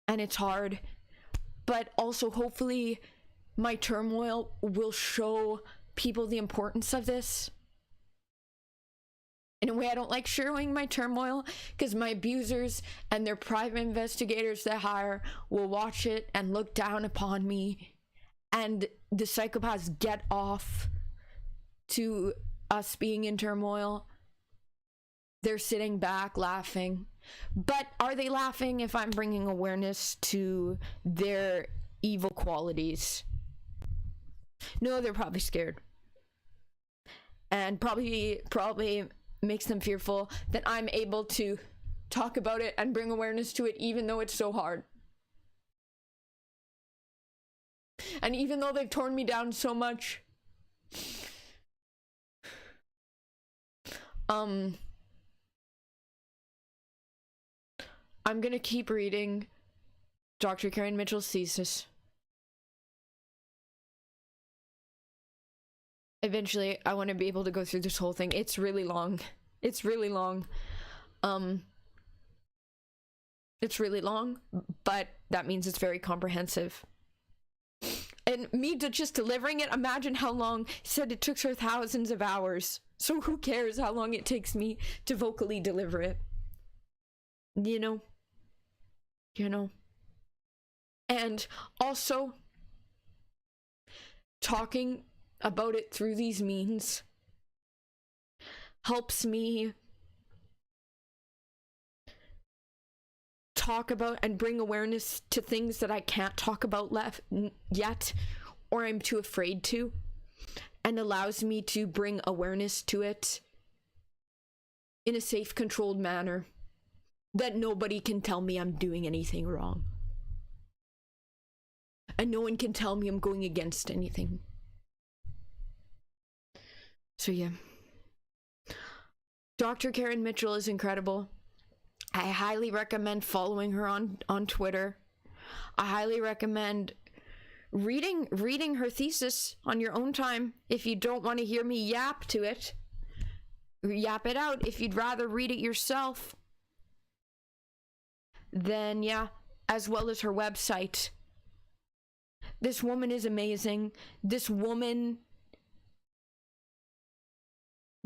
it's hard. But also, hopefully, my turmoil will show people the importance of this. In a way, I don't like showing my turmoil because my abusers and their private investigators they hire will watch it and look down upon me. And the psychopaths get off to us being in turmoil. They're sitting back laughing. But are they laughing if I'm bringing awareness to their evil qualities? No, they're probably scared. And probably makes them fearful that I'm able to talk about it and bring awareness to it even though it's so hard. And even though they've torn me down so much, I'm gonna keep reading Dr. Karen Mitchell's Thesis. Eventually, I want to be able to go through this whole thing. It's really long. It's really long. It's really long, but that means it's very comprehensive. And me just delivering it, imagine how long. He said it took her thousands of hours. So who cares how long it takes me to vocally deliver it? You know? And also, talking about it through these means helps me talk about and bring awareness to things that I can't talk about yet, or I'm too afraid to, and allows me to bring awareness to it in a safe, controlled manner that nobody can tell me I'm doing anything wrong. And no one can tell me I'm going against anything. So yeah. Dr. Karen Mitchell is incredible. I highly recommend following her on Twitter. I highly recommend reading her thesis on your own time. If you don't want to hear me yap to it, yap it out. If you'd rather read it yourself, then yeah, as well as her website. This woman is amazing. This woman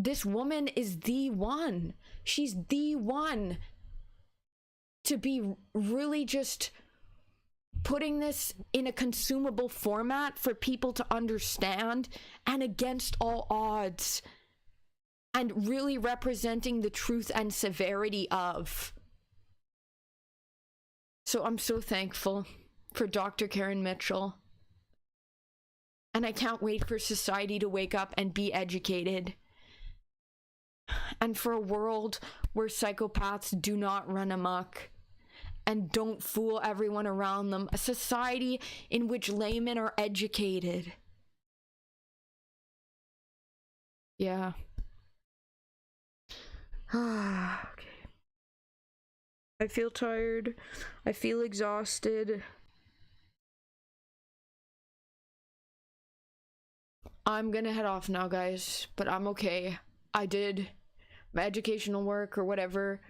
is the one. She's the one to be really just putting this in a consumable format for people to understand and against all odds, and really representing the truth and severity of. So I'm so thankful for Dr. Karen Mitchell. And I can't wait for society to wake up and be educated. And for a world where psychopaths do not run amok and don't fool everyone around them. A society in which laymen are educated. Yeah. Okay. I feel tired. I feel exhausted. I'm gonna head off now, guys, but I'm okay. I did my educational work or whatever.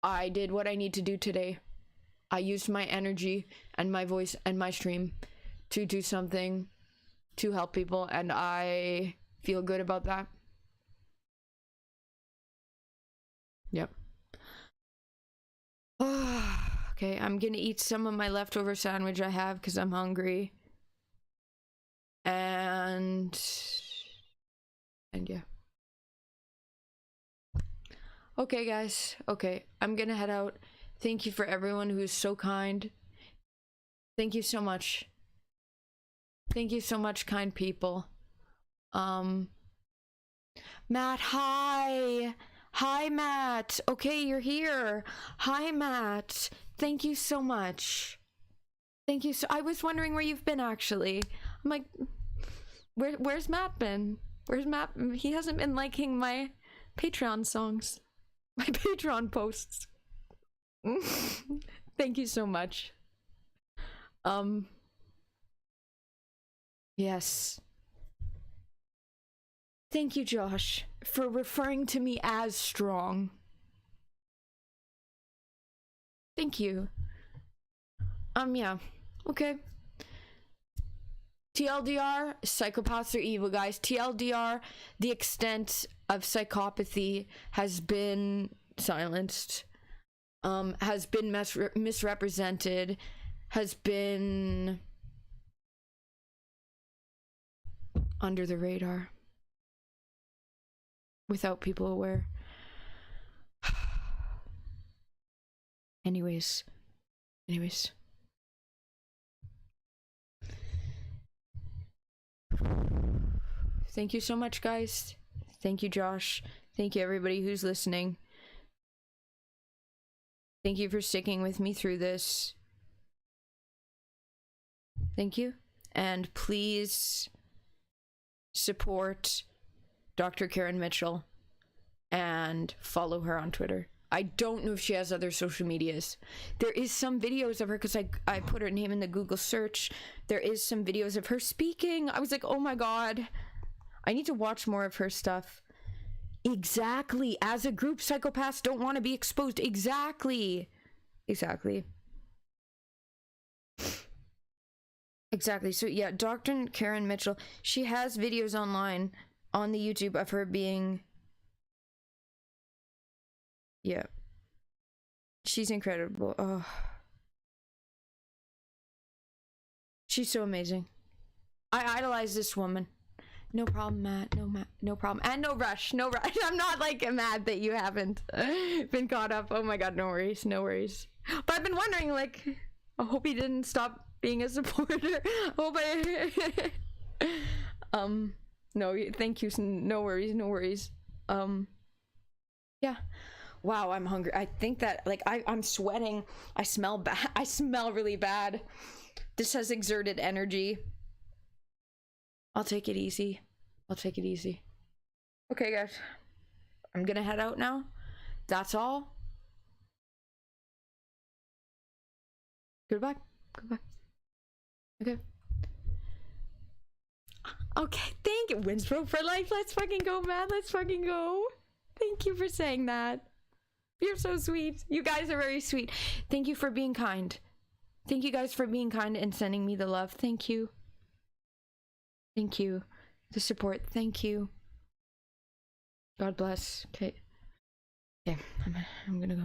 I did what I need to do today. I used my energy and my voice and my stream to do something to help people, and I feel good about that. Yep. Okay, I'm gonna eat some of my leftover sandwich I have because I'm hungry. And yeah. Okay, guys. Okay, I'm gonna head out. Thank you for everyone who's so kind. Thank you so much. Thank you so much, kind people. Matt, hi. Hi, Matt. Okay, you're here. Hi, Matt. Thank you so much. Thank you so. I was wondering where you've been, actually. I'm like, where's Matt been? Where's Matt? He hasn't been liking my Patreon songs. My Patreon posts. Thank you so much. Yes. Thank you, Josh, for referring to me as strong. Thank you. Yeah. Okay. TLDR, psychopaths are evil, guys. TLDR, the extent of psychopathy has been silenced, has been misrepresented, has been under the radar, without people aware. Anyways. Thank you so much, guys. Thank you, Josh. Thank you, everybody who's listening. Thank you for sticking with me through this. Thank you. And please support Dr. Karen Mitchell and follow her on Twitter. I don't know if she has other social medias. There is some videos of her, because I put her name in the Google search. There is some videos of her speaking. I was like, oh my god, I need to watch more of her stuff. Exactly. As a group, psychopaths don't want to be exposed. Exactly. Exactly. So yeah, Dr. Karen Mitchell, she has videos online on the YouTube of her being... Yeah. She's incredible. Oh. She's so amazing. I idolize this woman. No problem, Matt. No problem. And no rush. I'm not like mad that you haven't been caught up. Oh my god, no worries. But I've been wondering, like, I hope he didn't stop being a supporter. Hope I... no, thank you. No worries. Yeah. Wow, I'm hungry. I think that, like, I'm sweating. I smell bad. I smell really bad. This has exerted energy. I'll take it easy. Okay, guys. I'm gonna head out now. That's all. Goodbye. Okay. Okay, thank you. Winsboro for life. Let's fucking go, man. Let's fucking go. Thank you for saying that. You're so sweet. You guys are very sweet. Thank you for being kind. Thank you guys for being kind and sending me the love. Thank you. The support. Thank you. God bless. Okay. I'm gonna go.